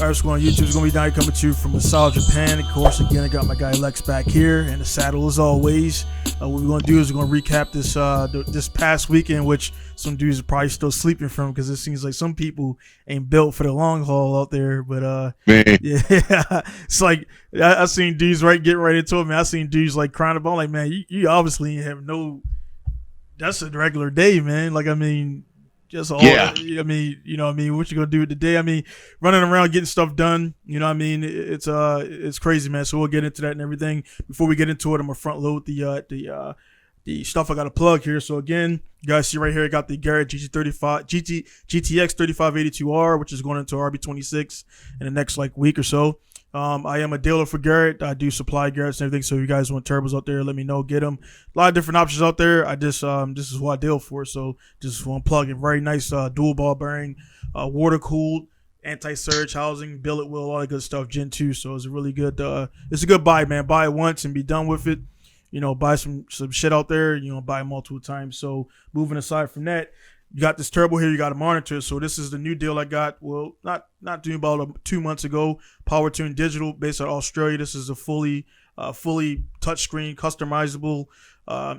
All right, what's going on YouTube? It's going to be down here coming to you from Masao, Japan. Of course, again, I got my guy Lex back here in the saddle as always. What we're going to do is we're going to recap this past weekend, which some dudes are probably still sleeping from because it seems like some people ain't built for the long haul out there. But Man. yeah, it's like I seen dudes getting right into it, man. I seen dudes like crying about like, man, you obviously have no. That's a regular day, man. Like, I mean. Just all, Yeah. I mean, you know what I mean? What you gonna do today? I mean, running around getting stuff done, you know what I mean? It's crazy, man. So we'll get into that and everything. Before we get into it, I'm gonna front load the stuff I gotta plug here. So again, you guys see right here, I got the Garrett GTX 3582R, which is going into RB26 in the next like week or so. I am a dealer for Garrett. I do supply Garrett's and everything. So if you guys want turbos out there, let me know. Get them. A lot of different options out there. I just this is what I deal for. So just want to plug in. Very nice dual ball bearing, water cooled, anti-surge housing, billet wheel, all that good stuff. Gen 2. So it's a really good. It's a good buy, man. Buy it once and be done with it. You know, buy some shit out there. You know, buy multiple times. So moving aside from that. You got this turbo here. You got to monitor. So this is the new deal I got. Well, not doing about 2 months ago. PowerTune Digital, based out of Australia. This is a fully touchscreen, customizable,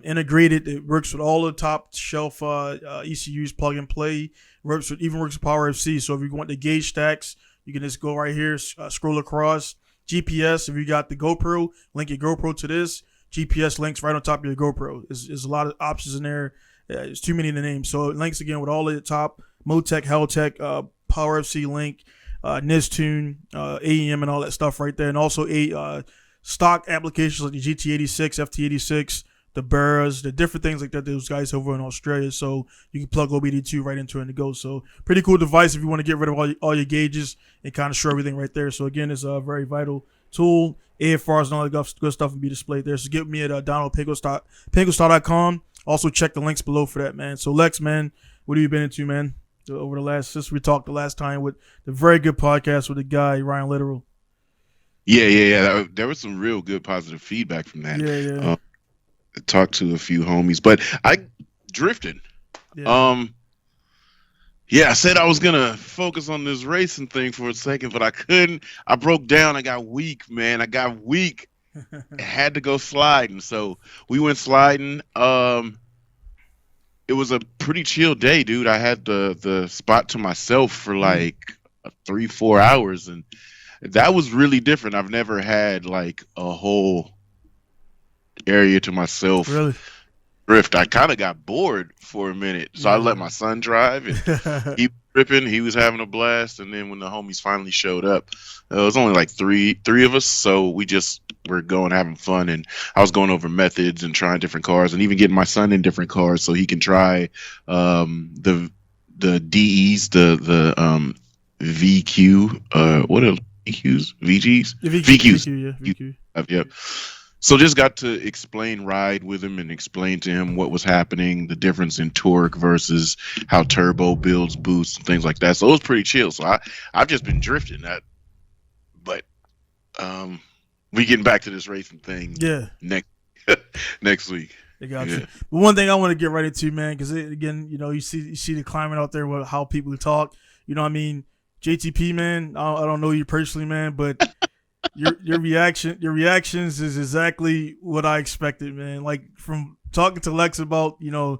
integrated. It works with all the top shelf ECUs, plug and play. Even works with Power FC. So if you want the gauge stacks, you can just go right here, scroll across. GPS. If you got the GoPro, link your GoPro to this. GPS links right on top of your GoPro. There's a lot of options in there. It's too many to name. So it links again with all of the top Motec, Haltech, Power FC link, Nistune, AEM, and all that stuff right there. And also stock applications like the GT86, FT86, the Barras, the different things like that. Those guys over in Australia. So you can plug OBD2 right into it and to go. So pretty cool device if you want to get rid of all your gauges and kind of show everything right there. So again, it's a very vital tool. AFRs and all that good stuff will be displayed there. So get me at downloadpinko.com. Also check the links below for that, man. So Lex, man, what have you been into, man? Over the since we talked the last time with the very good podcast with the guy Ryan Literal. Yeah. There was some real good positive feedback from that. Yeah. I talked to a few homies, but I drifted. Yeah. I said I was gonna focus on this racing thing for a second, but I couldn't. I broke down. I got weak, man. I had to go sliding, so we went sliding. It was a pretty chill day, dude. I had the spot to myself for like 3-4 hours, and that was really different. I've never had like a whole area to myself. Really? Drift. I kind of got bored for a minute, so I let my son drive, and he was tripping. He was having a blast, and then when the homies finally showed up, it was only like three of us, so we just were going having fun, and I was going over methods and trying different cars, and even getting my son in different cars so he can try the DEs, the VQ, what are VQs? VGs? VQs. VQ. Yep. So just got to ride with him and explain to him what was happening, the difference in torque versus how turbo builds boosts and things like that. So it was pretty chill. So I've just been drifting that, but we getting back to this racing thing. Yeah. Next week. I got you. But one thing I want to get right into, man, because again, you know, you see the climate out there with how people talk. You know what I mean? JTP, man, I don't know you personally, man, but your reactions is exactly what I expected, man. Like from talking to Lex about, you know,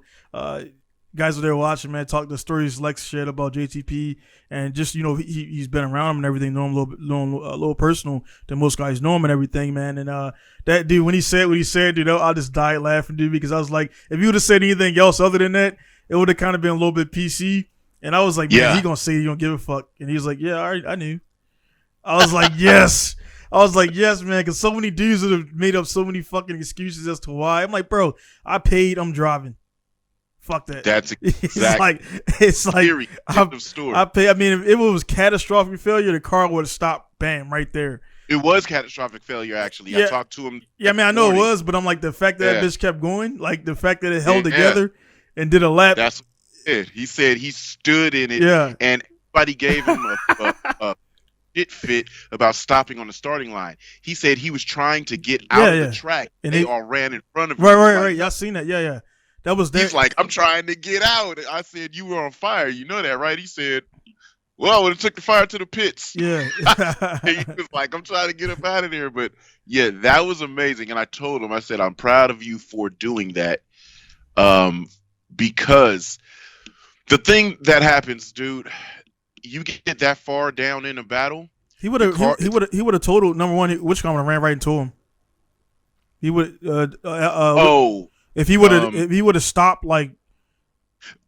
guys are there watching, man, talk the stories Lex shared about JTP, and just, you know, he's been around him and everything, know him a little personal than most guys know him and everything, man. And that dude, when he said what he said, dude, I just died laughing, dude, because I was like, if you would have said anything else other than that, it would have kind of been a little bit PC. And I was like, man, he gonna say you don't give a fuck. And he was like, yeah, I knew. I was like, yes. I was like, yes, man, because so many dudes have made up so many fucking excuses as to why. I'm like, bro, I paid, I'm driving. Fuck that. That's exactly. It's like I pay. I mean, if it was catastrophic failure, the car would have stopped. Bam, right there. It was catastrophic failure, actually. Yeah. I talked to him. Yeah, I mean, I know it was, but I'm like, the fact that bitch kept going, like the fact that it held together and did a lap. That's it. He said he stood in it. Yeah. And everybody gave him a shit fit about stopping on the starting line. He said he was trying to get out of the track, and they all ran in front of him. Right. Y'all seen that? Yeah. That was there. He's like, I'm trying to get out. I said, you were on fire. You know that, right? He said, Well, I would have took the fire to the pits. Yeah. He was like, I'm trying to get up out of there. But yeah, that was amazing. And I told him, I said, I'm proud of you for doing that. Because the thing that happens, dude, you get that far down in a battle. He would have totaled number one. Which car would have ran right into him? He would. If he would have stopped like.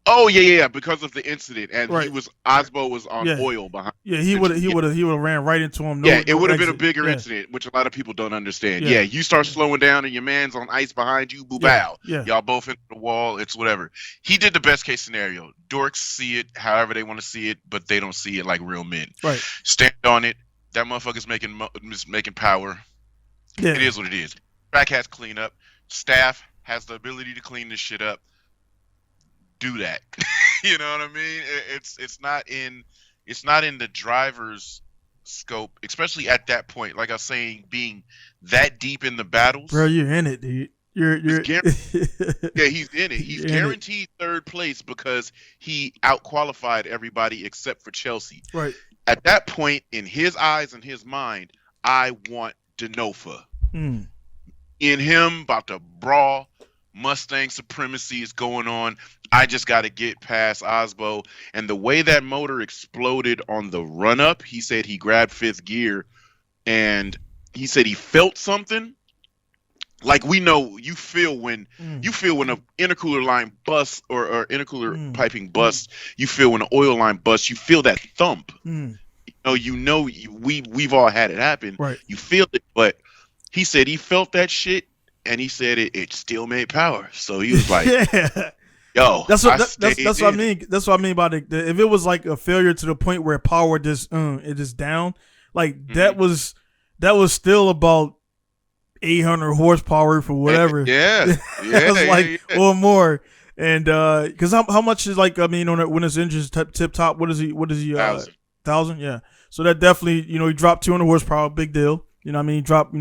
Oh yeah, because of the incident, and right. Osbo was on oil behind. Yeah, he would have ran right into him. It would have been a bigger incident, which a lot of people don't understand. Yeah, you start slowing down, and your man's on ice behind you. Boo bow. Yeah. Y'all both into the wall. It's whatever. He did the best case scenario. Dorks see it however they want to see it, but they don't see it like real men. Right. Stand on it. That motherfucker's making power. Yeah. It is what it is. Track has clean up. Staff has the ability to clean this shit up. Do that. You know what I mean? It's not in the driver's scope, especially at that point. Like I was saying, being that deep in the battles. Bro, you're in it, dude. You're yeah, he's in it. He's guaranteed third place because he outqualified everybody except for Chelsea. Right. At that point, in his eyes and his mind, I want Denofa. In him, about to brawl. Mustang supremacy is going on. I just got to get past Osbo. And the way that motor exploded on the run up, he said he grabbed fifth gear and he said he felt something. Like we know you feel when an intercooler line busts or intercooler piping busts, you feel when an oil line busts, you feel that thump. We've all had it happen. Right. You feel it, but he said he felt that shit. And he said it still made power. So he was like, "Yo, that's what I mean. That's what I mean by if it was like a failure to the point where power just it is down, like that was still about 800 horsepower for whatever. Yeah, or more. And because how much is like when his engine's tip top, what is he 1,000? Yeah. So that definitely he dropped 200 horsepower, big deal. You know what I mean? Dropped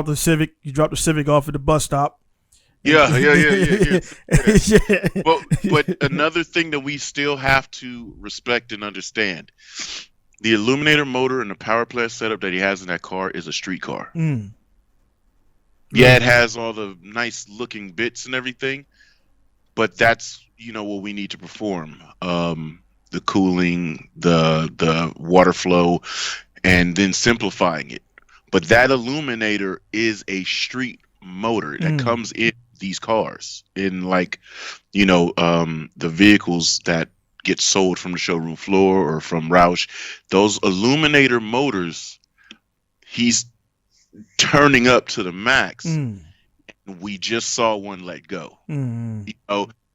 the Civic. You dropped the Civic off at the bus stop. Yeah. But another thing that we still have to respect and understand, the Illuminator motor and the power plant setup that he has in that car is a street car. Yeah, it has all the nice looking bits and everything, but that's what we need to perform. The cooling, the water flow, and then simplifying it. But that Illuminator is a street motor that comes in these cars, in the vehicles that get sold from the showroom floor or from Roush. Those Illuminator motors, he's turning up to the max. And we just saw one let go.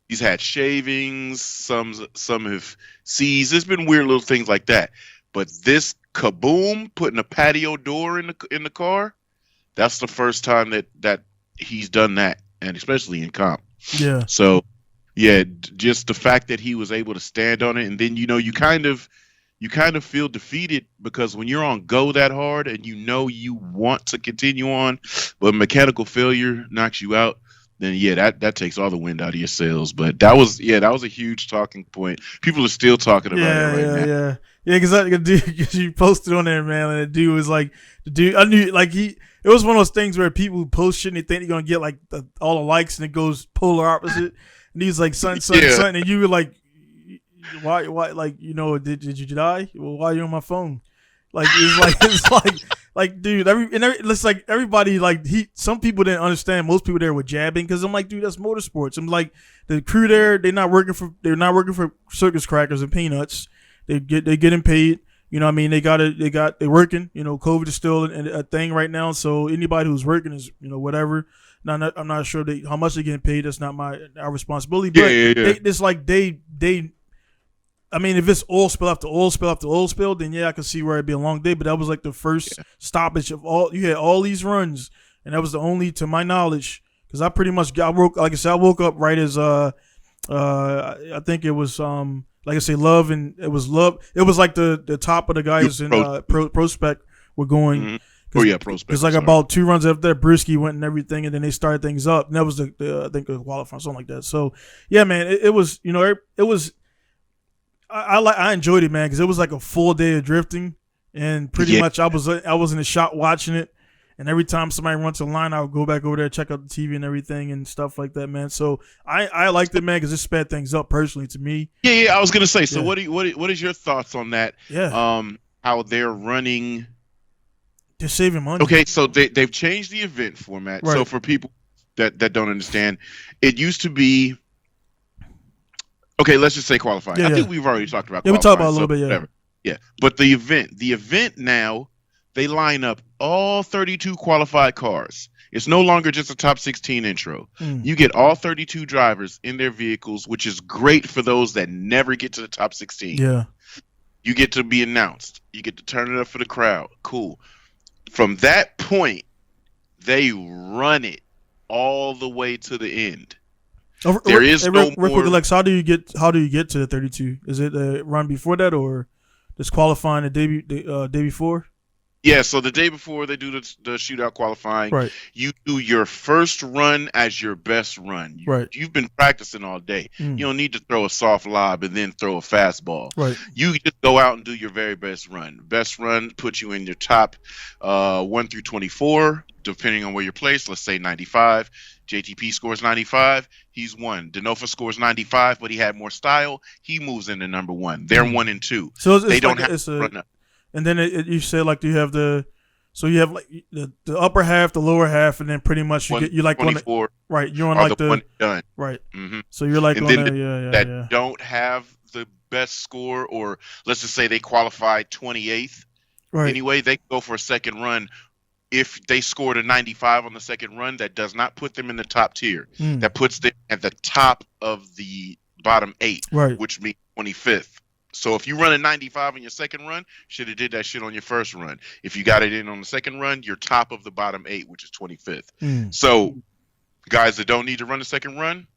He's had shavings, some have seized. There's been weird little things like that. But this kaboom, putting a patio door in the car, that's the first time that he's done that, and especially in comp. Yeah. So, yeah, just the fact that he was able to stand on it, and then you kind of feel defeated because when you're on go that hard and you want to continue on, but mechanical failure knocks you out, then that takes all the wind out of your sails. But that was a huge talking point. People are still talking about it right now. Yeah, because you posted on there, man, and the dude was like, I knew, like, it was one of those things where people post shit and they think they're going to get, like, all the likes, and it goes polar opposite. And he's like, son, and you were like, why, like, did you die? Well, why are you on my phone? Like, like, dude, it's like everybody, like, some people didn't understand. Most people there were jabbing because I'm like, dude, that's motorsports. I'm like, the crew there, they're not working for circus crackers and peanuts. They're getting paid. You know what I mean? They're working. COVID is still a thing right now. So anybody who's working is, whatever. Now, I'm not sure how much they're getting paid. That's not our responsibility. But it's like I mean, if it's oil spill after oil spill after oil spill, then I can see where it'd be a long day. But that was like the first stoppage of all. You had all these runs, and that was the only, to my knowledge, because I pretty much I woke up right as I think it was like I say, Love, and it was Love. It was like the top of the guys in Prospect were going. Prospect. It's like about 2 runs after that, Brewski went and everything, and then they started things up. And that was I think the qualifying, something like that. So yeah, man, it was it was. I enjoyed it, man, because it was like a full day of drifting, and pretty much I was in the shop watching it, and every time somebody runs a line, I would go back over there, check out the TV and everything and stuff like that, man. So I liked it, man, because it sped things up personally to me. Yeah. I was gonna say. So what is your thoughts on that? Yeah. How they're running? They're saving money. Okay, so they've changed the event format. Right. So for people that don't understand, it used to be. Okay, let's just say qualifying. I think we've already talked about. Yeah, we talked about it a little bit. Yeah. Whatever. Yeah, but the event now, they line up all 32 qualified cars. It's no longer just a top 16 intro. You get all 32 drivers in their vehicles, which is great for those that never get to the top 16. Yeah. You get to be announced. You get to turn it up for the crowd. Cool. From that point, they run it all the way to the end. There is no more. Real quick, Lex, how do you get to the 32? Is it a run before that, or just qualifying the day before? Yeah, so the day before they do the shootout qualifying, right. You do your first run as your best run. You've been practicing all day. You don't need to throw a soft lob and then throw a fastball. Right. You just go out and do your very best run. Best run puts you in your top 1 through 24, depending on where you're placed. Let's say 95. JTP scores 95. He's 1. Denofa scores 95, but he had more style. He moves into number 1. They're 1 and 2. So they don't have to run up. And then you said like you have the like the upper half, the lower half, and then pretty much you like 24. Right, you're on like the one done. Right. Mm-hmm. So you're like and on then that don't have the best score, or let's just say they qualified 28th. Right. Anyway, they go for a second run. If they scored a 95 on the second run, that does not put them in the top tier. That puts them at the top of the bottom 8, right, which means 25th. So if you run a 95 on your second run, should have did that shit on your first run. If you got it in on the second run, you're top of the bottom 8, which is 25th. So guys that don't need to run a second run,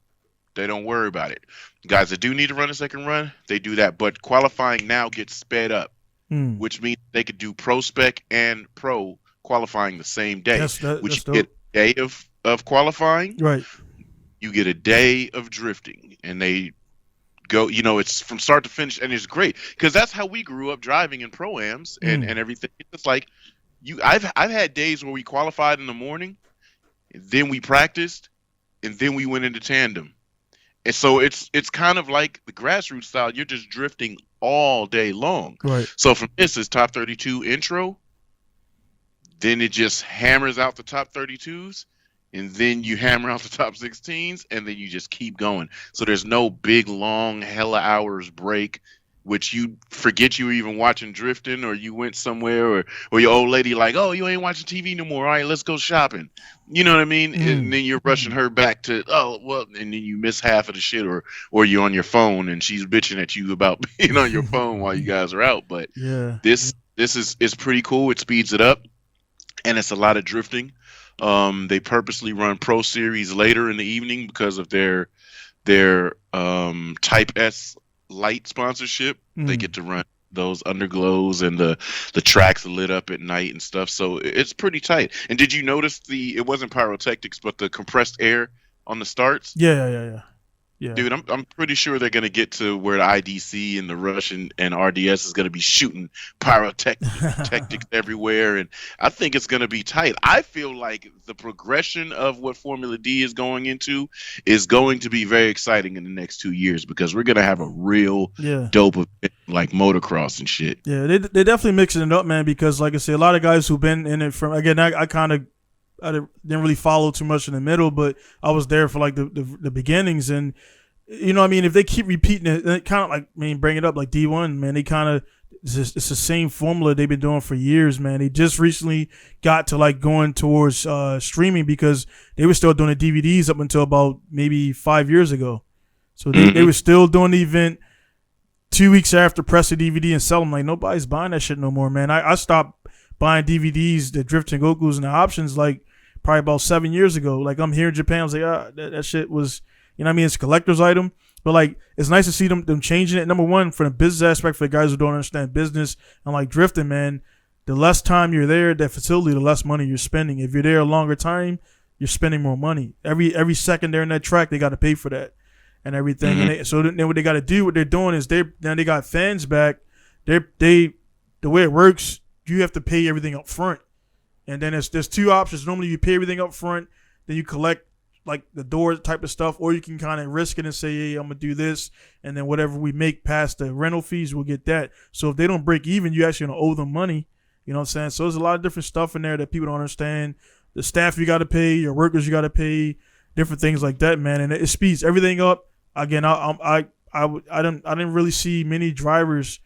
they don't worry about it. Guys that do need to run a second run, they do that. But qualifying now gets sped up, which means they could do pro spec and pro qualifying the same day. Which you get a day of qualifying. Right. You get a day of drifting, and they go, it's from start to finish, and it's great because that's how we grew up driving in pro-ams and everything. It's like I've had days where we qualified in the morning, and then we practiced, and then we went into tandem. And so it's kind of like the grassroots style. You're just drifting all day long. Right. So from this is top 32 intro, then it just hammers out the top 32s. And then you hammer out the top 16s, and then you just keep going. So there's no big, long, hella hours break, which you forget you were even watching drifting, or you went somewhere, or your old lady like, oh, you ain't watching TV no more. All right, let's go shopping. You know what I mean? And then you're rushing her back to, oh, well, and then you miss half of the shit, or you're on your phone, and she's bitching at you about being on your phone while you guys are out. But this is pretty cool. It speeds it up, and it's a lot of drifting. They purposely run Pro Series later in the evening because of their Type S light sponsorship. They get to run those underglows, and the tracks lit up at night and stuff. So it's pretty tight. And did you notice it wasn't pyrotechnics, but the compressed air on the starts? Yeah. Dude, I'm pretty sure they're gonna get to where the IDC and the Rush and RDS is gonna be shooting pyrotechnics everywhere, and I think it's gonna be tight. I feel like the progression of what Formula D is going into is going to be very exciting in the next 2 years, because we're gonna have a real dope event like motocross and shit. Yeah, they definitely mixing it up, man. Because like I said, a lot of guys who've been in it from I didn't really follow too much in the middle, but I was there for like the beginnings, and if they keep repeating it kind of like, bring it up like D1, man, they kind of, it's the same formula they've been doing for years, man. They just recently got to like going towards streaming, because they were still doing the DVDs up until about maybe 5 years ago. So they were still doing the event 2 weeks after, press the DVD and sell them. Like, nobody's buying that shit no more, man. I stopped buying DVDs, the Drifting Gokus and the options, like probably about 7 years ago. Like, I'm here in Japan, I was like, that shit was, it's a collector's item. But like, it's nice to see them changing it. Number one, for the business aspect, for the guys who don't understand business and like drifting, man, the less time you're there at that facility, the less money you're spending. If you're there a longer time, you're spending more money. Every second they're in that track, they got to pay for that. and everything. And so then what they got to do, what they're doing is they got fans back. The way it works, you have to pay everything up front, and then there's two options. Normally, you pay everything up front, then you collect like the door type of stuff, or you can kind of risk it and say, hey, I'm gonna do this, and then whatever we make past the rental fees, we'll get that. So if they don't break even, you actually gonna owe them money. You know what I'm saying? So there's a lot of different stuff in there that people don't understand. The staff you got to pay, your workers you got to pay, different things like that, man, and it speeds everything up. Again, I didn't really see many drivers.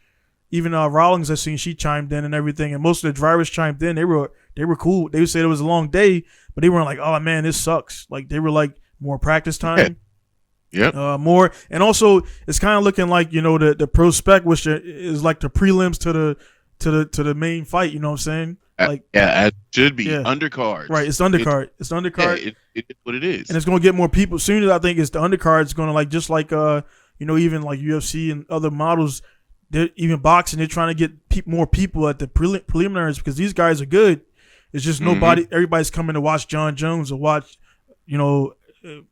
Even Rawlings, I seen she chimed in and everything, and most of the drivers chimed in. They were cool. They would say it was a long day, but they weren't like, oh man, this sucks. Like they were like more practice time, more, and also it's kind of looking like the pro spec, which is like the prelims to the main fight. You know what I'm saying? Like it should be undercard. Right, it's undercard. It's undercard. Yeah, it's what it is, and it's gonna get more people. Soon as I think it's the undercard, it's gonna like just like even like UFC and other models. They're even boxing. They're trying to get more people at the preliminaries because these guys are good. It's just nobody. Everybody's coming to watch John Jones or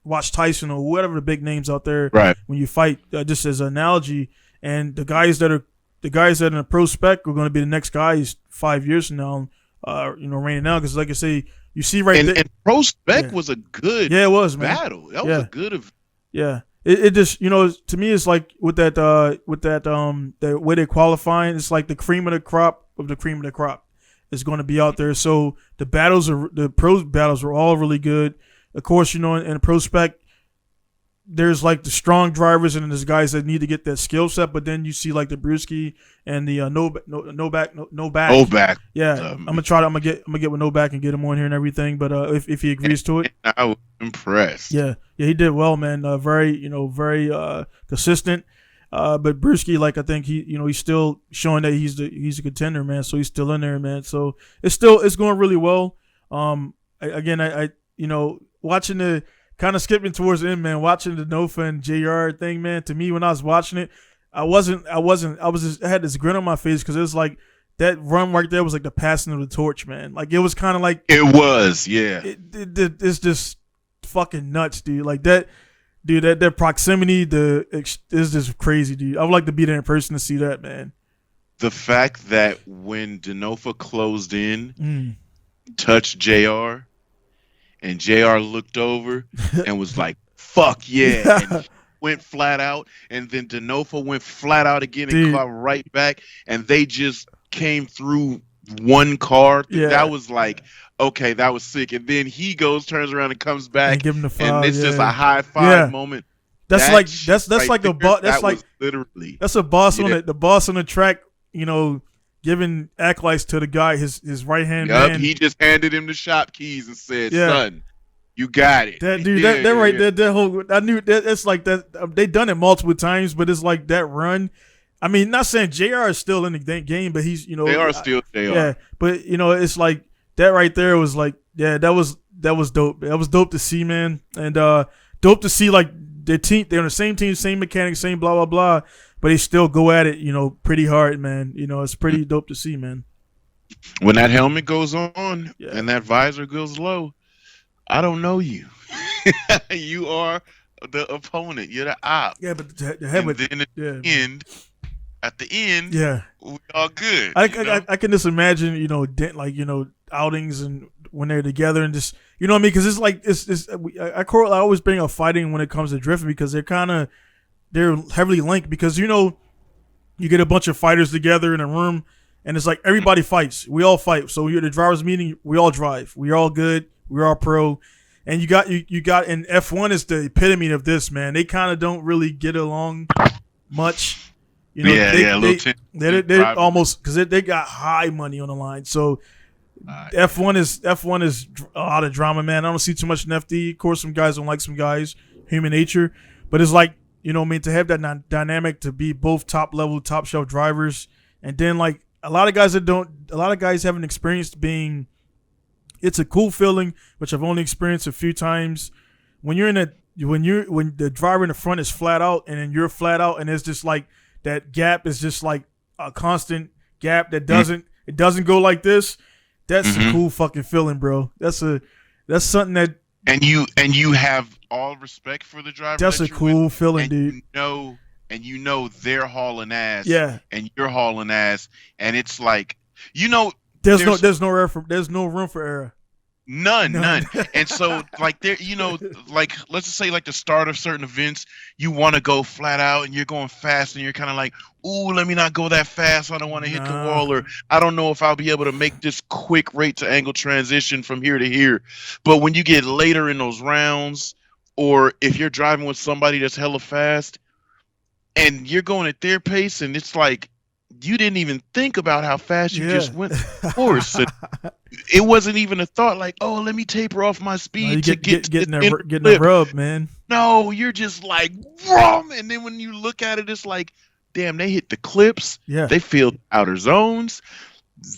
watch Tyson or whatever the big names out there. Right. When you fight, just as an analogy, and the guys that are in the pro spec are going to be the next guys 5 years from now. Reigning now because like I say, you see right there. And pro spec was a good. Yeah, it was, man. Battle. That was a good. Yeah. It just to me it's like with that the way they're qualifying, it's like the cream of the crop of the cream of the crop is going to be out there. So the pro battles were all really good. Of course, in the pro spec, there's like the strong drivers and then there's guys that need to get that skill set. But then you see like the Brewski and the no back. Yeah, I'm gonna get with no back and get him on here and everything. But if he agrees to it, I was impressed. Yeah, he did well, man. Very consistent. But Brewski, like I think he's still showing that he's a contender, man. So he's still in there, man. So it's going really well. I watching the. Kind of skipping towards the end, man. Watching the Nofa and JR thing, man. To me, when I was watching it, I had this grin on my face because it was like that run right there was like the passing of the torch, man. Like it was kind of like it was, yeah. It's just fucking nuts, dude. Like that, dude. That proximity, is just crazy, dude. I would like to be there in person to see that, man. The fact that when Denofa closed in, touched JR. And JR looked over and was like, fuck yeah. And went flat out. And then Denofa went flat out again and caught right back. And they just came through one car. Yeah. That was like, okay, that was sick. And then he turns around and comes back. And give him the foul, and it's just a high five moment. That's like a boss. That's like literally. That's a boss on it. The boss on the track, giving acolytes to the guy, his right hand man. He just handed him the shop keys and said, "Son, you got it." That dude, that right there, that whole. I knew that. It's like that. They done it multiple times, but it's like that run. I mean, not saying JR is still in the game, but he's they are still JR. Yeah, but it's like that right there was like that was dope. That was dope to see, man, and dope to see like their team. They're on the same team, same mechanics, same blah blah blah. But they still go at it, pretty hard, man. It's pretty dope to see, man. When that helmet goes on and that visor goes low, I don't know you. You are the opponent. You're the op. Yeah, but the helmet. And then at the end, we all good. I can just imagine, outings and when they're together and just, you know what I mean? Because it's like I always bring up fighting when it comes to drifting because they're heavily linked because you get a bunch of fighters together in a room and it's like everybody fights. We all fight. So you're at the drivers meeting, we all drive. We're all good. We're all pro. And you got and F1 is the epitome of this, man. They kind of don't really get along much. They're almost because they got high money on the line. So F1 is a lot of drama, man. I don't see too much in FD. Of course, some guys don't like some guys, human nature. But it's like, to have that dynamic to be both top level, top shelf drivers, and then like a lot of guys haven't experienced being. It's a cool feeling, which I've only experienced a few times. When the driver in the front is flat out, and then you're flat out, and it's just like that gap is just like a constant gap that doesn't go like this. That's a cool fucking feeling, bro. That's something that and you have all respect for the driver. That's that a you're with, cool feeling, and dude. you know they're hauling ass, Yeah. and you're hauling ass, and it's like there's no room for error. None. And so, like, there, like, let's just say, like, the start of certain events, you want to go flat out and you're going fast and you're kind of like, ooh, let me not go that fast. I don't want to hit the wall, or I don't know if I'll be able to make this quick rate to angle transition from here to here. But when you get later in those rounds, or if you're driving with somebody that's hella fast and you're going at their pace, and it's like, you didn't even think about how fast you just went the course. It wasn't even a thought like, oh, let me taper off my speed to getting a rub, man. No, you're just like, vroom, and then when you look at it, it's like, damn, they hit the clips. Yeah. They filled outer zones.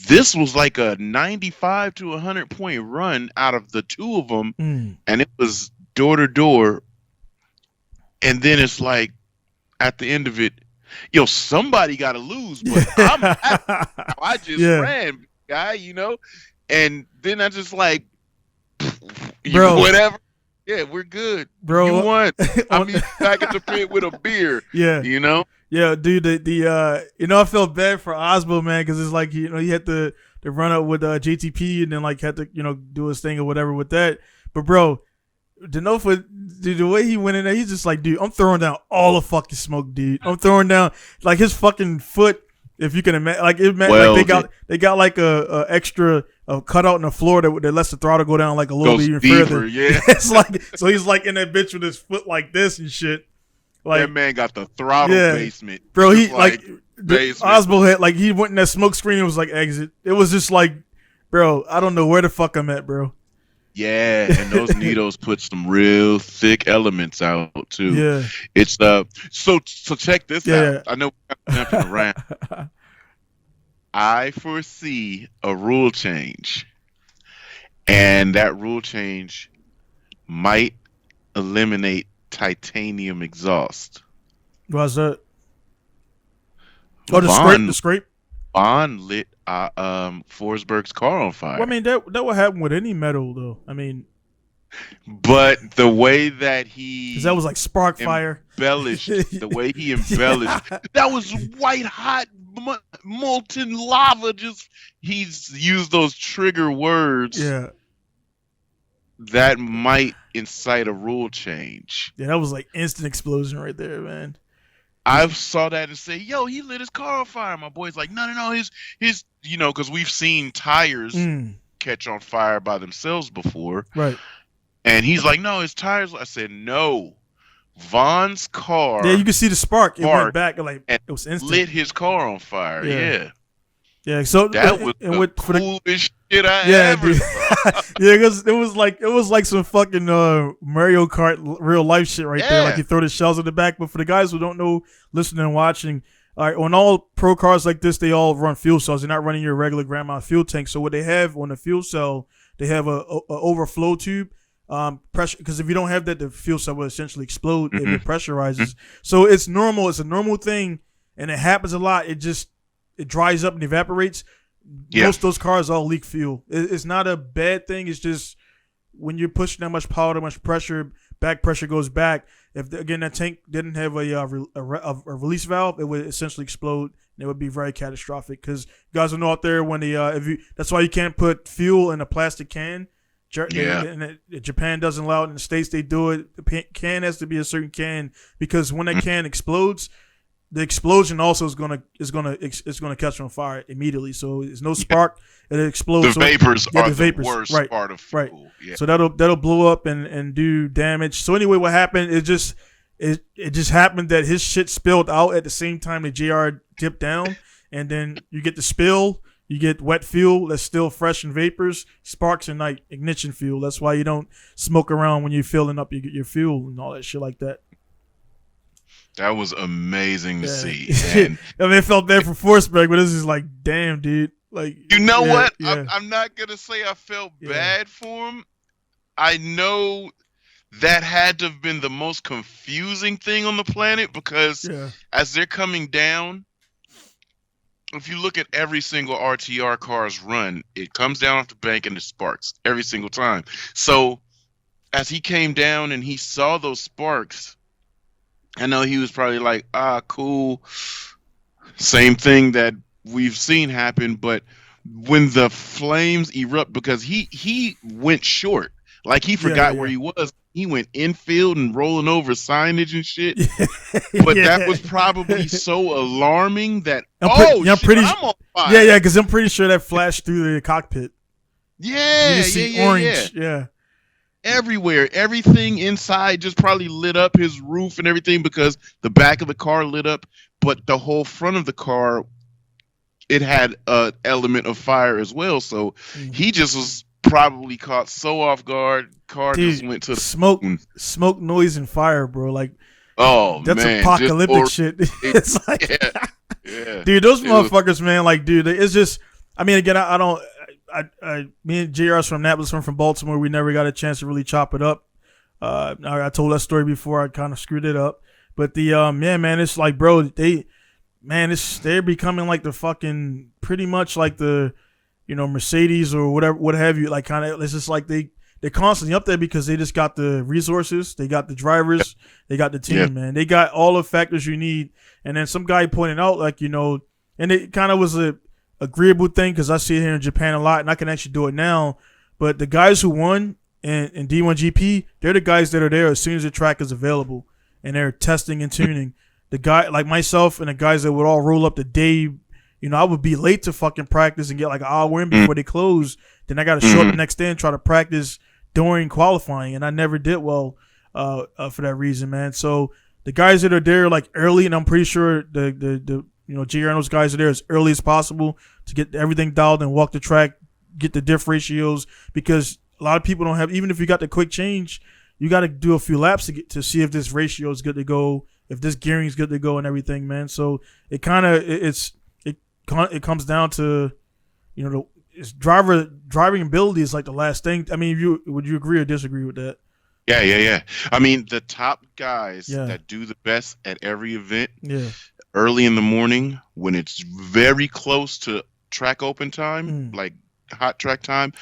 This was like a 95 to 100 point run out of the two of them, and it was door to door. And then it's like, at the end of it, somebody got to lose, but I just ran, guy, and then I just like, bro, whatever. Yeah, we're good, bro. You won. I mean, back at the pit with a beer. Yeah, Yeah, dude. I felt bad for Osbo, man, because it's like he had to run up with JTP and then like had to do his thing or whatever with that. But bro, the way he went in there, he's just like, dude, I'm throwing down all the fucking smoke, dude. I'm throwing down like his fucking foot. If you can imagine, like they got like a extra cutout in the floor that lets the throttle go down like a little bit even further. Yeah, it's like so he's like in that bitch with his foot like this and shit. Like that man got the throttle basement, bro. He like Osbo had like he went in that smoke screen and was like exit. It was just like, bro, I don't know where the fuck I'm at, bro. Yeah, and those needles put some real thick elements out too. Yeah, it's so check this out. I know we're jumping around. I foresee a rule change, and that rule change might eliminate titanium exhaust. Why's that? Oh, the scrape. Bond lit Forsberg's car on fire. Well, I mean that would happen with any metal though. I mean, but the way that because that was like spark fire embellished, the way he embellished, that was white hot molten lava. Just he's used those trigger words. Yeah, that might incite a rule change. Yeah, that was like instant explosion right there, man. I saw that and say, yo, he lit his car on fire. My boy's like, no, his because we've seen tires catch on fire by themselves before. Right. And he's like, no, his tires. I said, no. Vaughn's car. Yeah, you can see the spark. It went back and it was instant. Lit his car on fire. Yeah. Yeah, so that was the coolest shit I ever saw. Yeah, because it was like some fucking Mario Kart real life shit right there. Like you throw the shells in the back. But for the guys who don't know, listening and watching, on all pro cars like this, they all run fuel cells. They're not running your regular grandma fuel tank. So what they have on the fuel cell, they have a overflow tube. Pressure, because if you don't have that, the fuel cell will essentially explode if it pressurizes. So it's normal. It's a normal thing, and it happens a lot. It dries up and evaporates. Most of those cars all leak fuel. It's not a bad thing. It's just when you're pushing that much power, that much pressure, back pressure goes back. If that tank didn't have a release valve, it would essentially explode, and it would be very catastrophic. Because you guys will know out there when that's why you can't put fuel in a plastic can. And Japan doesn't allow it. In the States, they do it. The can has to be a certain can because when that can explodes, the explosion also is gonna catch on fire immediately. So there's no spark, it explodes. The vapors are the worst part of fuel. Right. Yeah. So that'll blow up and do damage. So anyway, what happened? It just happened that his shit spilled out at the same time the JR dipped down, and then you get the spill. You get wet fuel that's still fresh in vapors, sparks and ignition fuel. That's why you don't smoke around when you're filling up your fuel and all that shit like that. That was amazing to see. And I mean, it felt bad for Forsberg, but this is like, damn, dude. Like, what? Yeah. I'm not gonna say I felt bad for him. I know that had to have been the most confusing thing on the planet because as they're coming down. If you look at every single RTR car's run, it comes down off the bank and it sparks every single time. So as he came down and he saw those sparks, I know he was probably like, ah, cool. Same thing that we've seen happen, but when the flames erupt, because he went short, like he Yeah, yeah, forgot where yeah. he was. He went infield and rolling over signage and shit. But that Yeah. was probably so alarming that, I'm oh yeah, I'm shit, pretty. I'm on Yeah, fire. yeah, because I'm pretty sure that flashed through the cockpit. You Yeah, just yeah, see yeah, yeah. orange. Yeah. Everywhere, everything inside just probably lit up, his roof and everything, because the back of the car lit up, but the whole front of the car, it had a element of fire as well. So Mm. he just was probably caught so off guard. Car just Dude, went to the smoke, moon. smoke, noise, and fire, bro. Like Oh that's man, just apocalyptic or shit. It's like, yeah, yeah. dude, those It was motherfuckers, man. Like, dude, it's just. I mean, again, I don't. Me and JR's from Annapolis, from Baltimore. We never got a chance to really chop it up. I told that story before. I kind of screwed it up. But the yeah, man, it's like, bro, they're becoming like the fucking pretty much like the Mercedes or whatever, what have you. Like, kind of, it's just like they're constantly up there because they just got the resources, they got the drivers, they got the yeah. team, man. They got all the factors you need. And then some guy pointed out, like, and it kind of was a agreeable thing because I see it here in Japan a lot, and I can actually do it now. But the guys who won in D1 GP, they're the guys that are there as soon as the track is available, and they're testing and tuning. The guy like myself and the guys that would all roll up the day, I would be late to fucking practice and get like an hour in before they close. Then I got to show up the next day and try to practice during qualifying, and I never did well for that reason, man. So the guys that are there like early, and I'm pretty sure the JR and those guys are there as early as possible to get everything dialed and walk the track, get the diff ratios, because a lot of people don't have, even if you got the quick change, you got to do a few laps to see if this ratio is good to go, if this gearing is good to go and everything, man. So it kind of it comes down to it's driving ability is like the last thing. I mean, would you agree or disagree with that? Yeah, yeah, yeah. I mean, the top guys Yeah. that do the best at every event Yeah. early in the morning when it's very close to track open time, like hot track time,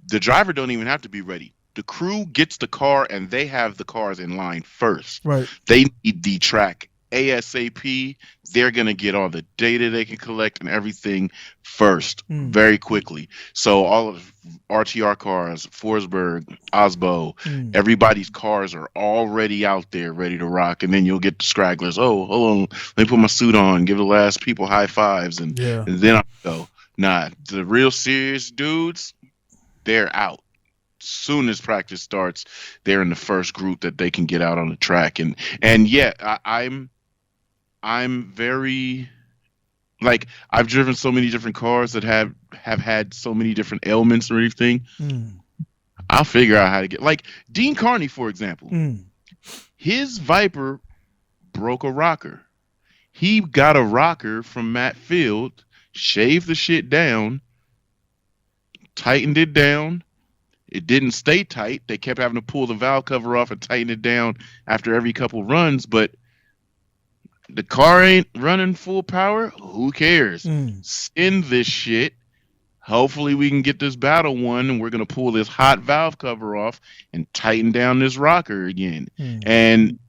the driver don't even have to be ready. The crew gets the car and they have the cars in line first. Right. They need the track ASAP. They're going to get all the data they can collect and everything first, very quickly. So all of RTR cars, Forsberg, Osbo, everybody's cars are already out there ready to rock. And then you'll get the stragglers. Oh, hold on, let me put my suit on, give the last people high fives, and then I'll go. Nah, the real serious dudes, they're out. Soon as practice starts, they're in the first group that they can get out on the track. And yeah, I'm very, like, I've driven so many different cars that have had so many different ailments or anything. I'll figure out how to get, like, Dean Carney, for example. His Viper broke a rocker. He got a rocker from Matt Field, shaved the shit down, tightened it down. It didn't stay tight. They kept having to pull the valve cover off and tighten it down after every couple runs, but the car ain't running full power. Who cares? Send this shit. Hopefully we can get this battle won, and we're going to pull this hot valve cover off and tighten down this rocker again. And,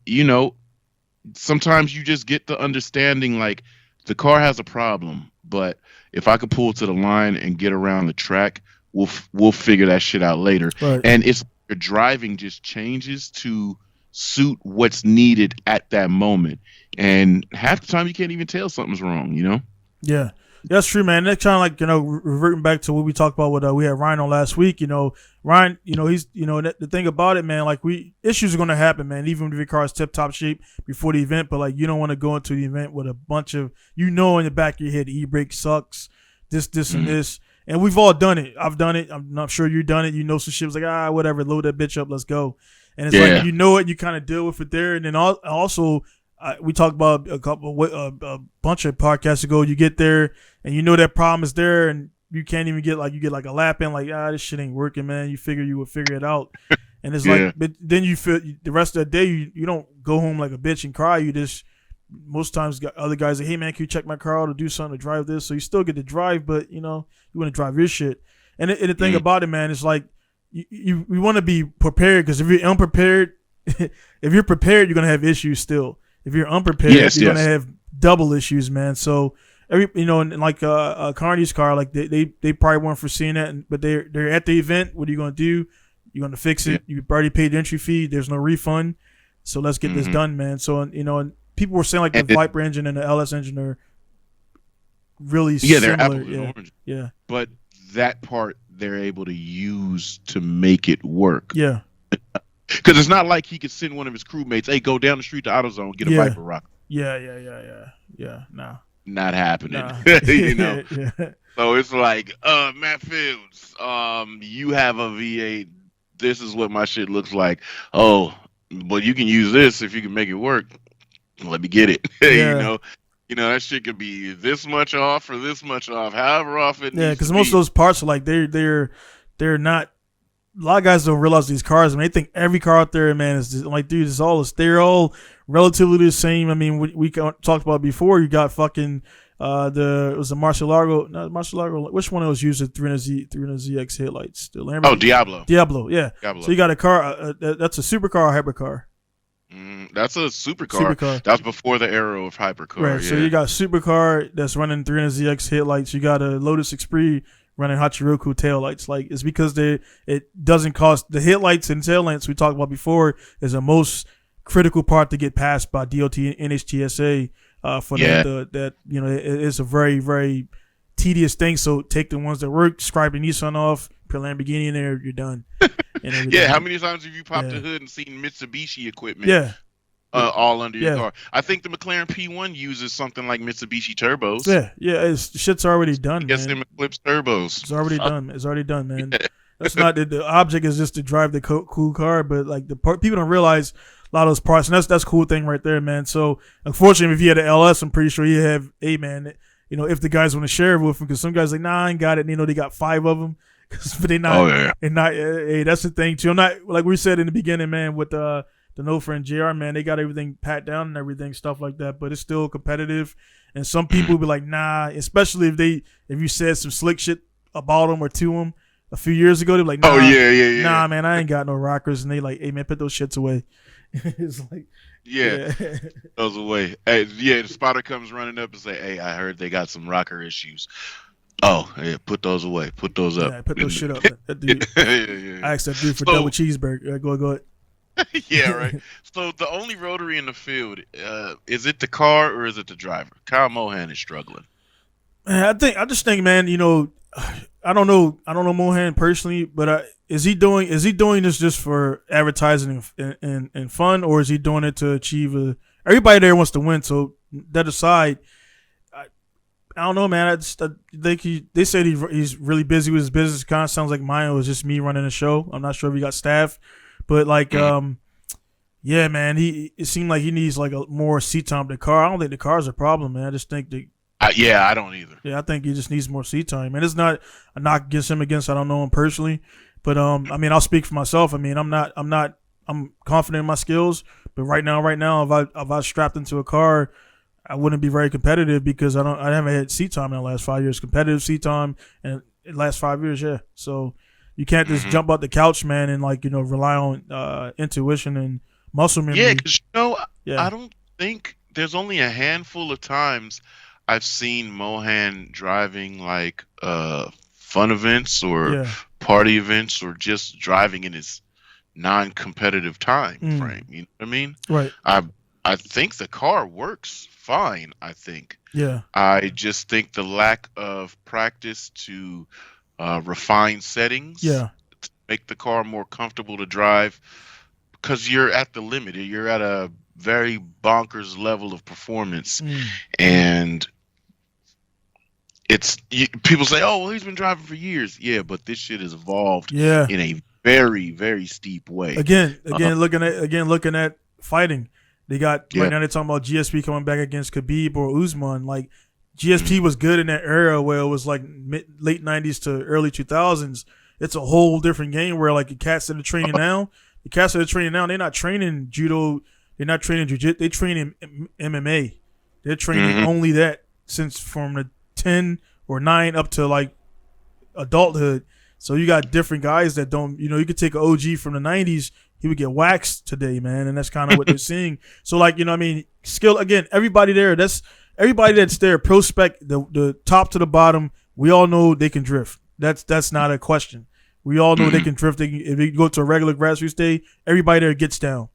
sometimes you just get the understanding, like, the car has a problem, but if I could pull to the line and get around the track, we'll figure that shit out later. Right. And it's your driving just changes to suit what's needed at that moment. And half the time you can't even tell something's wrong, Yeah. That's true, man. That's kind of like, reverting back to what we talked about with, we had Ryan on last week. Ryan, he's, the thing about it, man, like, issues are going to happen, man, even if your car is tip top shape before the event. But, like, you don't want to go into the event with a bunch of, in the back of your head, e-brake sucks, this, and this. And we've all done it. I've done it. I'm not sure you've done it. Some shit was like, whatever, load that bitch up, let's go. And it's like, you kind of deal with it there. And then also, we talked about a bunch of podcasts ago. You get there and that problem is there, and you can't even get you get like a lap in, like, this shit ain't working, man. You figure you would figure it out, and it's like, but then you feel the rest of the day you don't go home like a bitch and cry. You just most times got other guys like, hey man, can you check my car out or do something to drive this? So you still get to drive, but you want to drive your shit. And the thing about it, man, is like, you want to be prepared, because if you're unprepared, if you're prepared, you're gonna have issues still. If you're unprepared, you're gonna have double issues, man. So and like Carney's car, like they probably weren't foreseeing that, but they're at the event. What are you gonna do? You're gonna fix it. You already paid the entry fee. There's no refund. So let's get this done, man. So and people were saying like the Viper engine and the LS engine are really similar. They're apples and oranges. Yeah, but that part they're able to use to make it work. Yeah. Because it's not like he could send one of his crewmates, "Hey, go down the street to AutoZone, get a Viper rocker." Yeah. Nah. Not happening. Nah. So it's like, Matt Fields, you have a V8. This is what my shit looks like. Oh, but you can use this if you can make it work. Let me get it. You know that shit could be this much off or this much off, however off it. Yeah, because most of those parts are like they're not. A lot of guys don't realize these cars. I mean, they think every car out there, man, is just, like, dude, they're all relatively the same. I mean, we talked about before. You got fucking it was a Murcielago. Which one of those used the 300ZX headlights? The Lamborghini? Oh, Diablo. Yeah. So you got a car. That's a supercar or hypercar. That's a supercar. That's before the era of hypercar. Right. Yeah. So you got supercar that's running 300ZX headlights. You got a Lotus Esprit running Hachiroku taillights. Like, it's because it doesn't cost. The headlights and tail lamps we talked about before is the most critical part to get passed by DOT and NHTSA. That it's a very, very tedious thing. So take the ones that work, scrape the Nissan off, put Lamborghini in there, you're done. Yeah, how many times have you popped the hood and seen Mitsubishi equipment? All under your car. I think the McLaren P1 uses something like Mitsubishi turbos. Shit's already done. Gets them Eclipse turbos. It's already done, man. That's not the object is just to drive the cool car, but like people don't realize a lot of those parts, and that's a cool thing right there, man. So unfortunately, if you had an LS, I'm pretty sure you have man. If the guys want to share it with them, because some guys like, nah, I ain't got it. They got 5 of them, but they're not. And not. Hey, that's the thing too. I'm not, like we said in the beginning, man, with the No Friend JR, man, they got everything pat down and everything, stuff like that, but it's still competitive. And some people be like, nah, especially if you said some slick shit about them or to them a few years ago, they're like, nah, nah, man, I ain't got no rockers. And they like, hey, man, put those shits away. It's like, those away. Hey, the spotter comes running up and say, hey, I heard they got some rocker issues. Oh, yeah, put those away. Put those up. Yeah, put those shit up. That dude, I asked that dude for double cheeseburger. Go ahead. Yeah, right. So the only rotary in the field, is it the car or is it the driver? Kyle Mohan is struggling. Man, I just think, man, I don't know Mohan personally, but is he doing this just for advertising and fun, or is he doing it to achieve everybody there wants to win? So that aside, I don't know, man. I think they said he's really busy with his business. Kind of sounds like mine was just me running a show. I'm not sure if he got staff. But like, yeah, man, it seemed like he needs like a more seat time to the car. I don't think the car's a problem, man. I just think I don't either. Yeah, I think he just needs more seat time. And it's not a knock against him. I don't know him personally, but I mean, I'll speak for myself. I mean, I'm confident in my skills. But right now, if I strapped into a car, I wouldn't be very competitive because I haven't had seat time in the last 5 years. Competitive seat time in the last 5 years, yeah. So. You can't just jump out the couch, man, and rely on intuition and muscle memory. Yeah, because I don't think there's only a handful of times I've seen Mohan driving like fun events or party events or just driving in his non-competitive time frame. You know what I mean? Right. I think the car works fine. I think. Yeah. I just think the lack of practice to refine settings to make the car more comfortable to drive, because you're at the limit. You're at a very bonkers level of performance, and people say, oh, well, he's been driving for years. Yeah, but this shit has evolved in a very, very steep way. Again, looking at fighting, they got right now they're talking about GSP coming back against Khabib or Usman. Like, GSP was good in that era where it was like late 90s to early 2000s. It's a whole different game where like the cats that are training now, they're not training judo, they're not training jiu-jitsu, they're training MMA. They're training only that since from the 10 or 9 up to like adulthood. So you got different guys that don't, you could take an OG from the 90s, he would get waxed today, man. And that's kind of what they're seeing. So, like, skill, again, everybody that's there, prospect, the top to the bottom, we all know they can drift. That's not a question. We all know they can drift. If you go to a regular grassroots day, everybody there gets down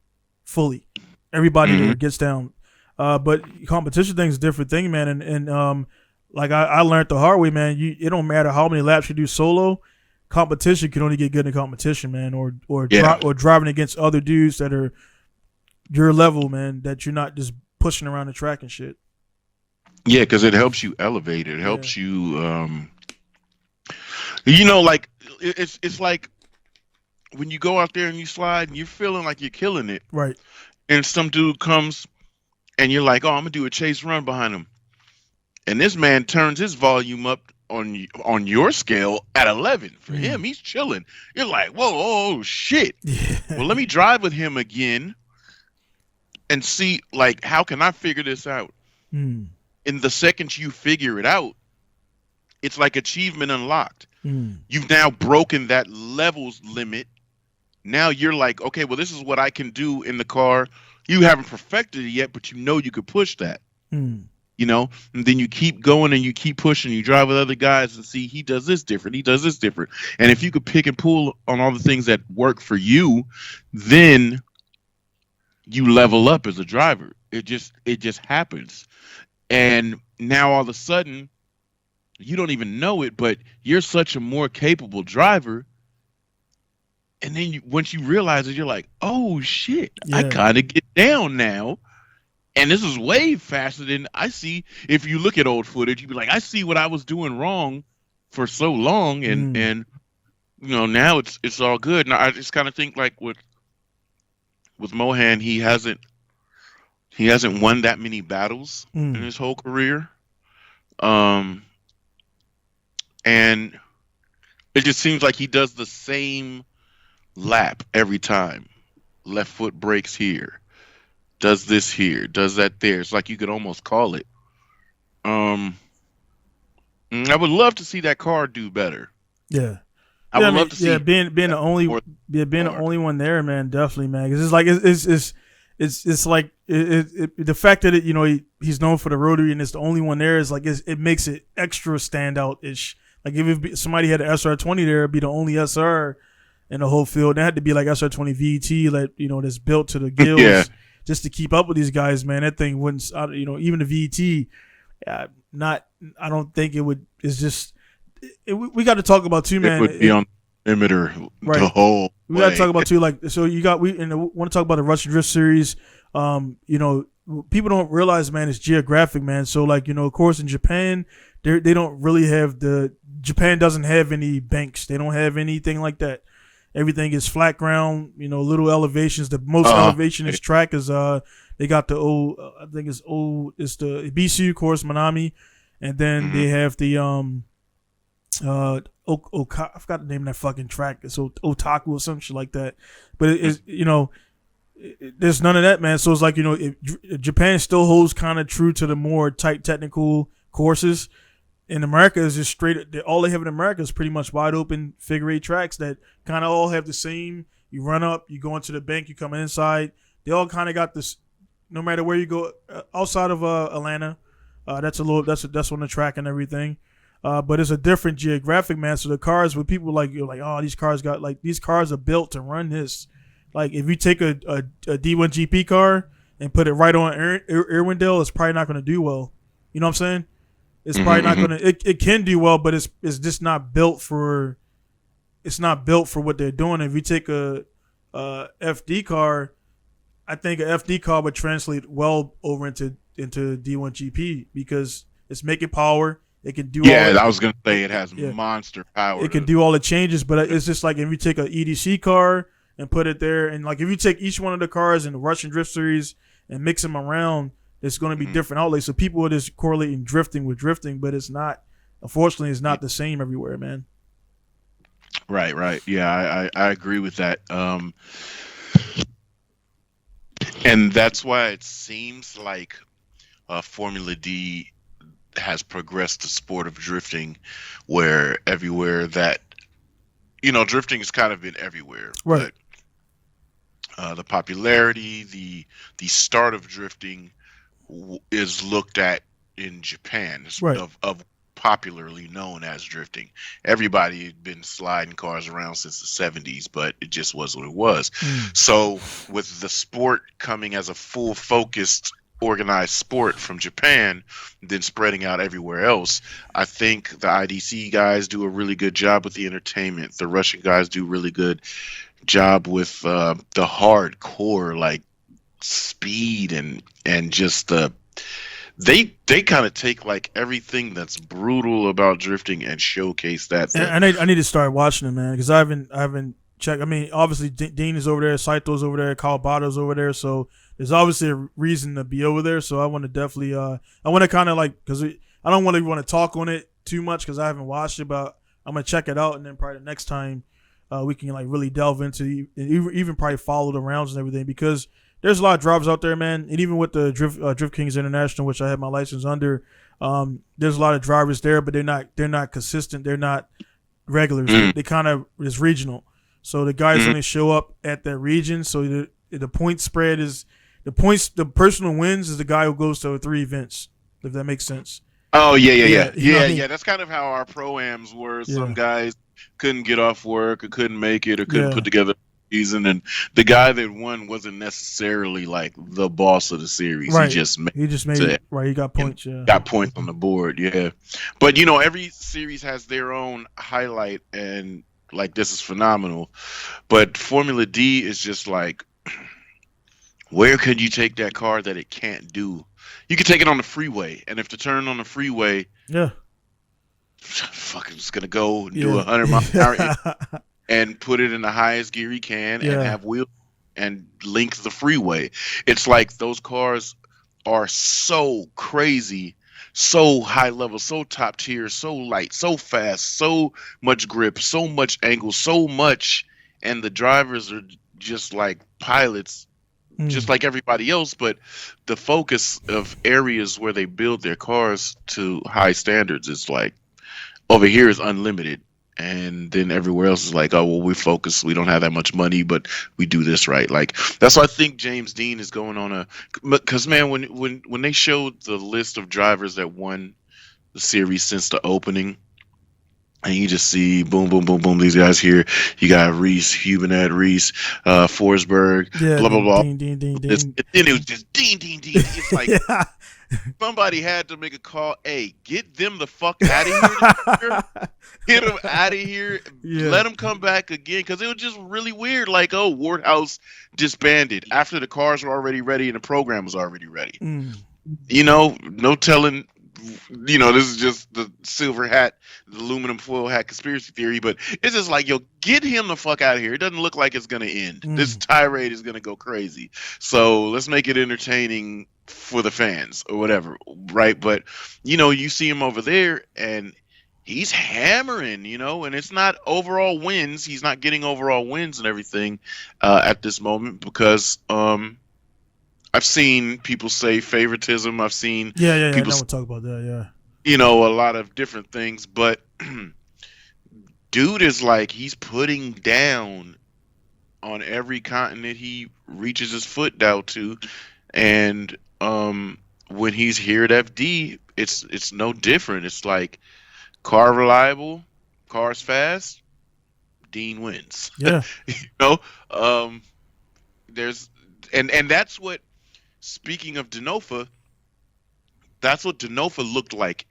fully. Everybody there gets down. But competition thing is a different thing, man. And like I learned the hard way, man. It don't matter how many laps you do solo. Competition can only get good in competition, man, or driving against other dudes that are your level, man. That you're not just pushing around the track and shit. Yeah, because it helps you elevate. It helps you. Like it's like when you go out there and you slide and you're feeling like you're killing it, right? And some dude comes and you're like, oh, I'm gonna do a chase run behind him, and this man turns his volume up on your scale at 11. For him, he's chilling. You're like, whoa, oh shit. Yeah. Well, let me drive with him again and see, like, how can I figure this out? In the second you figure it out, it's like achievement unlocked. You've now broken that levels limit. Now you're like, okay, well, this is what I can do in the car. You haven't perfected it yet, but you could push that. And then you keep going and you keep pushing. You drive with other guys and see he does this different. He does this different. And if you could pick and pull on all the things that work for you, then you level up as a driver. It just happens. And now all of a sudden, you don't even know it, but you're such a more capable driver. And then once you realize it, you're like, oh shit, I kind of get down now. And this is way faster than I see. If you look at old footage, you'd be like, I see what I was doing wrong for so long. And now it's all good. And I just kind of think like with Mohan, he hasn't won that many battles in his whole career. And it just seems like he does the same lap every time. Left foot brakes here. Does this here, does that there. It's like you could almost call it. I would love to see that car do better. Yeah. I would love to see being the only one there, man, definitely, man. Cause it's like it's like the fact that he's known for the rotary and it's the only one there is like it makes it extra standout ish. Like if somebody had an SR20 there, it'd be the only SR in the whole field. It had to be like SR20 VT, like that's built to the gills. Yeah. Just to keep up with these guys, man, that thing wouldn't. Even the VT, I don't think it would. It's just we got to talk about too, man. It would be on the emitter right. The whole. We got to talk about too, like so. You got want to talk about the Russian Drift series. People don't realize, man, it's geographic, man. So like of course in Japan, they don't really have Japan doesn't have any banks. They don't have anything like that. Everything is flat ground, little elevations. The most elevation is track is they got the it's the BCU course, Manami, and then they have the I forgot the name of that fucking track. It's Otaku or some shit like that. But it's there's none of that, man. So it's like Japan still holds kind of true to the more tight technical courses. In America is just straight. All they have in America is pretty much wide open figure eight tracks that kind of all have the same. You run up, you go into the bank, you come inside. They all kind of got this. No matter where you go, outside of Atlanta, that's on the track and everything. But it's a different geographic, man. So the cars, with people you're like, oh, these cars are built to run this. Like if you take a D1 GP car and put it right on Irwindale, it's probably not going to do well. You know what I'm saying? It's probably not gonna. It can do well, but it's just not built for. It's not built for what they're doing. If you take a FD car, I think a FD car would translate well over into D1 GP because it's making power. It can do. Yeah, I was gonna say it has monster power. It can do all the changes, but it's just like if you take a EDC car and put it there, and like if you take each one of the cars in the Russian Drift Series and mix them around. It's going to be different outlets. So people are just correlating drifting with drifting, but it's not. Unfortunately, it's not the same everywhere, man. Right. Yeah, I agree with that. And that's why it seems like Formula D has progressed the sport of drifting, where everywhere that drifting has kind of been everywhere, Right. but the popularity, the start of drifting is looked at in Japan Right. of popularly known as drifting. Everybody had been sliding cars around since the 70s, but it just was what it was. Mm. So with the sport coming as a full focused organized sport from Japan, then spreading out everywhere else, I think the IDC guys do a really good job with the entertainment. The Russian guys do really good job with the hardcore like speed and just they kind of take like everything that's brutal about drifting and showcase that. I need to start watching it, man, because I haven't checked. I mean, obviously Dean is over there, Saito's over there, Kawabata's over there, so there's obviously a reason to be over there. So I want to definitely I want to kind of like, because I don't want to talk on it too much because I haven't watched it, but I'm gonna check it out, and then probably the next time we can like really delve into even probably follow the rounds and everything, because there's a lot of drivers out there, man. And even with the Drift Kings International, which I have my license under, there's a lot of drivers there, but they're not consistent. They're not regulars. They kind of is regional. So the guys only show up at that region. So the point spread is the personal wins is the guy who goes to 3 events. If that makes sense. Oh yeah. You know what I mean? That's kind of how our pro-ams were. Yeah. Some guys couldn't get off work or couldn't make it or couldn't put together a season, and the guy that won wasn't necessarily like the boss of the series. Right. He just made it. Right. He got points. Yeah. Got points on the board. Yeah. But every series has their own highlight, and like this is phenomenal. But Formula D is just like, where could you take that car that it can't do? You could take it on the freeway, and if the turn on the freeway, fucking just gonna go and do 100 miles an hour and put it in the highest gear he can and have wheels and link the freeway. It's like those cars are so crazy, so high level, so top tier, so light, so fast, so much grip, so much angle, so much, and the drivers are just like pilots, just like everybody else, but the focus of areas where they build their cars to high standards is like, over here is unlimited, and then everywhere else is like, oh well, we're focused, we don't have that much money, but we do this right. Like that's why I think James Dean is going on because man, when they showed the list of drivers that won the series since the opening, and you just see boom, boom, boom, boom, these guys here. You got Reese, Hubenet, Reese, Forsberg, blah, blah, blah. Dean. And then it was just Dean. It's like somebody had to make a call. Hey, get them the fuck out of here. Get them out of here. Let them come back again. Because it was just really weird. Like, oh, Wardhouse disbanded after the cars were already ready and the program was already ready. No telling. This is just the silver hat, the aluminum foil hat conspiracy theory, but it's just like, yo, get him the fuck out of here. It doesn't look like it's going to end. This tirade is going to go crazy. So let's make it entertaining for the fans or whatever, right? But, you see him over there and he's hammering, and it's not overall wins. He's not getting overall wins and everything at this moment because I've seen people say favoritism. I've seen people I know we'll talk about that. A lot of different things, but dude is like, he's putting down on every continent he reaches his foot down to, and when he's here at FD, it's no different. It's like, car reliable, cars fast, Dean wins. There's and that's what. Speaking of Denofa, that's what Denofa looked like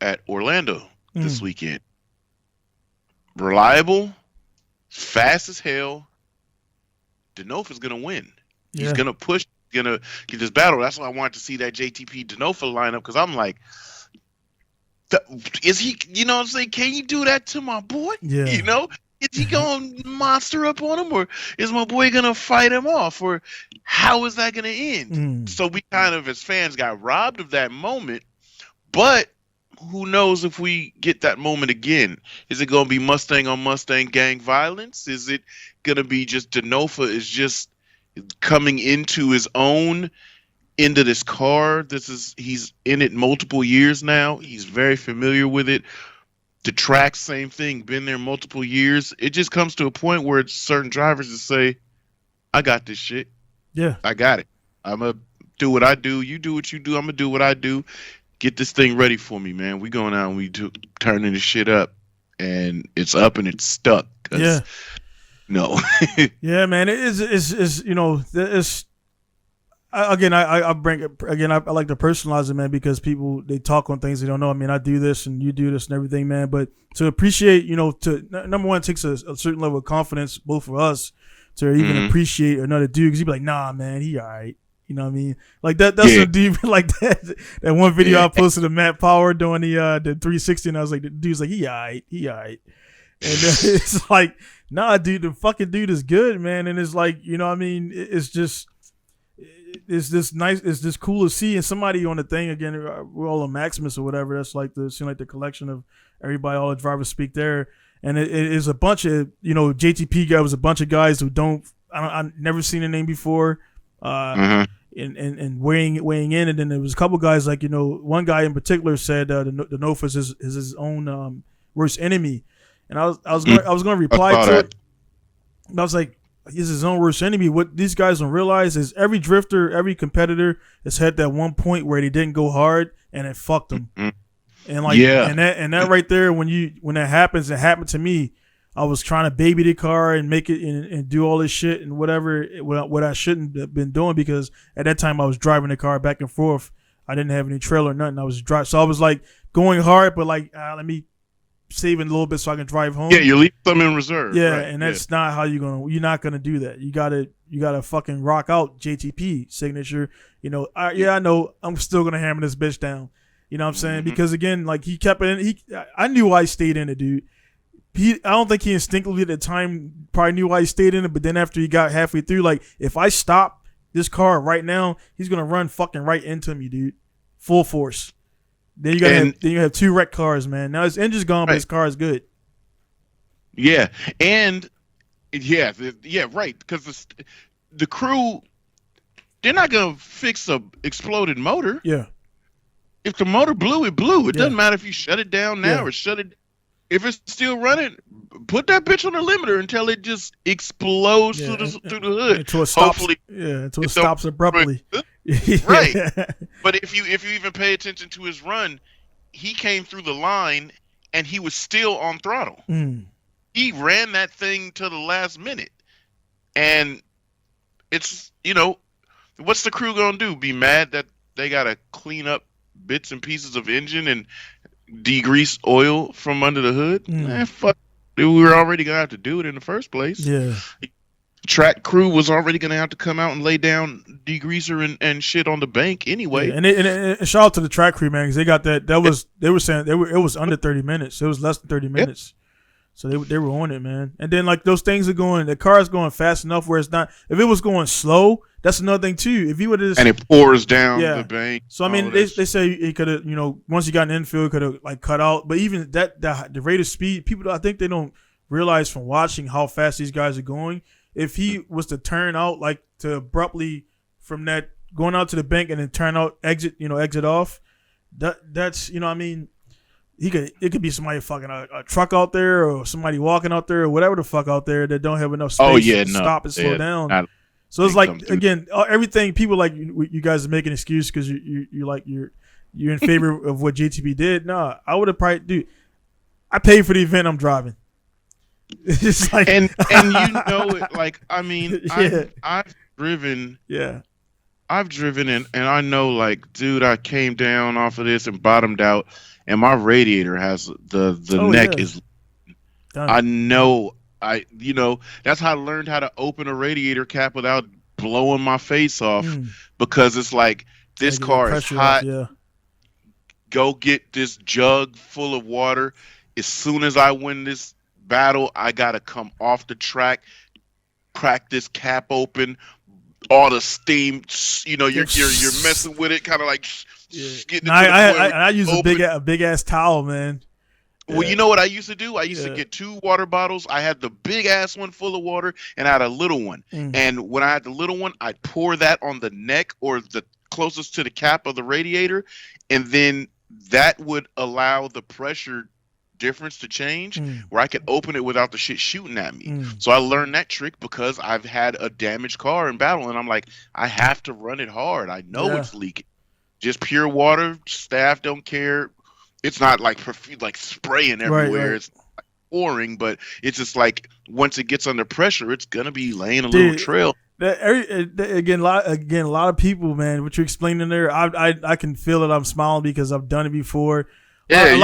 at Orlando this weekend. Reliable, fast as hell. Denofa's gonna win. He's gonna push. Gonna get this battle. That's why I wanted to see that JTP Denofa lineup, because I'm like, is he? You know what I'm saying? Can you do that to my boy? Yeah. Is he going to monster up on him, or is my boy going to fight him off, or how is that going to end? So we kind of, as fans, got robbed of that moment, but who knows if we get that moment again? Is it going to be Mustang on Mustang gang violence? Is it going to be just Denofa is just coming into his own, into this car? He's in it multiple years now. He's very familiar with it. The track, same thing. Been there multiple years. It just comes to a point where it's certain drivers that say, "I got this shit. Yeah. I got it. I'm gonna do what I do. You do what you do. I'm gonna do what I do. Get this thing ready for me, man. We going out and we turning this shit up, and it's up and it's stuck. Yeah. No. Yeah, man. It is you know, it's I bring it again. I like to personalize it, man, because people, they talk on things they don't know. I mean, I do this and you do this and everything, man. But to appreciate, you know, number one, it takes a certain level of confidence, both for us, to even appreciate another dude, because you'd be like, nah, man, he all right. You know what I mean? Like that's a dude like that. That one video I posted of Matt Power doing the 360, and I was like, the dude's like, he all right. And it's like, nah, dude, the fucking dude is good, man. And it's like, you know what I mean? It's just nice. It's just cool to see. And somebody on the thing, again, we're all on Maximus or whatever. That's like the collection of everybody, all the drivers speak there. And it is a bunch of, you know, JTP guy was a bunch of guys who I've never seen a name before. And weighing in, and then there was a couple guys, like, you know, one guy in particular said the Nofus is his own worst enemy, and I was going to reply to it, and I was like, he's his own worst enemy. What these guys don't realize is every drifter, every competitor has had that one point where they didn't go hard and it fucked them, and like and that right there, when that happens, it happened to me. I was trying to baby the car and make it and do all this shit and whatever, what I shouldn't have been doing, because at that time I was driving the car back and forth. I didn't have any trailer or nothing. I was driving, so I was like going hard, but like let me save it a little bit so I can drive home. Yeah, you leave them in reserve. Yeah, right? And that's not how you're not gonna do that. You gotta fucking rock out JTP signature. You know, I know I'm still gonna hammer this bitch down. You know what I'm saying? Because again, like, he kept it in. I knew I stayed in it, dude. I don't think he instinctively at the time probably knew why he stayed in it, but then after he got halfway through, like, if I stop this car right now, he's gonna run fucking right into me, dude, full force. Then you have two wrecked cars, man. Now his engine's gone, but his car is good. Yeah, and right, because the crew, they're not gonna fix a exploded motor. Yeah, if the motor blew, it blew. It doesn't matter if you shut it down now or shut it. If it's still running, put that bitch on the limiter until it just explodes through the hood. Until it stops. Until it stops abruptly. Right. But if you even pay attention to his run, he came through the line and he was still on throttle. He ran that thing to the last minute. And it's, you know, what's the crew gonna do? Be mad that they gotta clean up bits and pieces of engine and degrease oil from under the hood? Man, fuck. We were already gonna have to do it in the first place. Yeah. Track crew was already gonna have to come out and lay down degreaser and shit on the bank anyway. Yeah. And shout out to the track crew, man, because they got that. They were saying it was under 30 minutes. It was less than 30 minutes. So they were on it, man. And then, like, those things are going, the car's going fast enough where it's not. If it was going slow, that's another thing too. If he would have just, and it pours down the bank. So I mean, they say he could have, you know, once he got in the infield, could have like cut out. But even the rate of speed, people, I think they don't realize from watching how fast these guys are going. If he was to turn out, like, to abruptly from that going out to the bank and then turn out, exit off, that's, you know what I mean. It could be somebody fucking a truck out there, or somebody walking out there, or whatever the fuck out there that don't have enough space to stop and slow down. So it's like, again, everything, people like you guys are making an excuse because you're in favor of what JTB did. No, I would have probably, dude, I paid for the event I'm driving. It's like, and you know it, like, I mean, I've driven. Yeah. I've driven and I know, like, dude, I came down off of this and bottomed out, and my radiator has the neck is done. I know, you know, that's how I learned how to open a radiator cap without blowing my face off, because it's like, this car is hot. Go get this jug full of water. As soon as I win this battle, I gotta come off the track, crack this cap open, all the steam, you know, you're messing with it, kind of like getting. I use a big ass towel, man. Well, you know what I used to do? I used to get 2 water bottles. I had the big ass one full of water, and I had a little one. And when I had the little one, I'd pour that on the neck or the closest to the cap of the radiator, and then that would allow the pressure difference to change where I could open it without the shit shooting at me. So I learned that trick because I've had a damaged car in battle, and I'm like, I have to run it hard. I know it's leaking. Just pure water. Staff don't care. It's not like spraying everywhere. It's pouring, but it's just like once it gets under pressure, it's gonna be laying a little trail. Again, a lot of people, man. What you're explaining there, I can feel it. I'm smiling because I've done it before. Yeah, a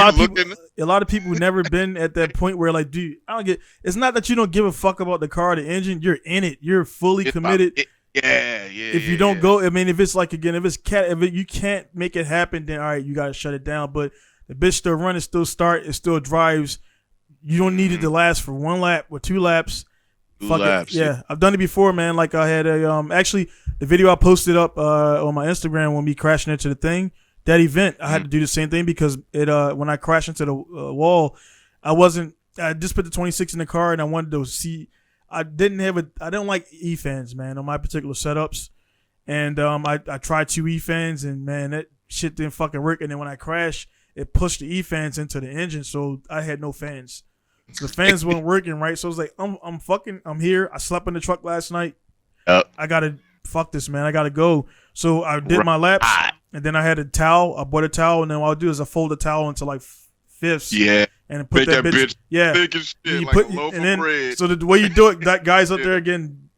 lot of people never been at that point where like, dude, I don't get. It's not that you don't give a fuck about the car, the engine. You're in it. You're fully committed. If you don't go, I mean, if it's like again, you can't make it happen, then all right, you gotta shut it down. But the bitch still running, still start, it still drives. You don't need it to last for 1 lap or 2 laps. I've done it before, man. Like I had actually the video I posted up on my Instagram when me crashing into the thing. That event, I had to do the same thing because it when I crashed into the wall, I just put the 26 in the car and I wanted to see. I don't like E-fans, man, on my particular setups, and I tried 2 E-fans and man, that shit didn't fucking work. And then when I crashed, it pushed the E-fans into the engine, so I had no fans. So the fans weren't working right. So I was like, I'm here. I slept in the truck last night. I gotta fuck this, man. I gotta go. So I did my laps. And then I had a towel. I bought a towel, and then what I'll do is I fold the towel into like fifths. Yeah. And put that bitch. Yeah. Thick as shit, like a loaf of bread. So the way you do it, that guys up there again,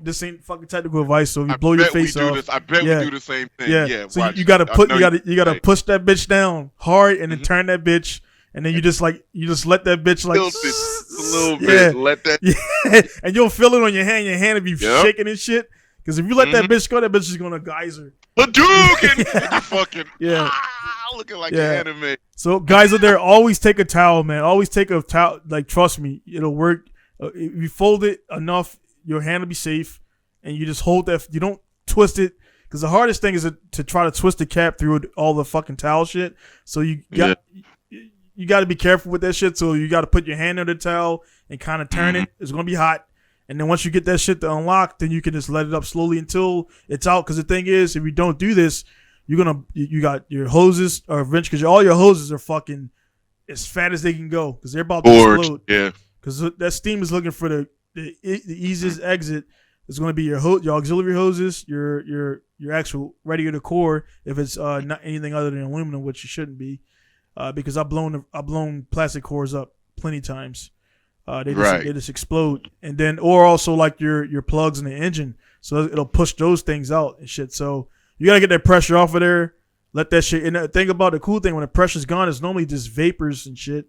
this ain't fucking technical advice. So you blow your face off. I bet we do the same thing. Yeah. So you gotta push that bitch down hard, and then turn that bitch, and then you just let that bitch like tilt it a little bit. Let that. Yeah. And you'll feel it on your hand. Your hand will be shaking and shit. Because if you let that bitch go, that bitch is gonna geyser. Hadouken! And you fucking looking like an anime. So guys out there, always take a towel, man. Always take a towel. Like, trust me, it'll work. If you fold it enough, your hand will be safe, and you just hold that. You don't twist it, because the hardest thing is to try to twist the cap through all the fucking towel shit. So you got to be careful with that shit. So you got to put your hand under the towel and kind of turn it. It's gonna be hot. And then once you get that shit to unlock, then you can just let it up slowly until it's out. Because the thing is, if you don't do this, you got your hoses or eventually, because all your hoses are fucking as fat as they can go, because they're about to explode. Yeah. Because that steam is looking for the easiest exit. It's going to be your auxiliary hoses, your actual radiator core, if it's not anything other than aluminum, which it shouldn't be, because I've blown plastic cores up plenty times. They just explode, and then or also like your plugs in the engine, so it'll push those things out and shit. So you gotta get that pressure off of there. Let that shit. And the thing about the cool thing, when the pressure's gone, it's normally just vapors and shit.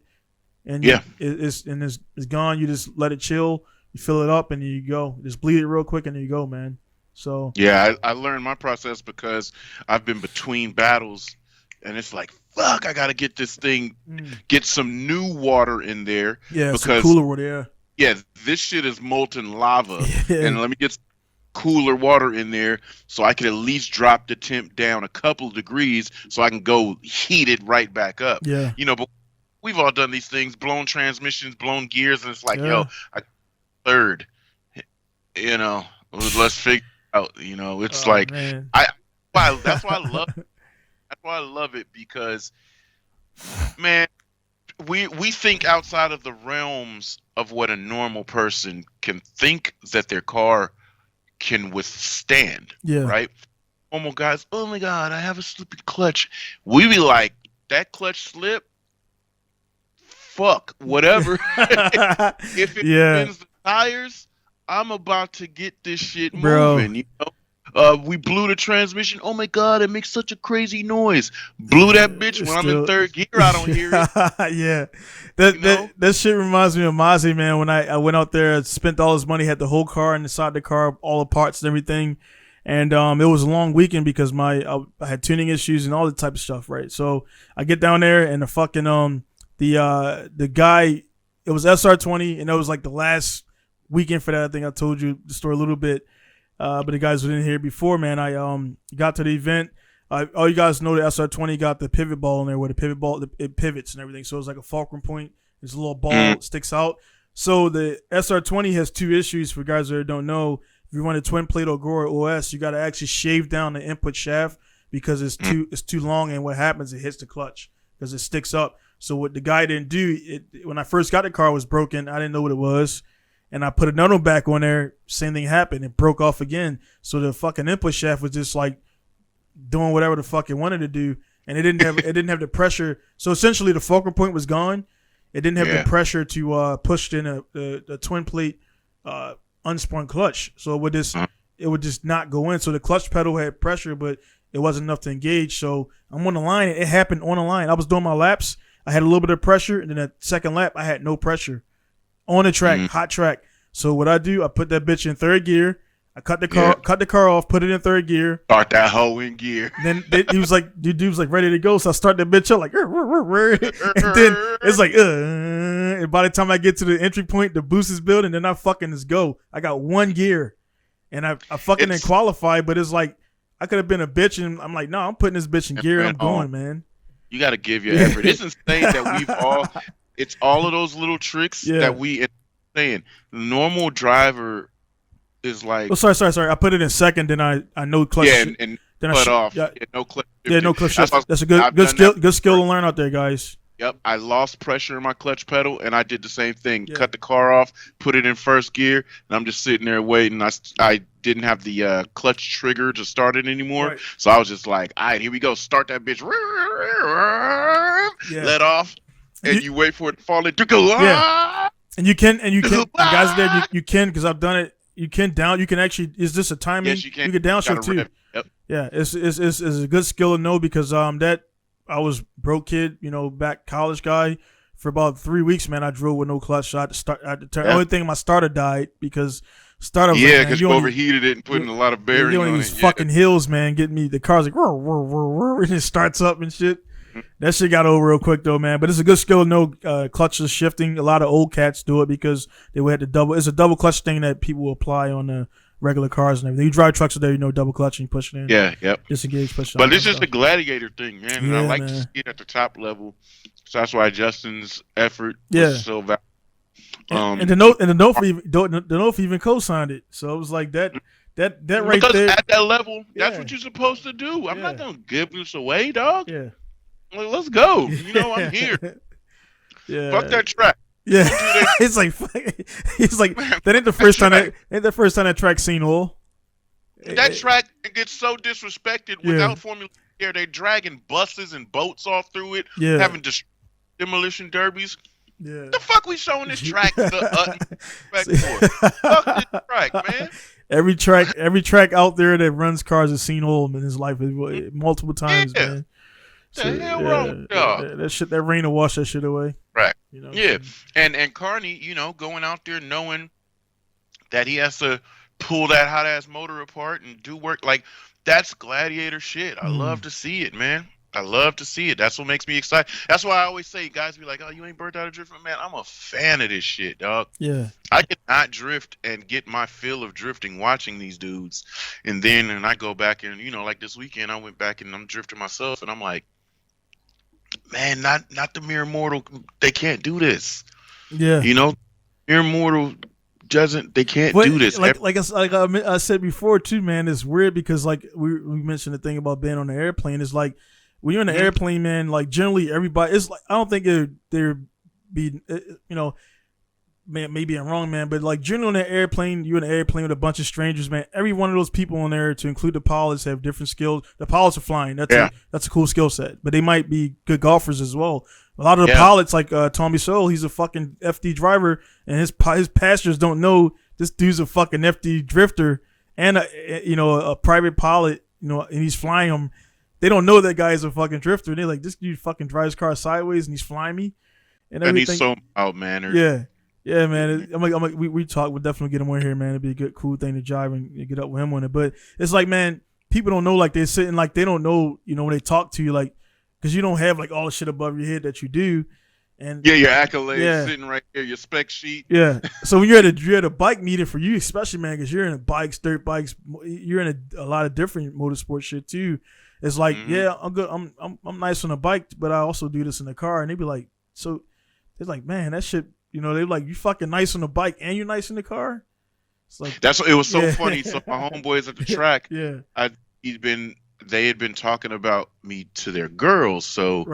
And it's gone. You just let it chill. You fill it up, and you go. Just bleed it real quick, and there you go, man. So I learned my process because I've been between battles, and it's like, fuck, I gotta get this thing, get some new water in there. Yeah, because cooler water. Yeah, this shit is molten lava, and let me get some cooler water in there so I can at least drop the temp down a couple of degrees so I can go heat it right back up. Yeah, but we've all done these things, blown transmissions, blown gears, and it's like, yo, third, let's figure it out. It's like, man. That's why I love. That's why I love it, because, man, we think outside of the realms of what a normal person can think that their car can withstand. Yeah. Right? Normal guys, oh my God, I have a slippy clutch. We be like, that clutch slip? Fuck, whatever. If it spins the tires, I'm about to get this shit moving, we blew the transmission. Oh my God, it makes such a crazy noise. Blew that bitch when I'm in third gear. I don't hear it. Yeah, that shit reminds me of Mozzie, man. When I went out there, spent all his money, had the whole car inside the car, all the parts and everything, and it was a long weekend because I had tuning issues and all that type of stuff, right? So I get down there and the fucking the guy, it was SR20, and it was like the last weekend for that. I think I told you the story a little bit. But the guys who didn't hear before, man, I got to the event. All you guys know the SR20 got the pivot ball in there, where the pivot ball it pivots and everything. So it's like a fulcrum point. There's a little ball that sticks out. So the SR20 has 2 issues for guys that don't know. If you run a twin plate or Gore OS, you got to actually shave down the input shaft because it's too long. And what happens? It hits the clutch. because it sticks up. So what the guy didn't do, when I first got the car, it was broken. I didn't know what it was. And I put another one back on there. Same thing happened. It broke off again. So the fucking input shaft was just like doing whatever the fuck it wanted to do. And it didn't have the pressure. So essentially the focal point was gone. It didn't have the pressure to push in a twin plate unspun clutch. So it would just not go in. So the clutch pedal had pressure, but it wasn't enough to engage. So I'm on the line. It happened on the line. I was doing my laps. I had a little bit of pressure, and then that second lap, I had no pressure. On the track, hot track. So what I do, I put that bitch in third gear. I cut the car off, put it in third gear. Start that hoe in gear. Then he was like, dude was like ready to go. So I start that bitch up like, and then it's like, and by the time I get to the entry point, the boost is building, then I fucking just go. I got one gear, and I fucking didn't qualify, but it's like I could have been a bitch, and I'm like, no, I'm putting this bitch in gear, and I'm going, man. You got to give your effort. It's insane that it's all of those little tricks that we saying. The normal driver is like. Oh, sorry. I put it in second, then I know clutch. Yeah, and then cut off. Yeah, no clutch. Yeah, no clutch shift. That's a good skill to learn out there, guys. Yep, I lost pressure in my clutch pedal, and I did the same thing. Yeah. Cut the car off, put it in first gear, and I'm just sitting there waiting. I didn't have the clutch trigger to start it anymore, right. So I was just like, all right, here we go. Start that bitch. Let off, and you wait for it to fall in. Yeah. And you can, guys there, you can, because I've done it. You can actually, is this a timing? Yes, you can. You can downshift too. Yep. Yeah, it's a good skill to know, because that I was broke kid, back college guy for about 3 weeks, man. I drove with no clutch. So I had to start. The only thing, my starter died because starter. Yeah, because you overheated it and put in a lot of bearing. You on these fucking hills, man. Getting me, the car's like, and it starts up and shit. That shit got over real quick though, man. But it's a good skill to know clutches shifting. A lot of old cats do it because they would have to double. It's a double clutch thing that people will apply on the regular cars and everything. You drive trucks today, double clutch and you push it in. Yeah, yep. Disengage, push it. But this is the gladiator thing, man. And I like to see it at the top level. So that's why Justin's effort was so valuable. And the Nof even co-signed it. So it was like that right because there. At that level, that's what you're supposed to do. I'm not gonna give this away, dog. Yeah. Like, let's go. I'm here. Yeah. Fuck that track. Yeah. It's like that ain't the first time that track's seen oil. That track gets so disrespected without Formula Air. They're dragging buses and boats all through it, having demolition derbies. Yeah. What the fuck we showing this track respect for? Fuck this track, man. Every track out there that runs cars has seen oil in his life multiple times, man. What the hell wrong with y'all? That shit, that rain will wash that shit away. Right. And Carney, going out there knowing that he has to pull that hot ass motor apart and do work, like that's gladiator shit. I love to see it, man. I love to see it. That's what makes me excited. That's why I always say, guys be like, oh, you ain't burnt out of drifting, man. I'm a fan of this shit, dog. Yeah. I cannot drift and get my feel of drifting watching these dudes. And I go back and, like this weekend, I went back and I'm drifting myself and I'm like, man, not the mere mortal. They can't do this. Yeah. Mere mortal they can't do this. Like I said before too, man. It's weird because like we mentioned the thing about being on the airplane. It's like when you're in the airplane, man. Like generally everybody. It's like I don't think they're be man, maybe I'm wrong, man, but like generally on the airplane, you're in an airplane with a bunch of strangers, man. Every one of those people on there, to include the pilots, have different skills. The pilots are flying. That's a cool skill set, but they might be good golfers as well. A lot of the pilots, like Tommy Soule, he's a fucking FD driver, and his passengers don't know this dude's a fucking FD drifter and a private pilot, and he's flying them. They don't know that guy is a fucking drifter. They're like, this dude fucking drives cars sideways and he's flying me, and everything. And he's so mild-mannered. Yeah. Yeah, man. I'm like, we talk. We'll definitely get him on here, man. It'd be a good, cool thing to drive and get up with him on it. But it's like, man, people don't know, like they're sitting, like they don't know, when they talk to you, like, because you don't have like all the shit above your head that you do, and your accolades sitting right here, your spec sheet. Yeah. So when you're at a bike meeting, for you especially, man, because you're in bikes, dirt bikes, you're in a lot of different motorsport shit too. It's like, I'm good. I'm nice on a bike, but I also do this in the car, and they be like, so they're like, man, that shit. They're like, you fucking nice on the bike and you're nice in the car. It's like it was so funny. So my homeboys at the track, they had been talking about me to their girls. So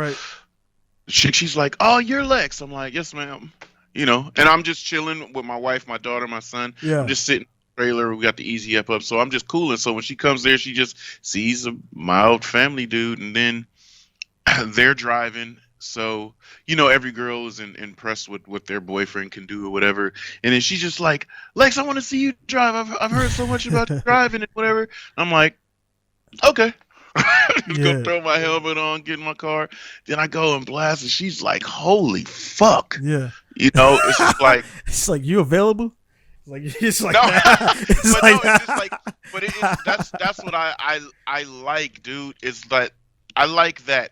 She's like, "Oh, you're Lex." I'm like, "Yes, ma'am." And I'm just chilling with my wife, my daughter, my son. I'm Yeah. just sitting in the trailer. We got the easy up, so I'm just cooling. So when she comes there, she just sees a mild family dude, and then they're driving. So every girl is impressed with what their boyfriend can do or whatever. And then she's just like, "Lex, I want to see you drive. I've heard so much about you driving and whatever." I'm like, "Okay." Just go Yeah. throw my helmet on, get in my car. Then I go and blast, and she's like, "Holy fuck!" Yeah. It's just like, It's like, you available? It's like no, it's but no, like it's just like, but that's what I like, dude. Is that I like that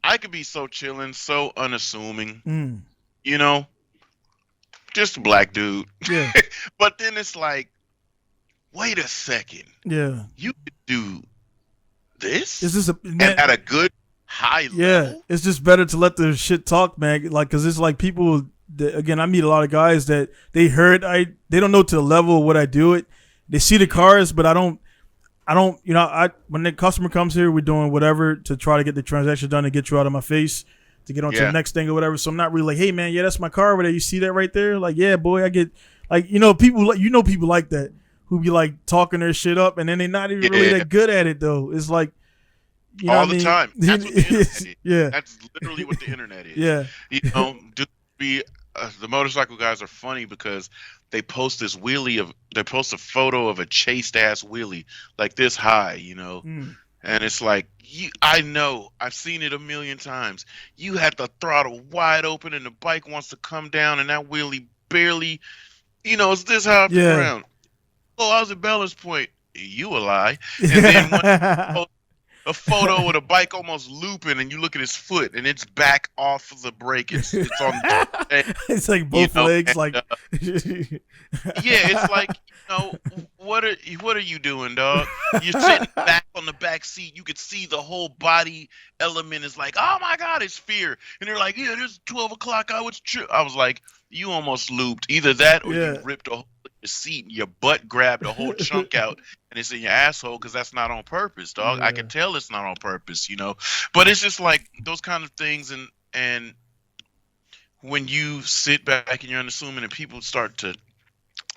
I could be so chilling, so unassuming, mm, you know, just a black dude. yeah. But then it's like, wait a second, Yeah. you could do Is this this a and man? at a good high Yeah, level. it's just better to let the shit talk, man. Like, cause it's like people that, again, I meet a lot of guys that they don't know to the level of what I do it. They see the cars, but I don't, when the customer comes here, we're doing whatever to try to get the transaction done and get you out of my face to get on to the Yeah, next thing or whatever. So I'm not really like, hey man, yeah, that's my car over there. You see that right there? Like, yeah, boy, I get like, people like, people like that who be like talking their shit up and then they're not even really yeah, that good at it though. It's like, you know all what I the mean? time. That's what the internet is. Yeah. That's literally what the internet is. Yeah. Just be the motorcycle guys are funny because they post they post a photo of a chased ass wheelie like this high, Mm. and it's like I know I've seen it a million times. You had the throttle wide open and the bike wants to come down and that wheelie barely, it's this high off the Yeah. ground. Oh, I was at Ballast Point. You a lie. And then a photo with a bike almost looping, and you look at his foot, and it's back off of the brake. It's on the It's like both legs, and, like yeah, it's like what are you doing, dog? You're sitting back on the back seat. You could see the whole body element is like, oh my god, it's fear. And they're like, yeah, there's 12 o'clock. I was like, you almost looped. Either that or yeah, you ripped a hole in your seat and your butt grabbed a whole chunk out and it's in your asshole because that's not on purpose, dog. I yeah, can tell it's not on purpose, But it's just like those kind of things, and when you sit back and you're unassuming and people start to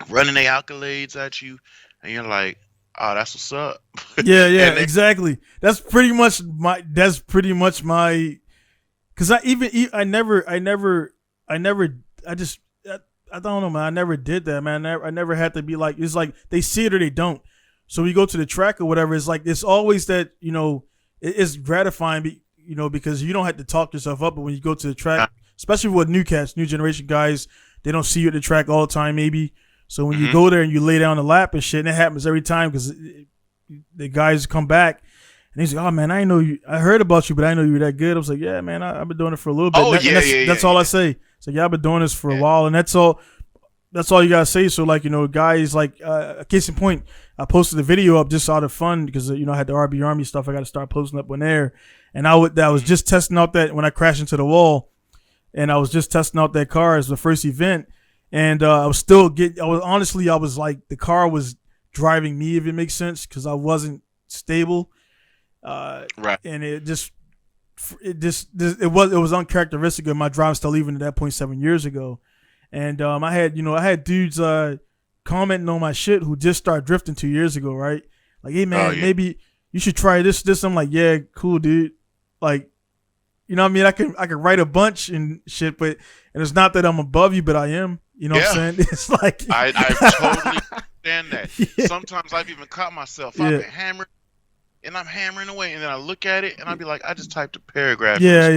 running their accolades at you, and you're like, "Oh, that's what's up." yeah, yeah, And then, exactly. That's pretty much my. That's pretty much my. Because I don't know, man. I never did that, man. I never had to be like. It's like they see it or they don't. So we go to the track or whatever. It's like it's always that it's gratifying, because you don't have to talk yourself up. But when you go to the track, especially with new cats, new generation guys, they don't see you at the track all the time, maybe. So when you go there and you lay down the lap and shit, and it happens every time because the guys come back and he's like, "Oh man, I didn't know you. I heard about you, but I didn't know you were that good." I was like, "Yeah, man, I've been doing it for a little bit." oh yeah, That's all I say. So yeah, I've been doing this for a yeah. while, and that's all. That's all you gotta say. So like guys, like case in point, I posted the video up just out of fun because I had the RB Army stuff. I got to start posting up on there, and I was just testing out that when I crashed into the wall, and I was just testing out that car as the first event. And I was like, the car was driving me, if it makes sense, because I wasn't stable. Right. And it was uncharacteristic of my driving style even at that point 7 years ago. And I had dudes commenting on my shit who just started drifting 2 years ago, right? Like, hey man, maybe you should try this. I'm like, yeah, cool, dude. Like, you know what I mean? I can write a bunch and shit, and it's not that I'm above you, but I am. You know what I'm saying? It's like I totally understand that. Yeah. Sometimes I've even caught myself. Yeah. I've been hammering, and I'm hammering away, and then I look at it, and I'll be like, I just typed a paragraph. Yeah.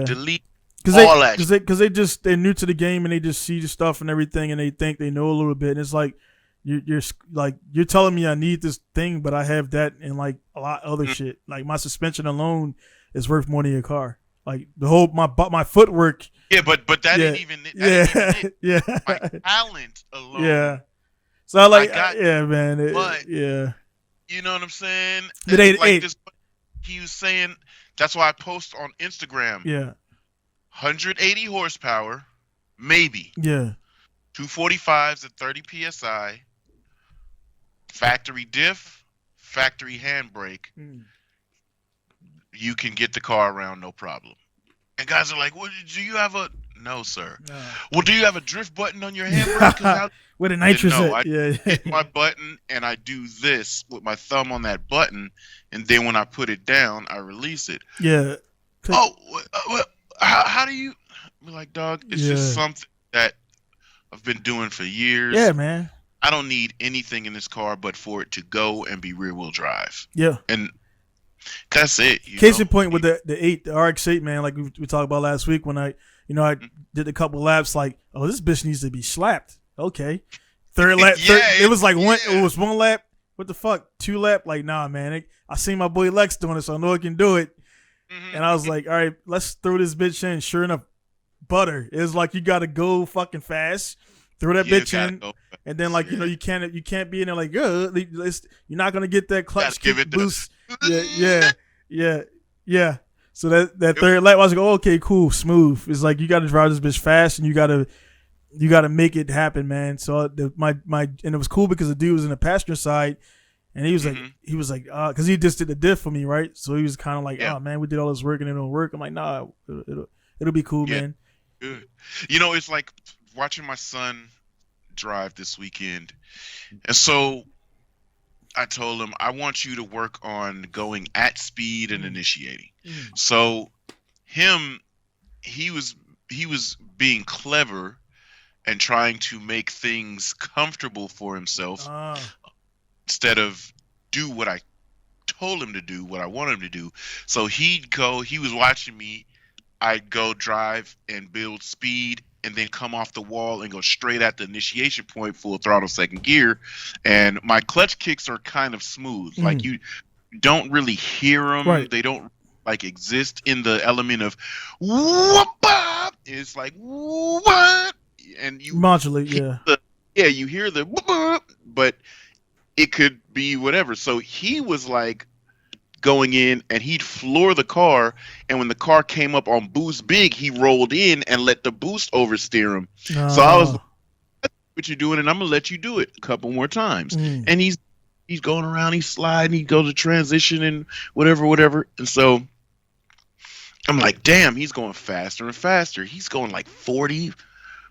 Delete all that. Because they're new to the game and they just see the stuff and everything and they think they know a little bit. And it's like you're telling me I need this thing, but I have that and like a lot of other shit. Like my suspension alone is worth more than your car. Like the whole my footwork. Yeah, but that ain't even it. Yeah. My talent alone. Yeah. So I like man. But yeah. You know what I'm saying? It ain't like this. He was saying that's why I post on Instagram. Yeah. 180 horsepower, maybe. Yeah. 245s at 30 psi. Factory diff, factory handbrake. you can get the car around no problem. And guys are like, well, do you have a... No, sir. No. Well, do you have a drift button on your handbrake? Because Where the nitrous no, at? I Yeah. hit my button and I do this with my thumb on that button, and then when I put it down, I release it. Yeah. Oh, how do you... I'm like, dog, it's just something that I've been doing for years. Yeah, man. I don't need anything in this car but for it to go and be rear-wheel drive. Yeah. And that's it. Case in point with the RX-8, man, like we talked about last week when I did a couple laps, like, oh, this bitch needs to be slapped. Okay. Third lap. It was like one. It was one lap. What the fuck? 2 lap? Like, nah, man. I seen my boy Lex doing it, so I know I can do it. Mm-hmm. And I was like, all right, let's throw this bitch in. Sure enough, butter. It was like you got to go fucking fast. Throw that bitch in, and then like you can't be in there like you're not gonna get that clutch kick boost. Yeah. So that third lap, I was like, oh, okay, cool, smooth. It's like you got to drive this bitch fast, and you got to make it happen, man. So and it was cool because the dude was in the passenger side, and he was like, because he just did the diff for me, right? So he was kind of like, oh man, we did all this work and it don't work. I'm like, nah, it'll be cool, man. Good. It's like watching my son drive this weekend, and so I told him, I want you to work on going at speed and initiating. So he was being clever and trying to make things comfortable for himself instead of do what I told him to do, what I wanted him to do. So he was watching me. I'd go drive and build speed and then come off the wall and go straight at the initiation point, full throttle, second gear. And my clutch kicks are kind of smooth. Like you don't really hear them. Right. They don't like exist in the element of whoop-a. It's like what? And you modulate, you hear the whoop-a, but it could be whatever. So he was like going in and he'd floor the car, and when the car came up on boost big, he rolled in and let the boost oversteer him. So I was like, what you doing, and I'm gonna let you do it a couple more times. And he's going around, he's sliding, he goes to transition and whatever. And so I'm like, damn, he's going faster and faster. He's going like 40,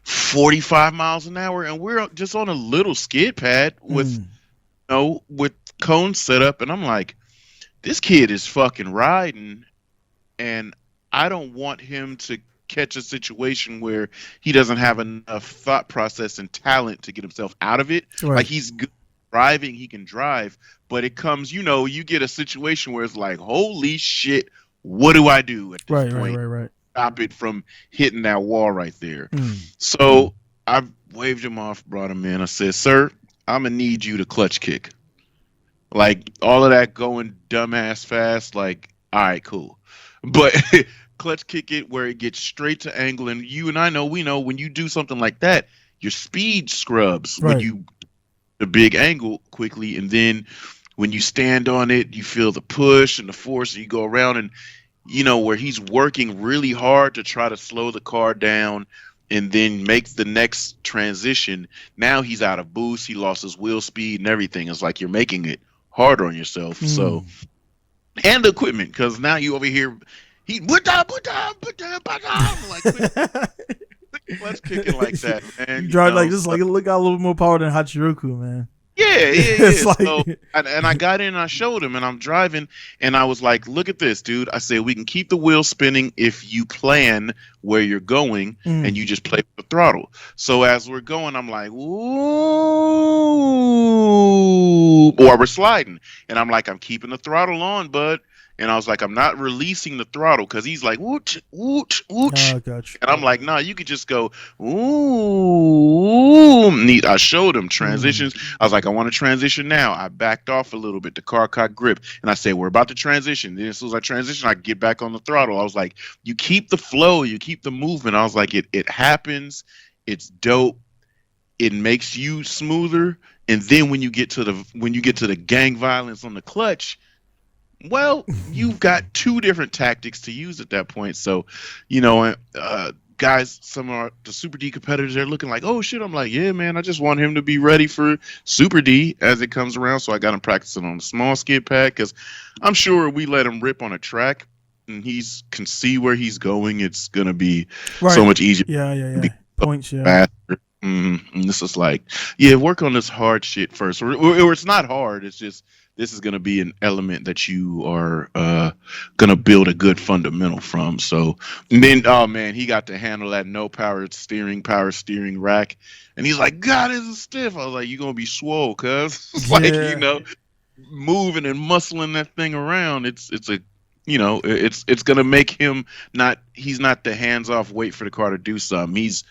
45 miles an hour, and we're just on a little skid pad with with cones set up, and I'm like, this kid is fucking riding, and I don't want him to catch a situation where he doesn't have enough thought process and talent to get himself out of it. Right. Like, he's good driving, he can drive, but it comes, you get a situation where it's like, holy shit, what do I do at this point? Right. Stop it from hitting that wall right there. So I waved him off, brought him in. I said, sir, I'm going to need you to clutch kick. Like, all of that going dumbass fast, like, all right, cool. But clutch kick it where it gets straight to angle. And you and I know, we know when you do something like that, your speed scrubs when you the big angle quickly. And then when you stand on it, you feel the push and the force, and you go around, and, where he's working really hard to try to slow the car down and then make the next transition. Now he's out of boost. He lost his wheel speed and everything. It's like you're making it harder on yourself. So, and the equipment, because now you over here, like let's kick it like that, man. You drive like this, like it got a little more power than Hachiroku, man. Yeah. So, and I got in and I showed him, and I'm driving, and I was like, look at this, dude. I said, we can keep the wheel spinning if you plan where you're going and you just play with the throttle. So as we're going, I'm like, ooh, or we're sliding, and I'm like, I'm keeping the throttle on, bud. And I was like, I'm not releasing the throttle, because he's like, wooch, wooch, wooch. Oh, gotcha. And I'm like, nah, you could just go, ooh. Neat. I showed him transitions. I was like, I want to transition now. I backed off a little bit. The car caught grip. And I said, we're about to transition. Then as soon as I transition, I get back on the throttle. I was like, you keep the flow. You keep the movement. I was like, it happens. It's dope. It makes you smoother. And then when you get to the gang violence on the clutch, well, you've got 2 different tactics to use at that point. So, guys, some of the Super D competitors, they're looking like, oh, shit. I'm like, yeah, man, I just want him to be ready for Super D as it comes around. So I got him practicing on the small skid pad, because I'm sure we let him rip on a track, and can see where he's going, it's gonna be Right. so much easier. Yeah. Points. Yeah. Faster. And this is like, yeah, work on this hard shit first, or it's not hard. It's just this is gonna be an element that you are gonna build a good fundamental from. So, and then, oh man, he got to handle that no power steering rack, and he's like, God, this is stiff. I was like, you gonna be swole, cuz it's like, moving and muscling that thing around. It's a it's gonna make him he's not the hands off wait for the car to do something. He's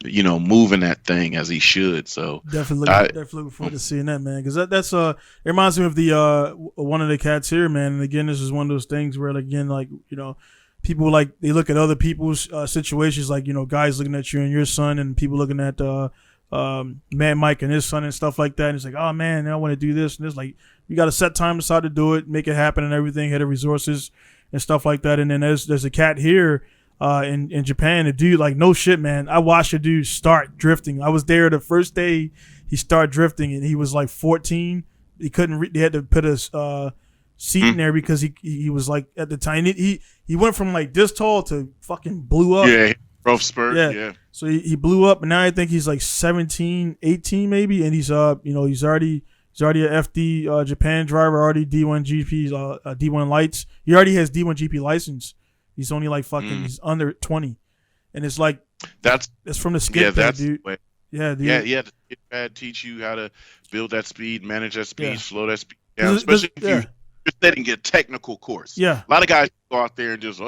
moving that thing as he should. So definitely looking forward to seeing that, man. Because that's it reminds me of the one of the cats here, man. And again, this is one of those things where again, like people like they look at other people's situations, like guys looking at you and your son, and people looking at Man Mike and his son and stuff like that. And it's like, oh man, I want to do this and this. Like, you got to set time aside to do it, make it happen, and everything. Have the resources and stuff like that. And then there's a cat here in Japan. A dude, like, no shit, man. I watched a dude start drifting. I was there the first day he started drifting, and he was like 14. He couldn't. They had to put his seat in there because he was like at the time he went from like this tall to fucking blew up. Yeah, growth spurt. Yeah. So he blew up, and now I think he's like 17, 18 maybe, and he's he's already a FD Japan driver, already D1 GP, D1 lights. He already has D1 GP license. He's only like fucking he's under 20, and it's like it's from the skid pad, dude. Yeah, dude. Yeah. The skid pad teach you how to build that speed, manage that speed, slow that speed down, especially if you're setting a technical course. Yeah, a lot of guys go out there and just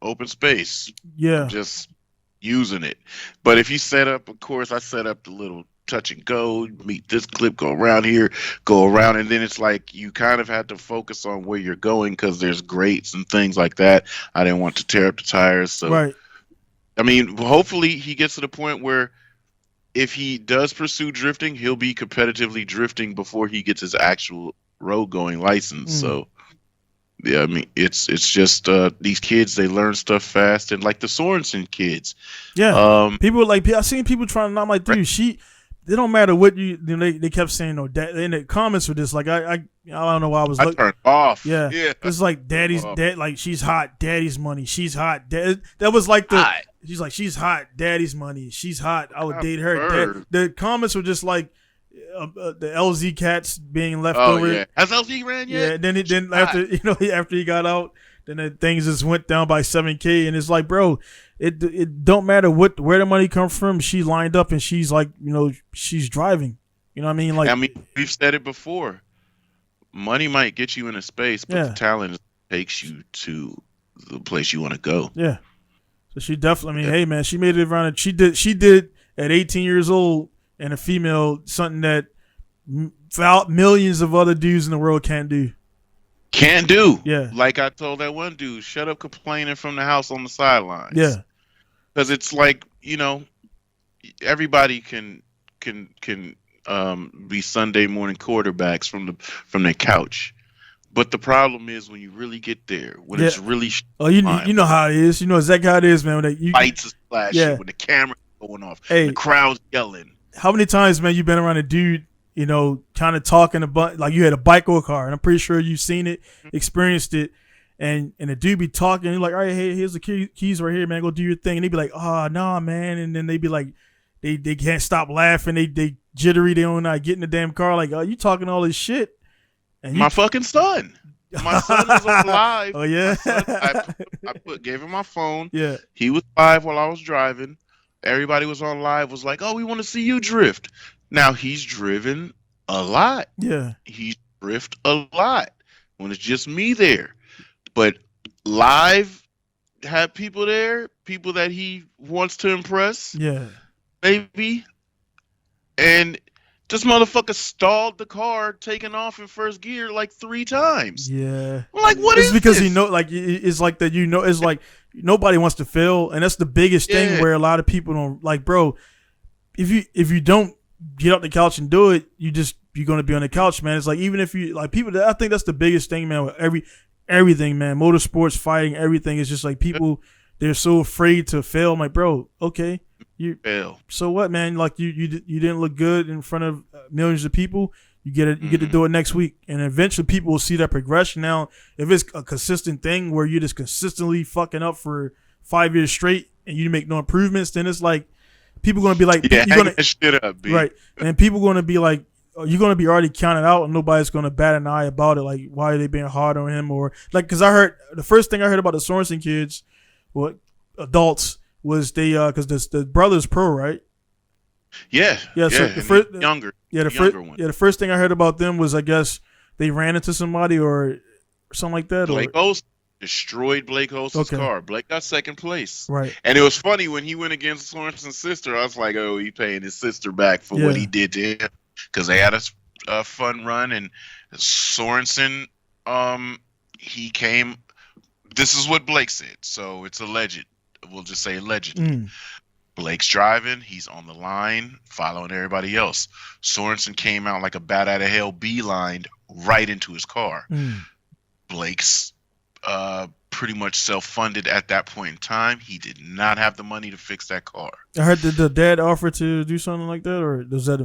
open space. Yeah, just using it. But if you set up a course, I set up the little touch and go, meet this clip, go around here, go around, and then it's like you kind of had to focus on where you're going because there's grates and things like that. I didn't want to tear up the tires, so right. I mean, hopefully he gets to the point where if he does pursue drifting, he'll be competitively drifting before he gets his actual road going license. So yeah, I mean, it's just these kids, they learn stuff fast, and like the Sorensen kids. Yeah, people like I seen people trying to. I'm like, dude, they don't matter what they kept saying in the comments for this. Like I don't know why I was looking. Turned off. Yeah. It's like daddy's dad. Like, she's hot. Daddy's money. She's hot. That was like she's like, she's hot. Daddy's money. She's hot. I would date her. The comments were just like the LZ cats being left over. Yeah. Has LZ ran yet? Yeah. Then after he got out, then things just went down by 7K, and it's like, bro, it don't matter where the money comes from. She lined up and she's like, she's driving. You know what I mean? Like, I mean, we've said it before. Money might get you in a space, but the talent takes you to the place you want to go. Yeah. So she definitely. I mean, hey man, she made it around. She did at 18 years old and a female something that millions of other dudes in the world can't do. Can't do. Yeah. Like I told that one dude, shut up complaining from the house on the sidelines. Yeah. Because it's like, everybody can be Sunday morning quarterbacks from their couch. But the problem is when you really get there, when it's really you know how it is. You know exactly how it is, man. When lights are flashing, when the camera's going off, the crowd's yelling. How many times, man, you've been around a dude, kind of talking about, like, you had a bike or a car, and I'm pretty sure you've seen it, experienced it, and the dude be talking, and you're like, all right, hey, here's the keys right here, man, go do your thing, and they be like, oh, nah, man, and then they be like, they can't stop laughing, they jittery, they don't get in the damn car, like, oh, you talking all this shit. And my fucking son. My son was on live. Oh, yeah? I gave him my phone. Yeah. He was live while I was driving. Everybody was on live, was like, oh, we want to see you drift. Now, he's driven a lot. Yeah. He's drift a lot when it's just me there. But live, have people there, people that he wants to impress. Yeah. Maybe. And this motherfucker stalled the car, taking off in first gear like 3 times. Yeah. I'm like, what is this? It's because it's like that, it's like nobody wants to fail, and that's the biggest thing where a lot of people don't, like, bro, if you don't get off the couch and do it, you're gonna be on the couch, man. It's like, even if you like people, I think that's the biggest thing, man, with everything, man. Motorsports, fighting, everything is just like people, they're so afraid to fail. I'm like, bro, okay, you fail. So what, man? Like, you didn't look good in front of millions of people. You get it. You get to do it next week, and eventually people will see that progression. Now, if it's a consistent thing where you're just consistently fucking up for 5 years straight and you make no improvements, then it's like people going to be like, yeah, you're gonna, that shit up, B. right? And people going to be like, you're going to be already counted out, and nobody's going to bat an eye about it. Like, why are they being hard on him? Or like, because I heard the first thing I heard about the Sorensen kids, well, adults, was they because the brother's pro, right? Yeah. So the first younger. Yeah, the first thing I heard about them was, I guess, they ran into somebody or something like that. Blake Host destroyed Blake Host's car. Blake got second place. Right. And it was funny when he went against Sorensen's sister. I was like, oh, he paying his sister back for what he did to him, because they had a fun run. And Sorensen, he came. This is what Blake said, so it's alleged. We'll just say allegedly. Blake's driving. He's on the line, following everybody else. Sorensen came out like a bat out of hell, beelined right into his car. Blake's pretty much self-funded at that point in time. He did not have the money to fix that car. I heard that the dad offered to do something like that, or was that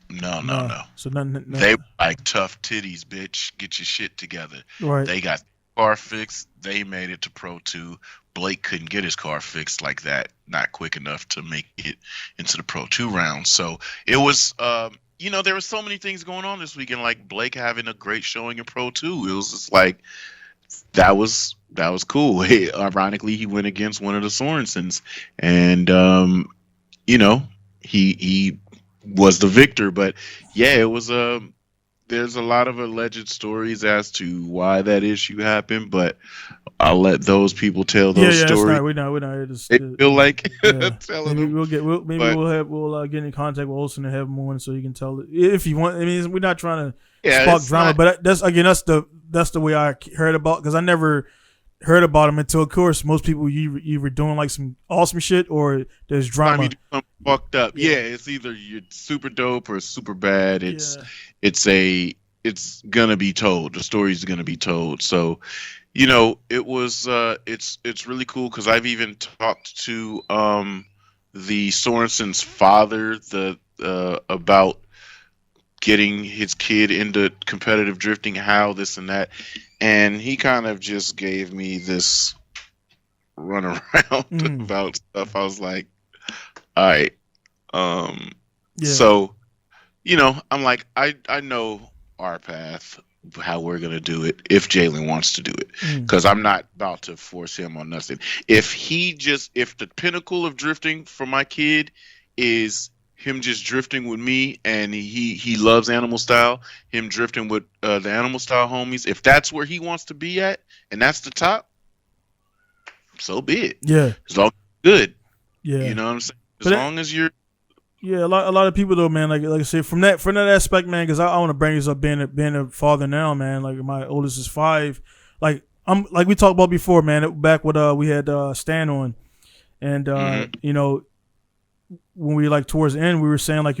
No. So nothing. They were like, tough titties, bitch. Get your shit together. Right. They got the car fixed. They made it to Pro 2. Blake couldn't get his car fixed like that, not quick enough to make it into the Pro 2 round. So it was, there were so many things going on this weekend, like Blake having a great showing in Pro 2. It was just like, that was cool. Hey, ironically, he went against one of the Sorensens, and he was the victor. But yeah, it was there's a lot of alleged stories as to why that issue happened, but I'll let those people tell those stories. We're not. They feel like telling them. We'll get in contact with Olsen and have him on so you can tell it if you want. I mean, we're not trying to spark drama, but that's the way I heard about, because I never heard about him until, of course, most people you were doing like some awesome shit or there's drama. You do something fucked up. Yeah, it's either you're super dope or super bad. It's gonna be told. The story's gonna be told. So, it was it's really cool, because I've even talked to the Sorensen's father about getting his kid into competitive drifting, how this and that, and he kind of just gave me this runaround about stuff. I was like, all right, so I'm like, I know our path, how we're gonna do it if Jalen wants to do it, because I'm not about to force him on nothing. If the pinnacle of drifting for my kid is him just drifting with me, and he loves animal style, him drifting with the animal style homies, if that's where he wants to be at and that's the top, so be it. Yeah, as long as you're good. Yeah, you know what I'm saying, long as you're. Yeah, a lot of people though, man. Like I said, from that aspect, man. Because I want to bring this up, being a father now, man. Like my oldest is 5. Like we talked about before, man. Back when we had Stan on, and when we like towards the end, we were saying like,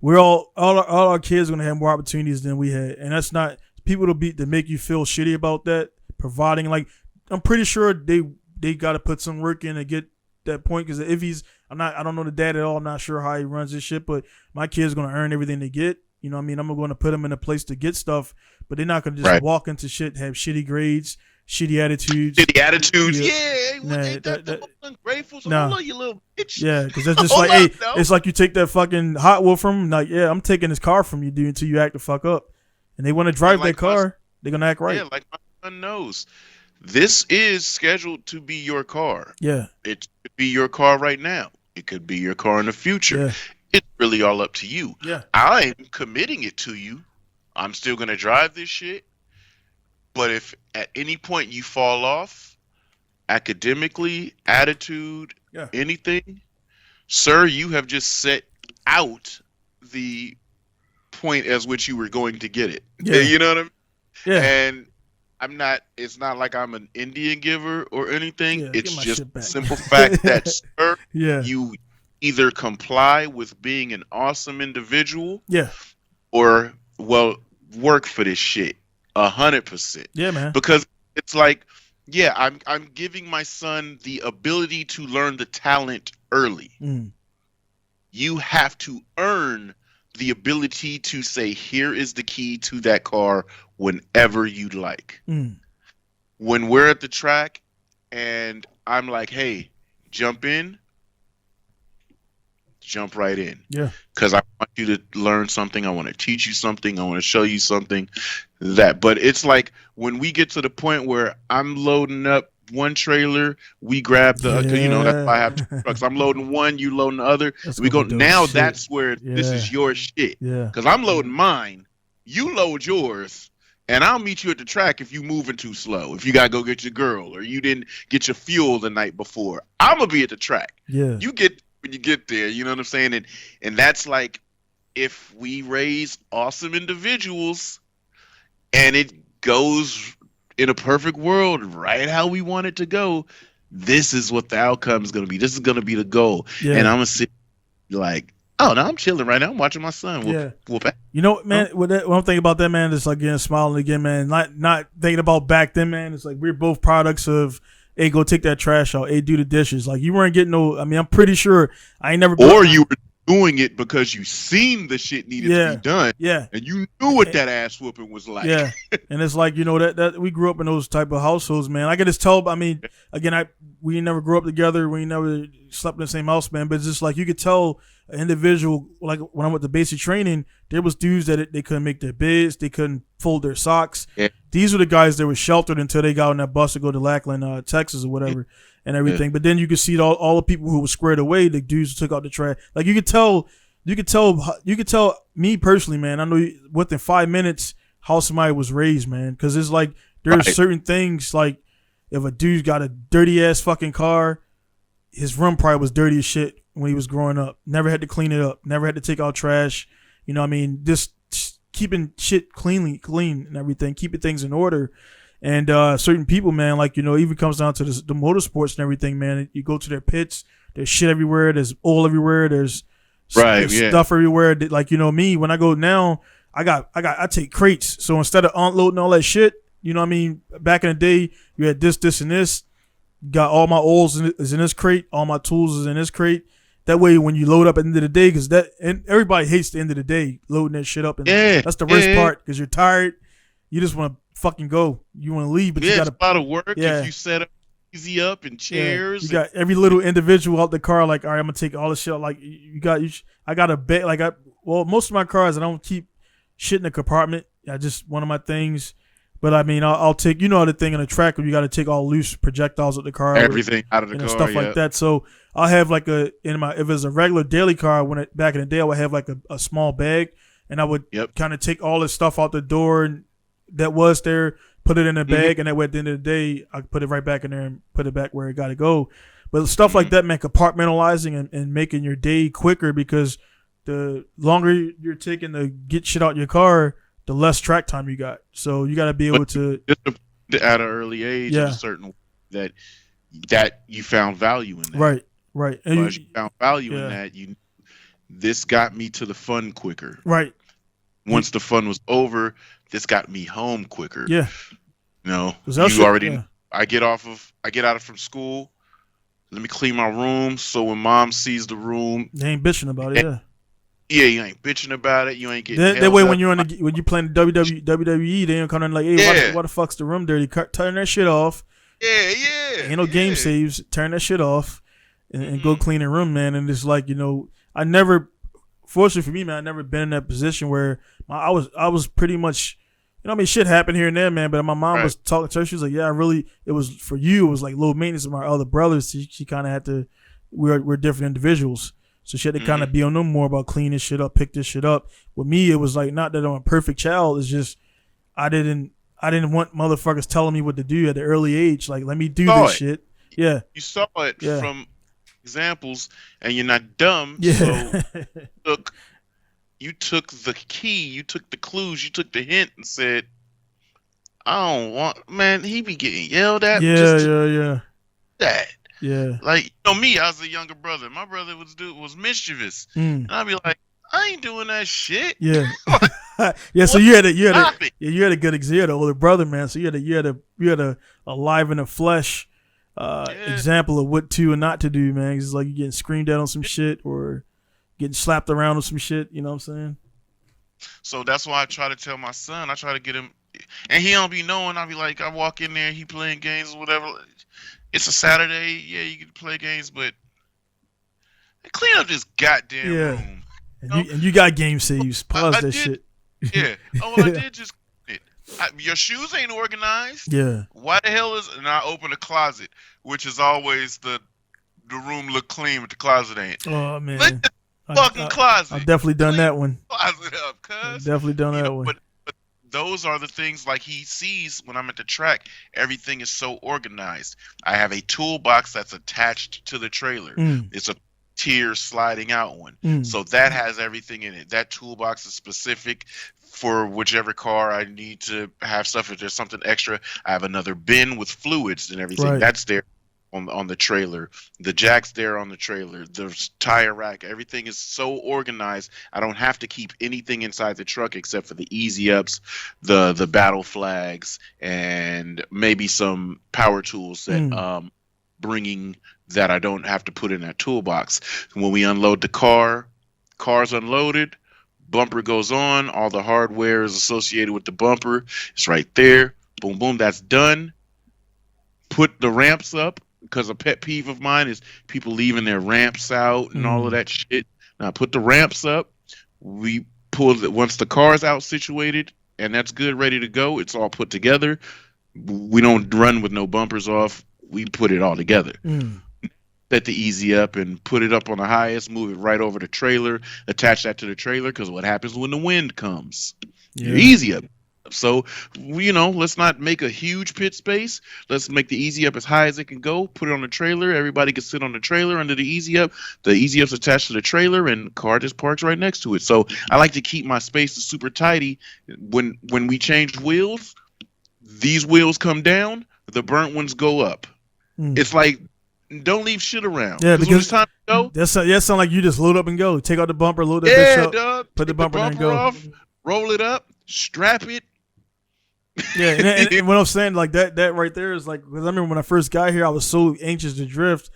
we're all our kids are gonna have more opportunities than we had, and that's not people to make you feel shitty about that. Providing, like, I'm pretty sure they got to put some work in to get that point, because if I don't know the dad at all. I'm not sure how he runs this shit, but my kid's gonna earn everything they get. You know what I mean? I'm going to put them in a place to get stuff, but they're not gonna just walk into shit, have shitty grades, shitty attitudes. Ain't that ungrateful? So hold on, you little bitch. Yeah, because that's just like, hey, it's like you take that fucking Hot Wheel from him. Like, yeah, I'm taking this car from you, dude, until you act the fuck up. And they want to drive that car, they're gonna act right. Yeah, like my son knows. This is scheduled to be your car. Yeah. It could be your car right now. It could be your car in the future. Yeah. It's really all up to you. Yeah. I'm committing it to you. I'm still going to drive this shit. But if at any point you fall off, academically, attitude, anything, sir, you have just set out the point as which you were going to get it. Yeah. You know what I mean? Yeah. And it's not like I'm an Indian giver or anything. Yeah, it's just the simple fact that, sir, yeah, you either comply with being an awesome individual, or work for this shit 100%. Yeah, man. Because it's like, I'm giving my son the ability to learn the talent early. You have to earn the ability to say, here is the key to that car whenever you'd like. When we're at the track and I'm like, hey, jump in, jump right in. Yeah. Because I want you to learn something. I want to teach you something. I want to show you something. But it's like when we get to the point where I'm loading up one trailer, we grab the, that's why I have 2 trucks. I'm loading one, you loading the other. We go, now that's where this is your shit. Yeah. Because I'm loading mine, you load yours. And I'll meet you at the track if you moving too slow. If you gotta go get your girl or you didn't get your fuel the night before, I'm gonna be at the track. Yeah. You get when you get there, you know what I'm saying? And that's like, if we raise awesome individuals and it goes in a perfect world right how we want it to go, this is what the outcome is gonna be. This is gonna be the goal. Yeah. And I'm gonna sit like, oh no, I'm chilling right now. I'm watching my son. Whoop. You know, man, when I'm thinking about that, man, it's like again smiling again, man. Not thinking about back then, man. It's like we're both products of, hey, go take that trash out. Hey, do the dishes. Like you weren't getting no. I mean, I'm pretty sure I ain't never. Or you were doing it because you seen the shit needed to be done. Yeah. And you knew what that ass whooping was like. Yeah. And it's like, that we grew up in those type of households, man. I can just tell. I mean, again, we never grew up together. We never slept in the same house, man. But it's just like you could tell an individual, like when I went to basic training, there was dudes that they couldn't make their beds, they couldn't fold their socks. Yeah. These were the guys that were sheltered until they got on that bus to go to Lackland, Texas or whatever, and everything. Yeah. But then you could see all the people who were squared away, the dudes who took out the trash. Like you could tell me personally, man. I know within 5 minutes how somebody was raised, man. Because it's like there's certain things, like if a dude's got a dirty ass fucking car, his room probably was dirty as shit when he was growing up. Never had to clean it up. Never had to take out trash. You know what I mean? Just keeping shit clean and everything. Keeping things in order. And certain people, man, like, even comes down to the motorsports and everything, man. You go to their pits, there's shit everywhere. There's oil everywhere. There's stuff everywhere. Like, me, when I go now, I take crates. So instead of unloading all that shit, you know what I mean? Back in the day, you had this, and this. Got all my oils is in this crate. All my tools is in this crate. That way, when you load up at the end of the day, and everybody hates the end of the day loading that shit up. And that's the worst part because you're tired. You just want to fucking go. You want to leave, but you got a lot of work. If you set up easy up and chairs. You got every little individual out the car. Like, all right, I'm gonna take all this shit out. Like I got a bag. Like most of my cars, I don't keep shit in the compartment. One of my things. But I mean, I'll take, the thing in the track where you got to take all loose projectiles of the car, everything out of the car, stuff like that. So I'll have like if it's a regular daily car, back in the day, I would have like a small bag, and I would kind of take all this stuff out the door and that was there, put it in a bag, and that way at the end of the day, I put it right back in there and put it back where it got to go. But stuff like that, man, compartmentalizing and making your day quicker, because the longer you're taking to get shit out your car, the less track time you got. So you got to be able to at an early age, in a certain way that you found value in that. Right. And you found value in that. This got me to the fun quicker. Right. Once the fun was over, this got me home quicker. Yeah. You already. Yeah. I get out from school. Let me clean my room, so when mom sees the room, they ain't bitching about it. Yeah, you ain't bitching about it. You ain't getting that way when you're when you playing the WWE, they ain't coming in like, hey, why the fuck's the room dirty? Turn that shit off. Yeah. Ain't no game saves. Turn that shit off and go clean the room, man. And it's like, I never, fortunately for me, man, I never been in that position where I was pretty much, shit happened here and there, man. But my mom was talking to her. She was like, yeah, it was for you. It was like low maintenance of my other brothers. She kind of had to, we're different individuals. So she had to kind of be on them more about clean this shit up, pick this shit up. With me, it was like, not that I'm a perfect child. It's just I didn't want motherfuckers telling me what to do at an early age. Like, let me do this shit. Yeah. You saw it from examples, and you're not dumb. Yeah. So you took the key, you took the clues, you took the hint, and said, I don't want, man, he be getting yelled at. Yeah. That. Yeah. Like, me, I was a younger brother. My brother was mischievous. And I'd be like, I ain't doing that shit. Yeah. Yeah, so you had a good example. You had an older brother, man. So you had a alive in the flesh example of what to and not to do, man. It's like you getting screamed at on some shit or getting slapped around on some shit, you know what I'm saying? So that's why I try to tell my son. I try to get him, and he don't be knowing. I be like, I walk in there, he playing games or whatever. It's a Saturday, yeah, you can play games, but clean up this goddamn Yeah. room. And You know, you got game saves. Pause I that did, shit. yeah. Oh, I did just clean it. Your shoes ain't organized. Yeah. Why the hell is? And I open the closet, which is always the room look clean, but the closet ain't. Oh Let man. the fucking I've closet definitely done clean that one. the closet up, I've cuz. definitely done You know, that one. but those are the things like he sees when I'm at the track. Everything is so organized. I have a toolbox that's attached to the trailer. Mm, It's a tier sliding out one. mm, So that has everything in it. That toolbox is specific for whichever car I need to have stuff. If there's something extra, I have another bin with fluids and everything. right. That's there on the trailer. The jack's there on the trailer. The tire rack, everything is so organized. I don't have to keep anything inside the truck except for the easy ups, the battle flags, and maybe some power tools that Mm, bringing that I don't have to put in that toolbox. When we unload the car's unloaded, bumper goes on, all the hardware is associated with the bumper. It's right there. Boom, boom, that's done. Put the ramps up because a pet peeve of mine is people leaving their ramps out and all of mm, that shit. Now put the ramps up. We pull once the car's out situated and that's good, ready to go. It's all put together. We don't run with no bumpers off. We put it all together. mm. Set the easy up and put it up on the highest. Move it right over the trailer. Attach that to the trailer because what happens when the wind comes? You're Yeah. easy up. So, let's not make a huge pit space. Let's make the easy up as high as it can go. Put it on the trailer. Everybody can sit on the trailer under the easy up. The easy up's attached to the trailer, and the car just parks right next to it. So I like to keep my spaces super tidy. When we change wheels, these wheels come down. The burnt ones go up. Mm. It's like don't leave shit around. Yeah, When it's because time to go, that sound like you just load up and go. Take out the bumper, load that bitch yeah, up, dog. put the Take bumper there and go. off, roll it up, strap it. Yeah, and what I'm saying, like that right there is like, because I remember when I first got here, I was so anxious to drift,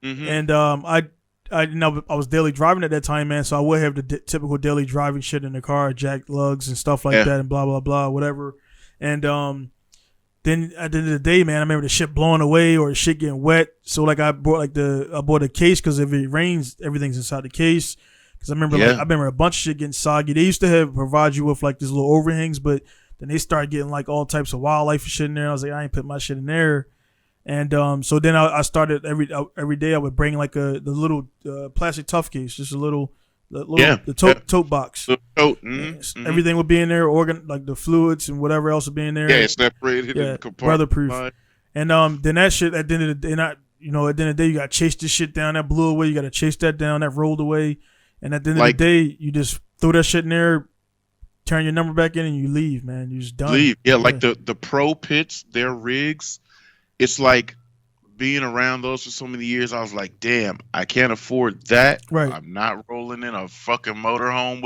Mhm. and I was daily driving at that time, man. So I would have the typical daily driving shit in the car, jack lugs and stuff like Yeah. that, and blah blah blah, whatever. And then at the end of the day, man, I remember the shit blowing away or the shit getting wet. So like I bought a case because if it rains, everything's inside the case. Because I remember a bunch of shit getting soggy. They used to provide you with like these little overhangs, but then they started getting like all types of wildlife and shit in there. I was like, I ain't put my shit in there. And so then I started every day I would bring like the little plastic tough case, just a little tote box. The coat. Everything would be in there, like the fluids and whatever else would be in there. Yeah, it's separated. Yeah, and weatherproof. And then that shit at the end of the day, at the end of the day, you got to chase this shit down. That blew away. You got to chase that down. That rolled away. And at the end of the day, you just throw that shit in there, turn your number back in, and you leave, man. You just done. Leave. Yeah, like the pro pits, their rigs. It's like being around those for so many years. I was like, damn, I can't afford that. Right. I'm not rolling in a fucking motorhome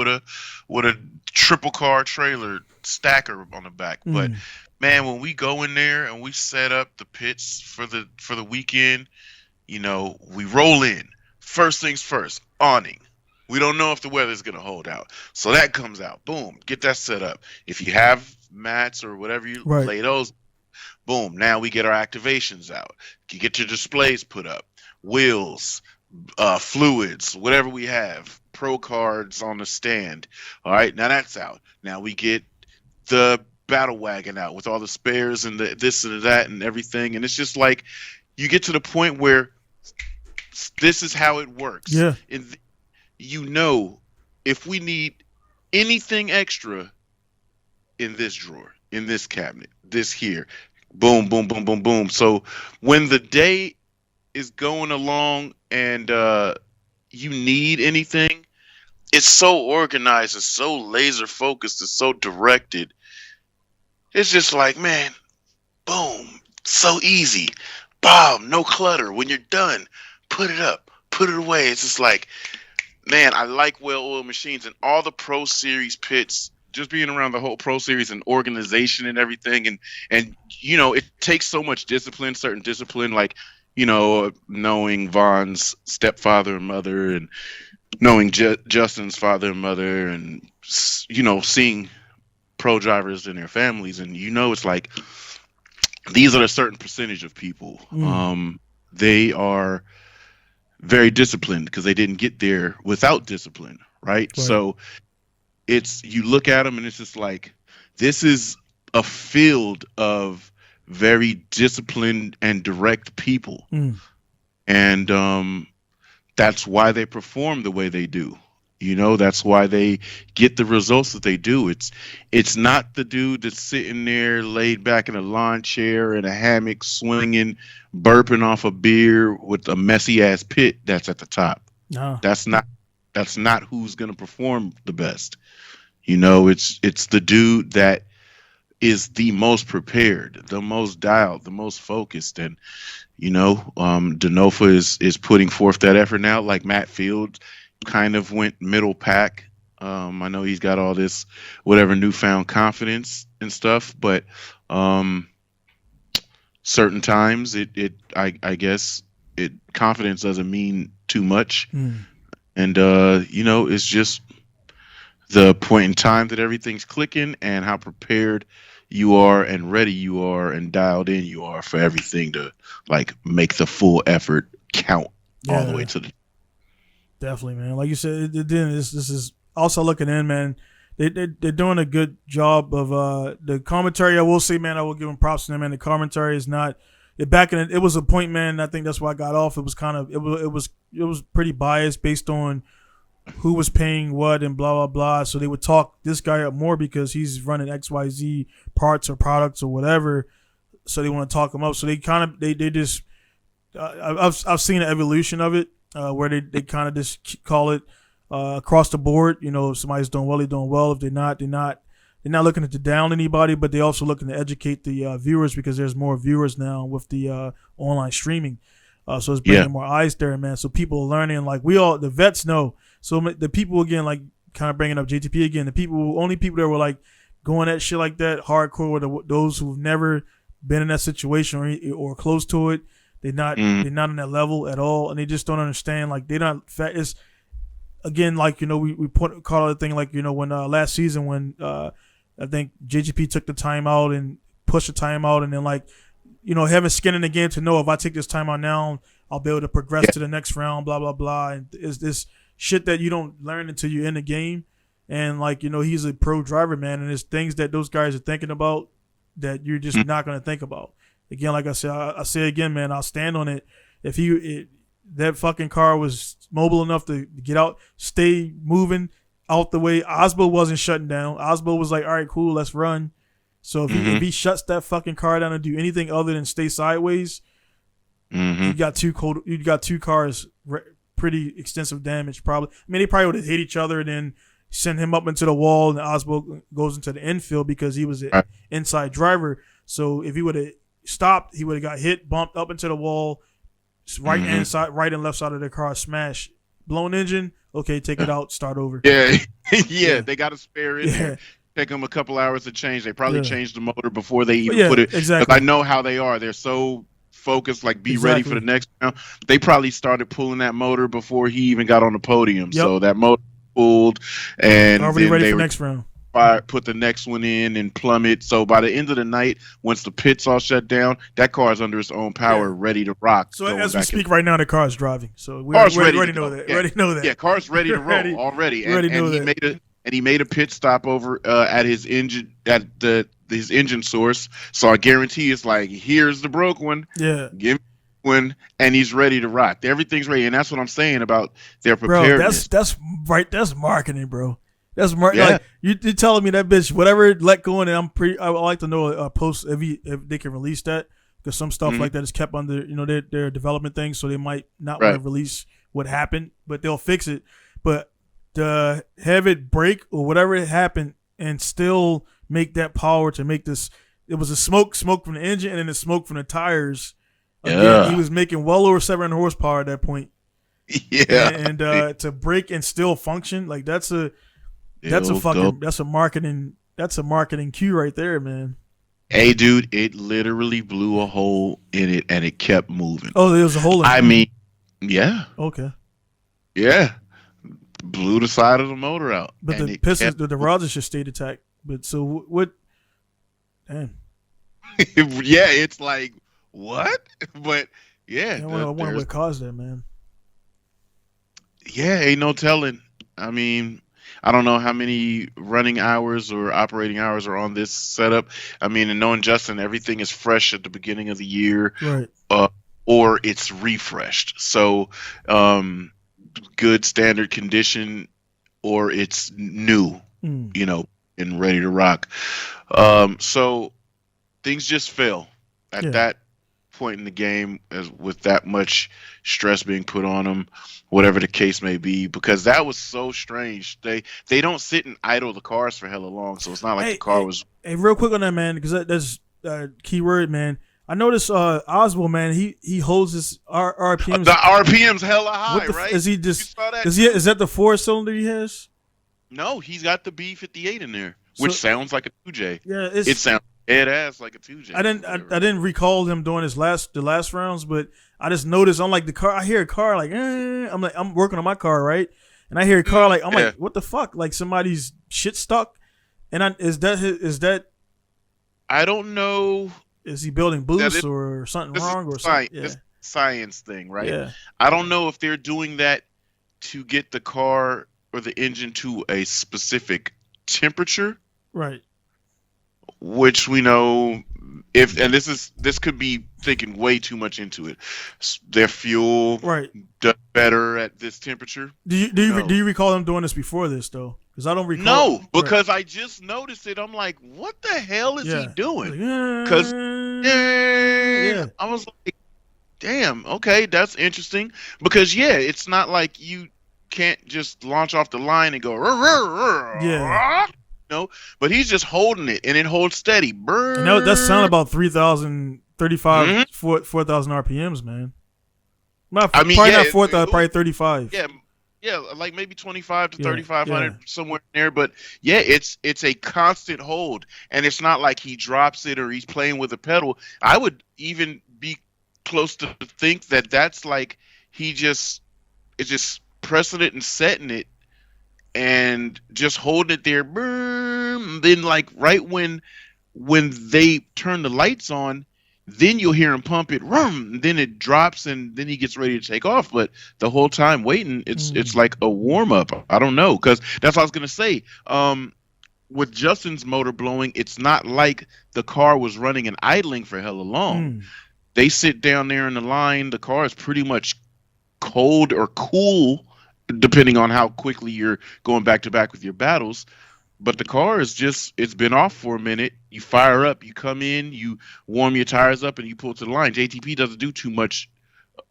with a triple car trailer stacker on the back. But man, when we go in there and we set up the pits for the weekend, we roll in. First things first, awning. We don't know if the weather's gonna hold out, so that comes out. Boom, get that set up. If you have mats or whatever, you lay those. Boom. Now we get our activations out. You get your displays put up, wheels, fluids, whatever we have, pro cards on the stand. All right, now that's out. Now we get the battle wagon out with all the spares and the this and that and everything. And it's just like you get to the point where this is how it works. Yeah. And if we need anything extra in this drawer, in this cabinet, this here, boom, boom, boom, boom, boom. So when the day is going along and you need anything, it's so organized, it's so laser focused, it's so directed. It's just like, man, boom, so easy. Boom, no clutter. When you're done, put it up, put it away. It's just like, man, I like well-oiled machines and all the Pro Series pits. Just being around the whole Pro Series and organization and everything, and it takes so much discipline, certain discipline, like knowing Vaughn's stepfather and mother, and knowing Justin's father and mother, and seeing pro drivers and their families, and it's like these are a certain percentage of people. They are very disciplined because they didn't get there without discipline, right? So you look at them and it's just like, this is a field of very disciplined and direct people. And that's why they perform the way they do. That's why they get the results that they do. It's not the dude that's sitting there laid back in a lawn chair in a hammock swinging, burping off a beer with a messy ass pit that's at the top. No. That's not who's going to perform the best. It's the dude that is the most prepared, the most dialed, the most focused. And Denofa is putting forth that effort now. Like Matt Field kind of went middle pack. I know he's got all this whatever newfound confidence and stuff, but certain times I guess confidence doesn't mean too much. And it's just the point in time that everything's clicking and how prepared you are and ready you are and dialed in you are for everything to like make the full effort count all the way to the. Definitely, man. Like you said, this is also looking in, man. They're doing a good job of the commentary. I will say, man, I will give them props to them, man. The commentary is not it was a point, man. I think that's why I got off. It was kind of it was pretty biased based on who was paying what and blah blah blah. So they would talk this guy up more because he's running XYZ parts or products or whatever. So they want to talk him up. So they kind of they just I've seen an evolution of it where they kind of just call it across the board. If somebody's doing well, they're doing well. If they're not looking to down anybody, but they also looking to educate the viewers because there's more viewers now with the online streaming. So it's bringing more eyes there, man. So people are learning. Like the vets know. So the people again, like kind of bringing up JTP again. The only people that were like going at shit like that hardcore were those who've never been in that situation or close to it. They're not on that level at all, and they just don't understand. Like they're not fat. It's again like we call it a thing like when last season when I think JGP took the timeout and pushed the timeout, and then like having skin in the game to know if I take this timeout now, I'll be able to progress to the next round. Blah blah blah. And is this shit that you don't learn until you're in the game, and like he's a pro driver, man, and there's things that those guys are thinking about that you're just not going to think about. Again, like I said, I say again, man, I'll stand on it. If that fucking car was mobile enough to get out, stay moving out the way. Osbo wasn't shutting down. Osbo was like, all right, cool, let's run. So if he shuts that fucking car down and do anything other than stay sideways, you got two cars, pretty extensive damage probably. I mean, they probably would have hit each other and then send him up into the wall, and Osbo goes into the infield because he was an inside driver. So if he would have stopped, he would have got hit, bumped up into the wall, right and left side of the car, smash, blown engine. Okay, take it out, start over. Yeah, they got a spare in there. Take them a couple hours to change. They probably changed the motor before they even put it. Exactly. I know how they are. They're so focused, like be ready for the next round. They probably started pulling that motor before he even got on the podium. So that motor pulled, and already ready for next round. Put the next one in and plummet. So by the end of the night, once the pits all shut down, that car is under its own power, ready to rock. So as we speak right now, the car is driving. So we already know that. Yeah. Already know that. Yeah, car's ready to roll already. And he made a pit stop over at his engine his engine source. So I guarantee it's like, here's the broke one. Yeah, give me one, and he's ready to rock. Everything's ready, and that's what I'm saying about their preparedness. Bro, that's right. That's marketing, bro. That's like you're telling me that bitch whatever let go in, and I would like to know a post if they can release that, because some stuff like that is kept under their development things, so they might not want to release what happened, but they'll fix it. But to have it break or whatever happened and still make that power to make this, it was a smoke from the engine and then the smoke from the tires. Again, he was making well over 700 horsepower at that point. Yeah, and to break and still function, like that's a marketing cue right there, man. Hey, dude, it literally blew a hole in it and it kept moving. Oh, there was a hole in it. I mean, yeah. Okay. Yeah. blew the side of the motor out. But and the it Pistons, kept, the Rockets just stayed attacked. But so what? Damn. yeah, it's like what? But yeah, I wonder what caused that, man. yeah, ain't no telling. I mean, I don't know how many running hours or operating hours are on this setup. I mean, and knowing Justin, everything is fresh at the beginning of the year, Right. or it's refreshed. So, good standard condition, or it's new, you know, and ready to rock. So things just fell at that point in the game, as with that much stress being put on them, whatever the case may be, because that was so strange. They don't sit and idle the cars for hella long, so it's not like the car was. Hey, real quick on that, man, because that's key word, man. I noticed Oswald, man, he holds his RPMs. The RPM's hella high, right? Is he just? Is that the 4-cylinder he has? No, he's got the B58 in there, which sounds like a 2J. Yeah, it sounds dead ass like a 2J. I didn't recall him doing the last rounds, but I just noticed. I'm like, the car. I hear a car like, I'm like, I'm working on my car, right? And I hear a car like, I'm like, what the fuck? Like somebody's shit stuck. And is that? I don't know. Is he building boost or something wrong or something? This is a science thing, right? Yeah. I don't know if they're doing that to get the car or the engine to a specific temperature, right? Which we know, this could be thinking way too much into it. Their fuel does better at this temperature. Do you recall them doing this before this though? Because I don't recall. No, because I just noticed it. I'm like, what the hell is he doing? Because I was like, damn, okay, that's interesting. Because it's not like you can't just launch off the line and go, no, but he's just holding it and it holds steady. And that sound about 3,000, 35, 4,000 RPMs, man. Not 4,000, probably 35. Yeah, like maybe 25 to 3,500 somewhere in there. But it's a constant hold, and it's not like he drops it or he's playing with a pedal. I would even be close to think that that's like it's just pressing it and setting it and just holding it there. Then like right when they turn the lights on, then you'll hear him pump it, then it drops, and then he gets ready to take off. But the whole time waiting, it's like a warm up. I don't know, because that's what I was gonna say. With Justin's motor blowing, it's not like the car was running and idling for hella long. They sit down there in the line. The car is pretty much cold or cool, depending on how quickly you're going back to back with your battles. But the car is it's been off for a minute. You fire up, you come in, you warm your tires up, and you pull to the line. JTP doesn't do too much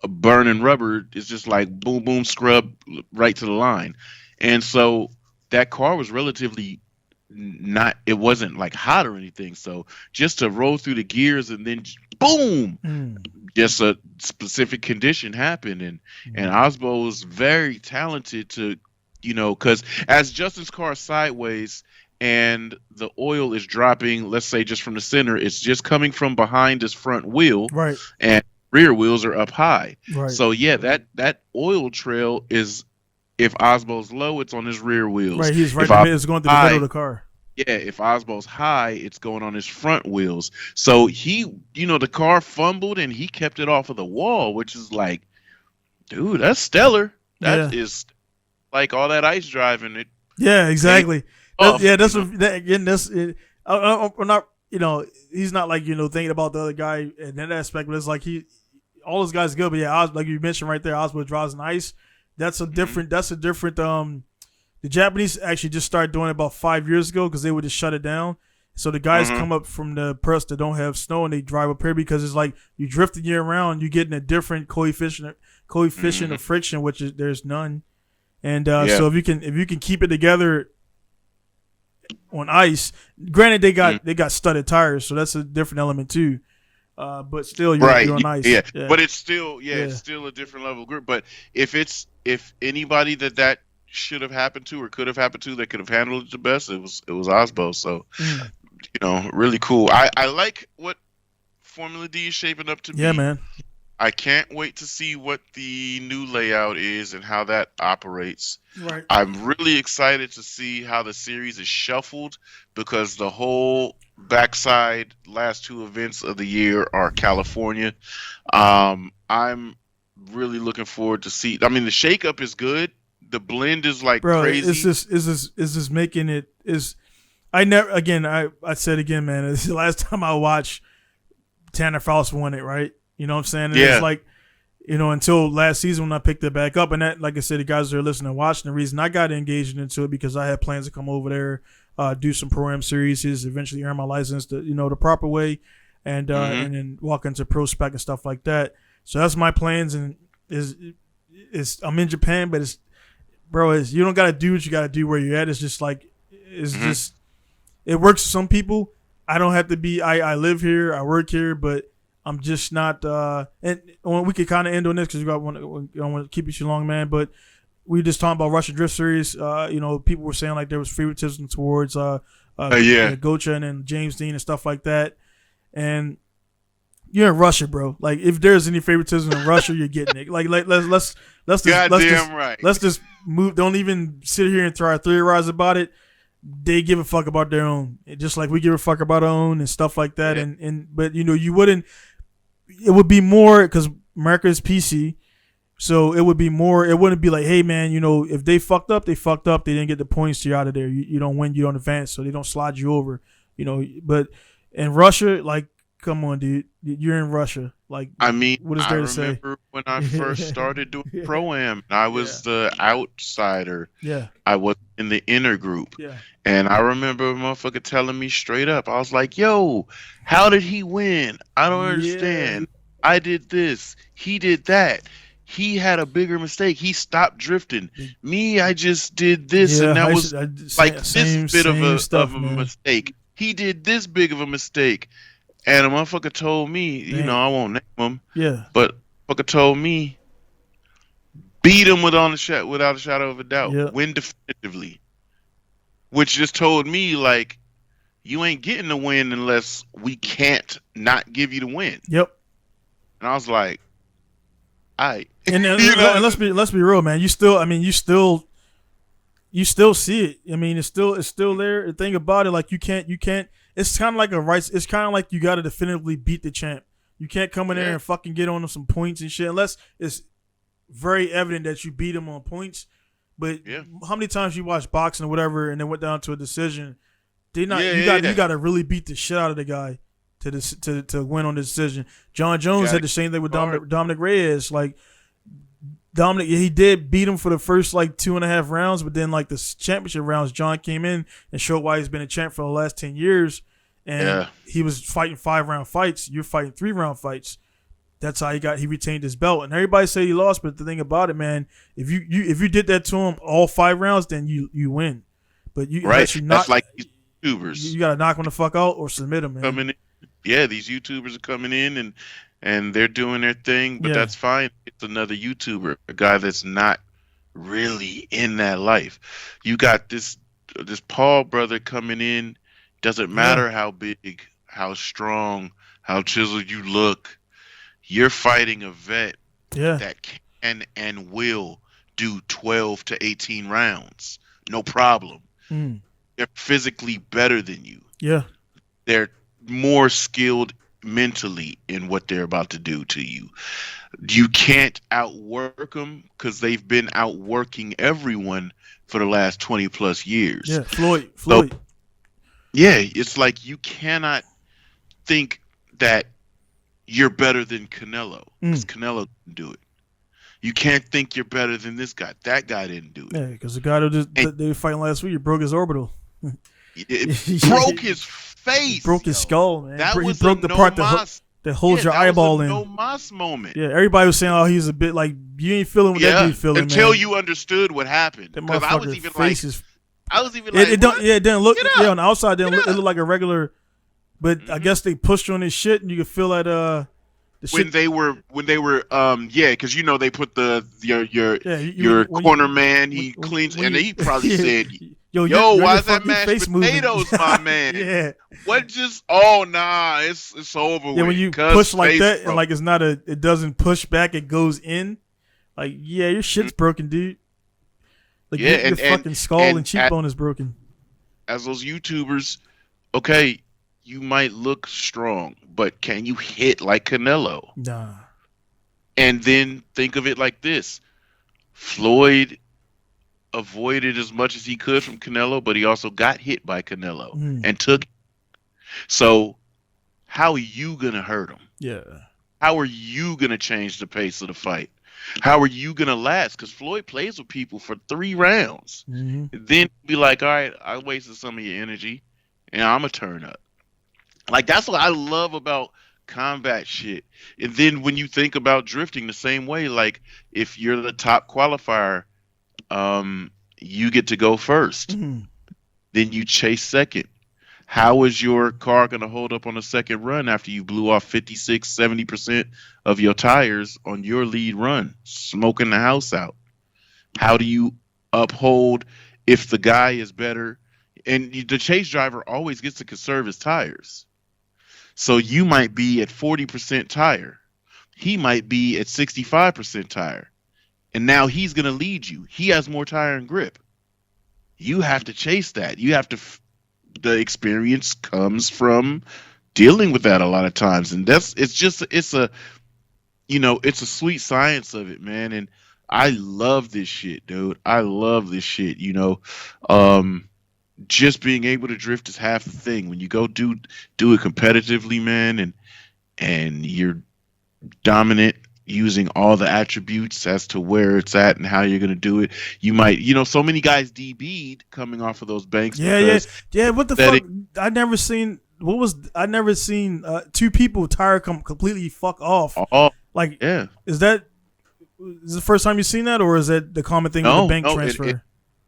burning rubber. It's just like boom, boom, scrub right to the line. And so that car was relatively it wasn't like hot or anything. So just to roll through the gears and then boom, just a specific condition happened. And Osbo was very talented to, because as Justin's car sideways and the oil is dropping, let's say just from the center, it's just coming from behind his front wheel, right? And rear wheels are up high, right? So that oil trail is, if Osbo's low, it's on his rear wheels, right? He's right. It's going through the middle of the car. Yeah, if Osbo's high, it's going on his front wheels. So he, the car fumbled and he kept it off of the wall, which is like, dude, that's stellar. That is. Like all that ice driving it. Yeah, exactly. I'm not, he's not like, thinking about the other guy in that aspect, but it's like all those guys are good, but like you mentioned right there, Oswald drives in ice. That's a different, the Japanese actually just started doing it about 5 years ago because they would just shut it down. So the guys come up from the press that don't have snow and they drive up here because it's like you drifting year round, you're getting a different coefficient of friction, which there's none. And so if you can keep it together on ice, granted they got studded tires, so that's a different element too. But still, you're on ice. Yeah. But it's still it's still a different level of grip. But if anybody that should have happened to or could have happened to that could have handled it the best, it was Osbo. So really cool. I like what Formula D is shaping up to be. Yeah, man. I can't wait to see what the new layout is and how that operates. Right. I'm really excited to see how the series is shuffled because the whole backside last two events of the year are California. I'm really looking forward to see. I mean, the shakeup is good. The blend is like Bro, crazy. is this making it is I never again I said again, man, this is the last time I watched Tanner Faust won it, right? You know what I'm saying? And Yeah. it's like, you know, until last season when I picked it back up, and that, like I said, the guys that are listening and watching, the reason I got engaged into it because I had plans to come over there, do some pro am series, eventually earn my license the proper way, and then walk into pro spec and stuff like that. So that's my plans, and is I'm in Japan, but it's you don't gotta do what you gotta do where you're at. It's just like just it works for some people. I don't have to be. I live here, I work here, but I'm just not. And we could kind of end on this because we don't want to keep you too long, man. But we just talking about Russia Drift Series. People were saying like there was favoritism towards Gocha and then James Dean and stuff like that. And you're in Russia, bro. Like if there's any favoritism in Russia, you're getting it. Like let's just move. Don't even sit here and try to theorize about it. They give a fuck about their own, just like we give a fuck about our own and stuff like that. Yeah. But you wouldn't. It would be more because America is PC, so it would be more. It wouldn't be like, hey man, if they fucked up, they fucked up. They didn't get the points to you out of there. You don't win, you don't advance, so they don't slide you over. But in Russia, like, come on, dude, you're in Russia. Like, I mean, what is there to say? I remember when I first started doing Pro-Am, I was the outsider. Yeah. I was in the inner group. Yeah. And I remember a motherfucker telling me straight up, I was like, yo, how did he win? I don't understand. I did this. He did that. He had a bigger mistake. He stopped drifting. Me, I just did this, and that was like this bit of a mistake. He did this big of a mistake. And a motherfucker told me, I won't name him. Yeah. But motherfucker told me, beat him without a shadow of a doubt. Yeah. Win definitively. Which just told me, like, you ain't getting the win unless we can't not give you the win. Yep. And I was like, all right. And let's be real, man. You still see it. I mean, it's still there. The thing about it, like, you can't. It's kind of like it's kind of like you got to definitively beat the champ. You can't come in there and fucking get on them some points and shit unless it's very evident that you beat him on points. But how many times you watch boxing or whatever and then went down to a decision? You got to really beat the shit out of the guy to win on the decision. John Jones had the same thing with Dominic Reyes. Like, Dominic, he did beat him for the first like 2.5 rounds, but then like the championship rounds, John came in and showed why he's been a champ for the last 10 years. And he was fighting 5-round fights. You're fighting 3-round fights. That's how he retained his belt. And everybody say he lost, but the thing about it, man, if you did that to him all 5 rounds, then you win. But that's like these YouTubers. You gotta knock him the fuck out or submit him, man. Coming in. Yeah, these YouTubers are coming in and they're doing their thing, but that's fine. It's another YouTuber, a guy that's not really in that life. You got this Paul brother coming in. Doesn't matter how big, how strong, how chiseled you look. You're fighting a vet that can and will do 12 to 18 rounds. No problem. They're physically better than you. Yeah. They're more skilled mentally in what they're about to do to you. You can't outwork them because they've been outworking everyone for the last 20 plus years. Yeah, Floyd. So, it's like you cannot think that you're better than Canelo because Canelo didn't do it. You can't think you're better than this guy. That guy didn't do it. Yeah, because the guy that they were fighting last week, he broke his orbital. It broke his face. He broke his skull, man. That he broke the part that holds your eyeball in. No mas moment. Yeah, everybody was saying, "Oh, he's a bit like you ain't feeling what that dude feeling." Until you understood what happened. Because I was even like, it didn't look. Yeah, on the outside, it looked like a regular. But I guess they pushed on his shit, and you could feel that. When they were, because they put your corner man. He cleans, and he probably said, Yo, why is that fucking mashed face moving. potatoes, my man? Yeah. What just? Oh nah, it's over. Yeah, when you push like that and like it doesn't push back, it goes in. Like, yeah, your shit's broken, dude. Like, yeah, your fucking skull and cheekbone is broken. As those YouTubers, okay, you might look strong, but can you hit like Canelo? Nah. And then think of it like this: Floyd avoided as much as he could from Canelo, but he also got hit by Canelo and took. So, how are you gonna hurt him? Yeah. How are you gonna change the pace of the fight? How are you gonna last? Because Floyd plays with people for 3 rounds, then be like, all right, I wasted some of your energy, and I'm gonna turn up. Like, that's what I love about combat shit. And then when you think about drifting the same way, like if you're the top qualifier, you get to go first. Then you chase second. How is your car going to hold up on the second run after you blew off 56, 70% of your tires on your lead run, smoking the house out? How do you uphold if the guy is better? And the chase driver always gets to conserve his tires. So you might be at 40% tire. He might be at 65% tire. And now he's going to lead you. He has more tire and grip. You have to chase that. You have to, the experience comes from dealing with that a lot of times. And it's a sweet science of it, man. And I love this shit, dude. I love this shit, just being able to drift is half the thing. When you go do it competitively, man, and you're dominant using all the attributes as to where it's at and how you're going to do it, you might, so many guys DB'd coming off of those banks. Yeah. What the fuck? I never seen 2 people tire completely fuck off. Like, yeah. Is this the first time you've seen that, or is that the common thing with the bank transfer?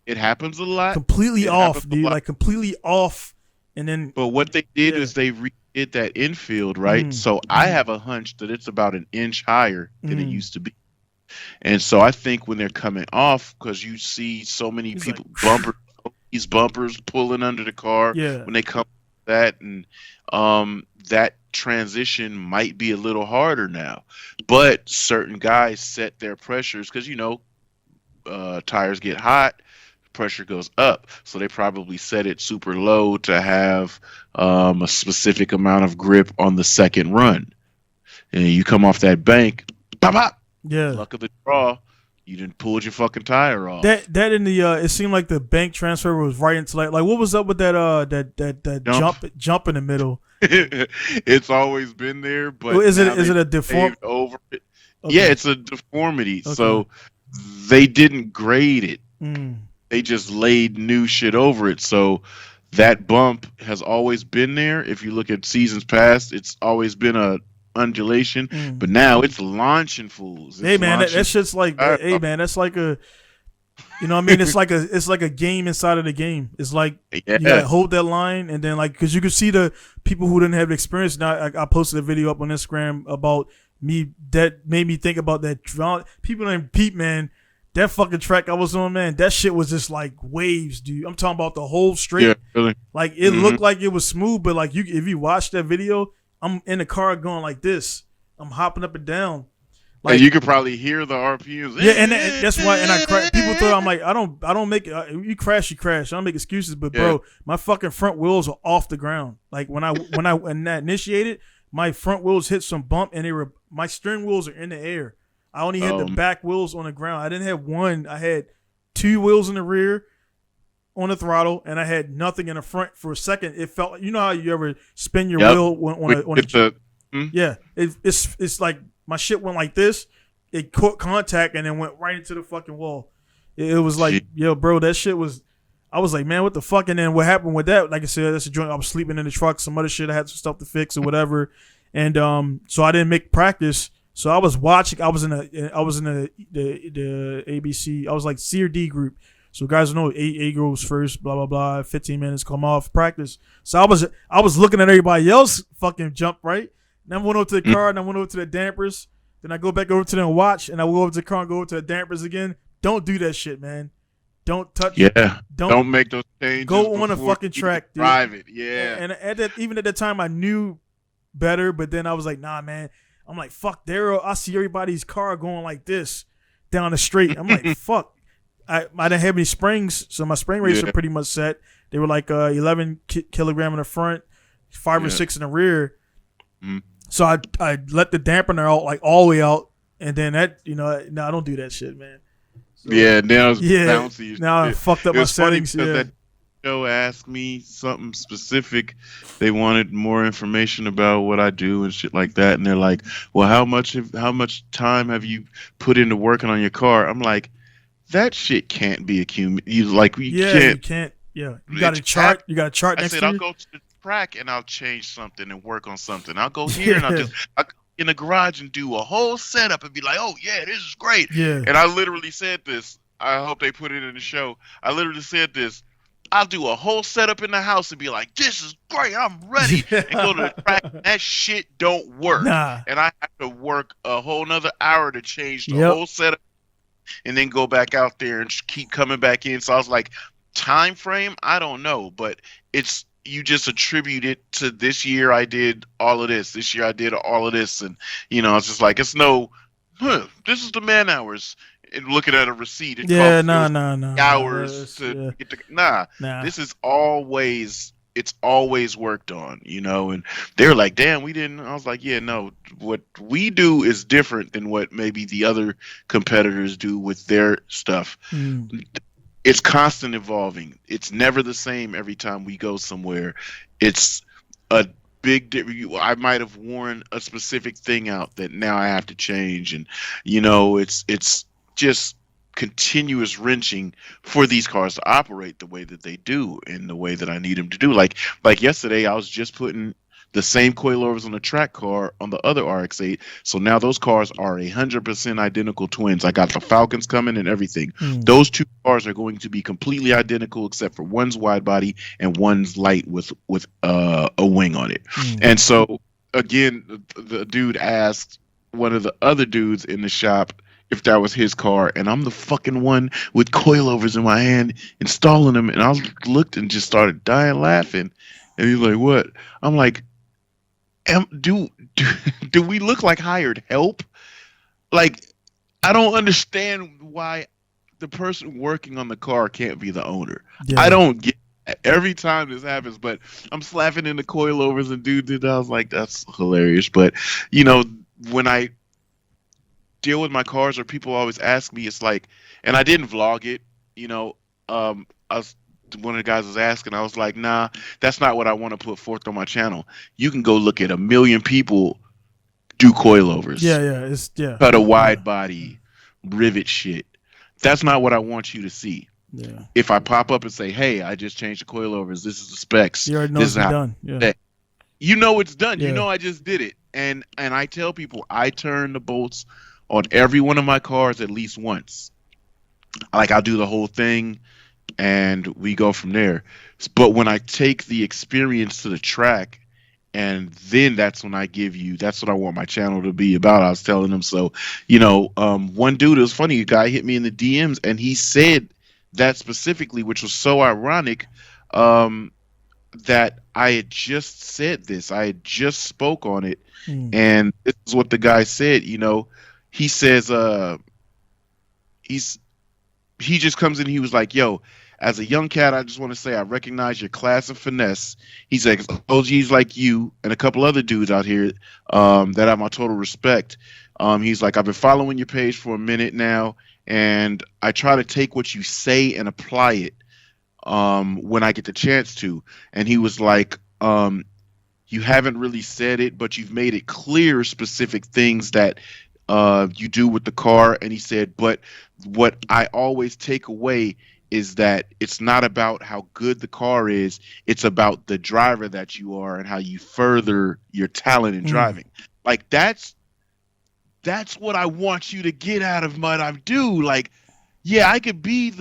It happens a lot. Completely off, dude. Like, completely off. And then, but what they did is they redid that infield, right? So I have a hunch that it's about an inch higher than it used to be. And so I think when they're coming off, because you see so many people these bumpers pulling under the car when they come that, and that transition might be a little harder now. But certain guys set their pressures because tires get hot, pressure goes up, so they probably set it super low to have a specific amount of grip on the second run. And you come off that bank, pop, pop. Yeah, luck of the draw, you didn't pull your fucking tire off. That in the it seemed like the bank transfer was right into like what was up with that jump in the middle? It's always been there, but is it a deformity over it? Okay. Yeah, it's a deformity. Okay. So they didn't grade it. They just laid new shit over it. So that bump has always been there. If you look at seasons past, it's always been a undulation. But now it's launching fools. Hey man, that shit's like hey man, that's like a it's like a game inside of the game. It's like you gotta hold that line, and then because you can see the people who didn't have experience. Now I posted a video up on Instagram about me that made me think about that. People named Pete, man. That fucking track I was on, man, that shit was just like waves, dude. I'm talking about the whole straight. Yeah, really. Like, it looked like it was smooth, but like if you watch that video, I'm in the car going like this. I'm hopping up and down. Like, and you could probably hear the RPMs. Yeah, and that's why. And people thought I'm like, I don't make it. You crash. I don't make excuses, but bro, my fucking front wheels are off the ground. Like when that initiated, my front wheels hit some bump, and my steering wheels are in the air. I only had the back wheels on the ground. I didn't have one. I had 2 wheels in the rear on the throttle, and I had nothing in the front. For a second, it felt, how you ever spin your wheel it's like my shit went like this. It caught contact and then went right into the fucking wall. It was like, yo, bro, that shit was. I was like, man, what the fuck? And then what happened with that? Like I said, that's a joint. I was sleeping in the truck. Some other shit. I had some stuff to fix or whatever, and so I didn't make practice. So I was watching. I was in the ABC. I was like C or D group. So guys know A goes first. Blah blah blah. 15 minutes. Come off practice. So I was looking at everybody else fucking jump right. Then I went over to the car. And I went over to the dampers. Then I go back over to them and watch. And I go over to the car and go over to the dampers again. Don't do that shit, man. Don't touch. Yeah. Don't Don't make those changes go on a before fucking you track, dude. drive it. Yeah. And at that, even at the time, I knew better, but then I was like, nah, man. I'm like, fuck, Daryl. I see everybody's car going like this down the street. I'm like, fuck. I didn't have any springs, so my spring rates are pretty much set. They were like 11 kilogram in the front, 5 or 6 in the rear. Mm. So I let the dampener out like all the way out, and then that no, I don't do that shit, man. So, now it's bouncy. Now I fucked up my settings. That show asked me something specific. They wanted more information about what I do and shit like that, and they're like, "Well, how much time have you put into working on your car?" I'm like, that shit can't be accumulated. You can't. Yeah, you got a chart. You got a chart next to you. I'll go to the track and I'll change something and work on something. I'll go here and I'll in the garage and do a whole setup and be like, oh yeah, this is great. Yeah. And I literally said this. I hope they put it in the show. I literally said this. I'll do a whole setup in the house and be like, this is great, I'm ready. And go to the track. That shit don't work. Nah. And I have to work a whole nother hour to change the whole setup and then go back out there and keep coming back in. So I was like, time frame, I don't know, but you just attribute it to this year I did all of this year I did all of this, and it's just like, it's no this is the man hours, and looking at a receipt, hours to get the this is always, it's always worked on, and they're like, damn, we didn't. I was like, yeah, no, what we do is different than what maybe the other competitors do with their stuff. It's constant evolving. It's never the same every time we go somewhere. It's a big I might have worn a specific thing out that now I have to change, and it's just continuous wrenching for these cars to operate the way that they do in the way that I need them to do. Like yesterday, I was just putting the same coilovers on the track car on the other RX-8. So now those cars are 100% identical twins. I got the Falcons coming and everything. Those two cars are going to be completely identical, except for one's wide body and one's light with a wing on it. And so again, the dude asked one of the other dudes in the shop if that was his car, and I'm the fucking one with coilovers in my hand installing them, and I looked and just started dying laughing. And he's like, what? I'm like, do we look like hired help? Like, I don't understand why the person working on the car can't be the owner. Yeah. I don't get it. Every time this happens, but I'm slapping in the coilovers and dude, I was like, that's hilarious. But when I deal with my cars, or people always ask me, it's like, and I didn't vlog it, one of the guys was asking, I was like, nah, that's not what I want to put forth on my channel. You can go look at 1 million people do coilovers. Cut a wide body, rivet shit. That's not what I want you to see. Yeah. If I pop up and say, hey, I just changed the coilovers, this is the specs. You already know it's done. Yeah. You know it's done. Yeah. You know I just did it. And I tell people, I turn the bolts on every one of my cars at least once. Like, I'll do the whole thing, and we go from there. But when I take the experience to the track, and then that's when that's what I want my channel to be about. I was telling them, so, one dude, it was funny, a guy hit me in the DMs, and he said that specifically, which was so ironic, that I had just said this. I had just spoke on it, and this is what the guy said, he says, he just comes in, he was like, yo, as a young cat, I just want to say I recognize your class and finesse. He's like, OGs like you and a couple other dudes out here that have my total respect. He's like, I've been following your page for a minute now, and I try to take what you say and apply it when I get the chance to. And he was like, you haven't really said it, but you've made it clear specific things that you do with the car. And he said, but what I always take away is that it's not about how good the car is, it's about the driver that you are and how you further your talent in driving. Like, that's what I want you to get out of what I do. Like, yeah, I could be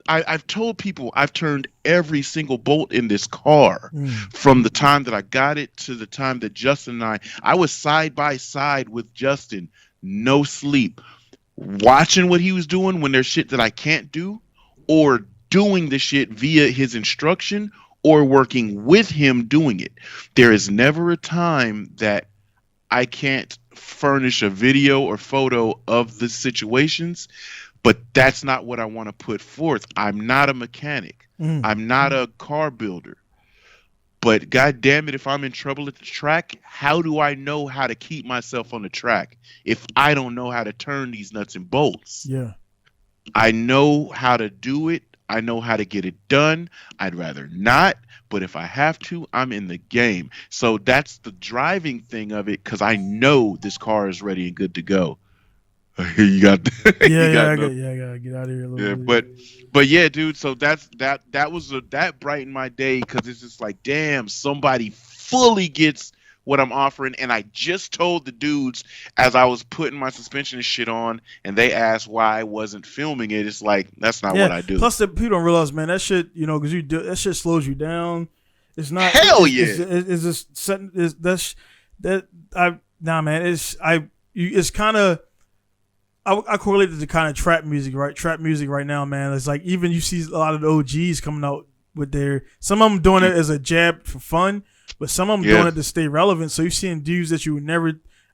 I've told people I've turned every single bolt in this car from the time that I got it to the time that Justin and I was side by side with Justin, no sleep, watching what he was doing when there's shit that I can't do, or doing the shit via his instruction or working with him doing it. There is never a time that I can't furnish a video or photo of the situations, but that's not what I want to put forth. I'm not a mechanic. I'm not a car builder. But God damn it, if I'm in trouble at the track, how do I know how to keep myself on the track if I don't know how to turn these nuts and bolts? Yeah. I know how to do it. I know how to get it done. I'd rather not, but if I have to, I'm in the game. So that's the driving thing of it, because I know this car is ready and good to go. You got, I gotta get out of here a little bit. But yeah, dude. So that brightened my day, because it's just like, damn, somebody fully gets what I'm offering. And I just told the dudes as I was putting my suspension and shit on, and they asked why I wasn't filming it. It's like, that's not what I do. Plus, the people don't realize, man, that shit, you know, because that shit slows you down. It's not hell yeah. It's just setting. It's kind of. I correlate it to kind of trap music, right? Trap music right now, man. It's like, even you see a lot of the OGs coming out with some of them doing it as a jab for fun, but some of them doing it to stay relevant. So you're seeing dudes that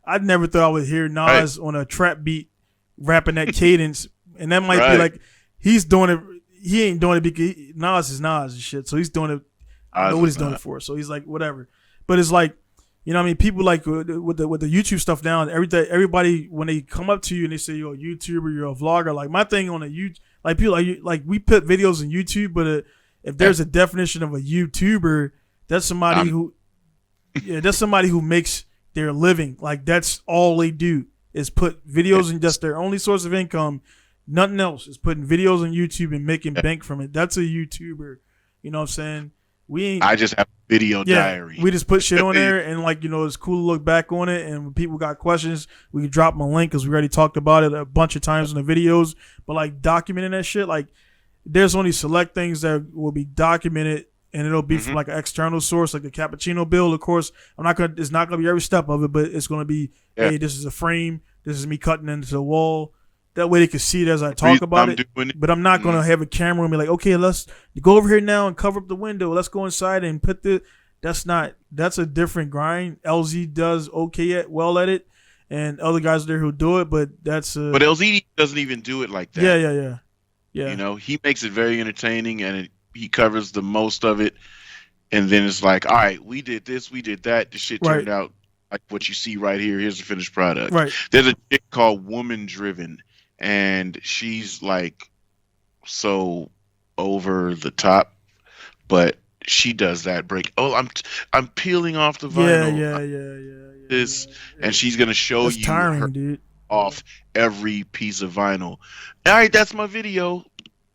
I never thought I would hear Nas on a trap beat rapping that cadence, and that might be like, he's doing it. He ain't doing it because Nas is Nas and shit. So he's doing it. I know what he's doing it for. So he's like, whatever. But it's like, you know what I mean? People like with the YouTube stuff now, everybody, when they come up to you and they say you're a YouTuber, you're a vlogger, like my thing on the YouTube, like people like we put videos on YouTube, but if there's a definition of a YouTuber, that's somebody who makes their living. Like, that's all they do is put videos, and that's their only source of income. Nothing else is putting videos on YouTube and making bank from it. That's a YouTuber. You know what I'm saying? I just have a video diary. We just put shit on there, and like, you know, it's cool to look back on it. And when people got questions, we can drop them a link, because we already talked about it a bunch of times in the videos. But like, documenting that shit, like, there's only select things that will be documented, and it'll be from like an external source, like the cappuccino build. Of course, it's not gonna be every step of it, but it's gonna be, hey, this is a frame, this is me cutting into the wall. That way they can see it as I talk about it. But I'm not going to have a camera and be like, okay, let's go over here now and cover up the window. Let's go inside and put that's a different grind. LZ does well at it, and other guys there who do it, but but LZ doesn't even do it like that. Yeah. You know, he makes it very entertaining, and he covers the most of it. And then it's like, all right, we did this, we did that. The shit turned out like what you see right here. Here's the finished product. Right. There's a chick called Woman Driven, and she's like so over the top, but she does that break. Oh, I'm peeling off the vinyl. Yeah. And she's gonna show that's you tiring, her dude. Off every piece of vinyl. All right, that's my video.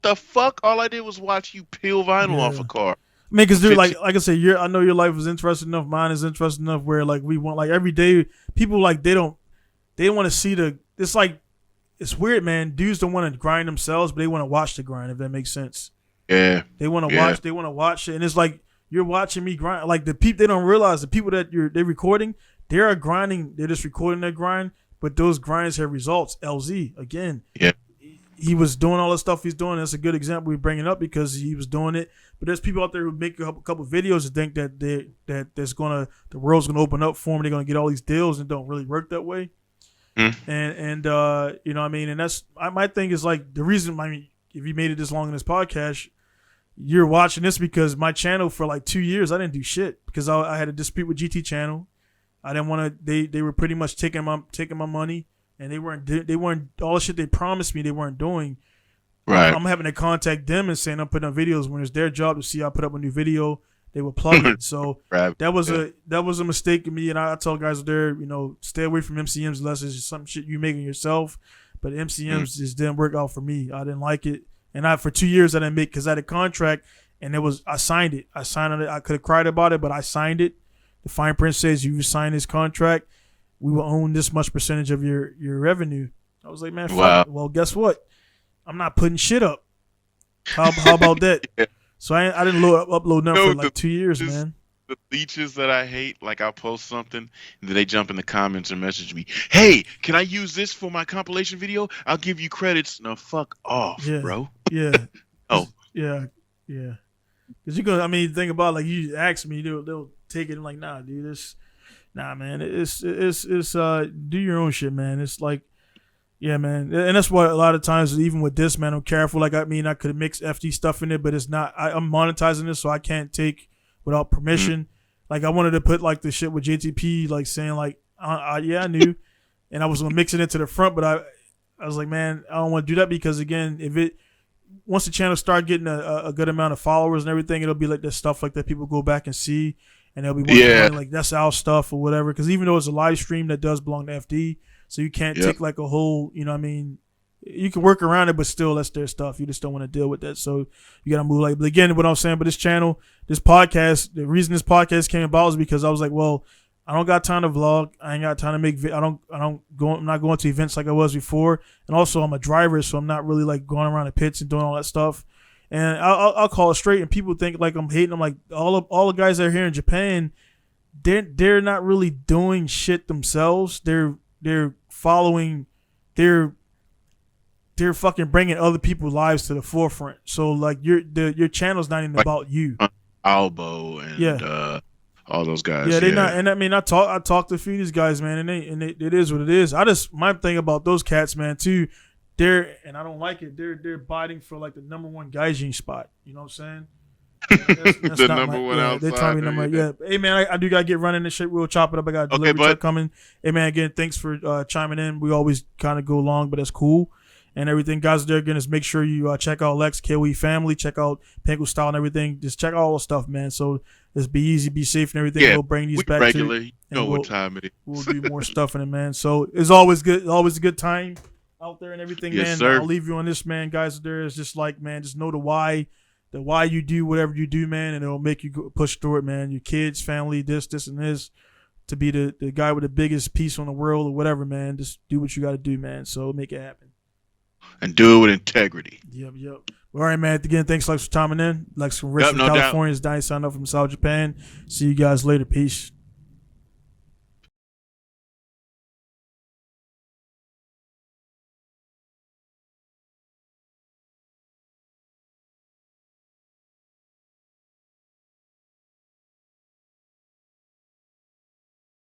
The fuck? All I did was watch you peel vinyl off a car. I mean, because dude, like I said, I know your life is interesting enough. Mine is interesting enough where like we want, like, every day people, like, they don't want to see it's like, it's weird, man. Dudes don't want to grind themselves, but they want to watch the grind, if that makes sense. Yeah. They want to watch. They want to watch it, and it's like, you're watching me grind. Like, the people, they don't realize the people that they're recording, they are grinding. They're just recording their grind, but those grinds have results. LZ again. Yeah. He was doing all the stuff he's doing. That's a good example we bring it up, because he was doing it. But there's people out there who make a couple videos and think that the world's gonna open up for them. They're gonna get all these deals, and don't really work that way. And you know what I mean? And that's my thing is, like, the reason, I mean, if you made it this long in this podcast, you're watching this because my channel for like 2 years, I didn't do shit because I had a dispute with GT channel. I didn't want to, they were pretty much taking my money, and they weren't all the shit they promised me, they weren't doing. Right. I'm having to contact them and saying I'm putting up videos when it's their job to see I put up a new video. They will plug it. So that was a mistake of me, and I tell guys there, you know, stay away from MCMs unless it's just some shit you making yourself. But MCMs just didn't work out for me. I didn't like it, and for 2 years I didn't make, because I had a contract, and I signed it. I could have cried about it, but I signed it. The fine print says you sign this contract, we will own this much percentage of your revenue. I was like, man, fuck it. Well, guess what? I'm not putting shit up. How about that? So I didn't upload nothing for like 2 years, man. The leeches that I hate, like, I'll post something and then they jump in the comments and message me, hey, can I use this for my compilation video? I'll give you credits. No, fuck off, bro. Yeah. Oh, Yeah, yeah. Cause you gonna, I mean, think about it, like you ask me, they'll take it and like, nah, dude, nah, man, it's do your own shit, man. It's like, yeah, man, and that's why a lot of times, even with this, man, I'm careful. Like, I mean, I could mix FD stuff in it, but it's not. I'm monetizing this, so I can't take without permission. Like, I wanted to put like the shit with JTP, like saying like, yeah, I knew, and I was gonna mix it into the front, but I was like, man, I don't want to do that because again, if it once the channel start getting a good amount of followers and everything, it'll be like the stuff like that people go back and see, and they'll be wondering like that's our stuff or whatever. Because even though it's a live stream, that does belong to FD, so you can't take like a whole, you know what I mean. You can work around it, but still, that's their stuff. You just don't want to deal with that, so you gotta move. Like, but again, what I'm saying, but this channel, this podcast, the reason this podcast came about is because I was like, well, I don't got time to vlog. I ain't got time to make. I'm not going to events like I was before, and also I'm a driver, so I'm not really like going around the pits and doing all that stuff. And I'll call it straight. And people think like I'm hating. I'm like all the guys that are here in Japan, they're not really doing shit themselves. They're following. They're fucking bringing other people's lives to the forefront. So like your channel's not even about you. Albo and all those guys. Yeah, they not. And I mean, I talked to a few of these guys, man, and it is what it is. My thing about those cats, man, too. And I don't like it. They're biting for like the number one gaijin spot. You know what I'm saying? That's the not number one outside. They're telling me number. Yeah. Hey man, I do gotta get running this shit. We'll chop it up. I got a delivery truck coming. Hey man, again, thanks for chiming in. We always kind of go long, but that's cool. And everything, guys, there again, just make sure you check out Lex, KOE Family, check out Pinku Style and everything. Just check out all the stuff, man. So just be easy, be safe and everything. We'll bring these back regular, to you know what time it is. We'll do more stuff in it, man. So it's always good, always a good time out there and everything, man. Sir. I'll leave you on this, man. Guys, there is just like, man, just know the why you do whatever you do, man, and it'll make you push through it, man. Your kids, family, this, and this. To be the guy with the biggest piece on the world or whatever, man. Just do what you got to do, man. So make it happen. And do it with integrity. Yep. All right, man. Again, thanks, Lex, for timing in. Lex from Richmond, California. Is Danny signing up from South Japan. See you guys later. Peace.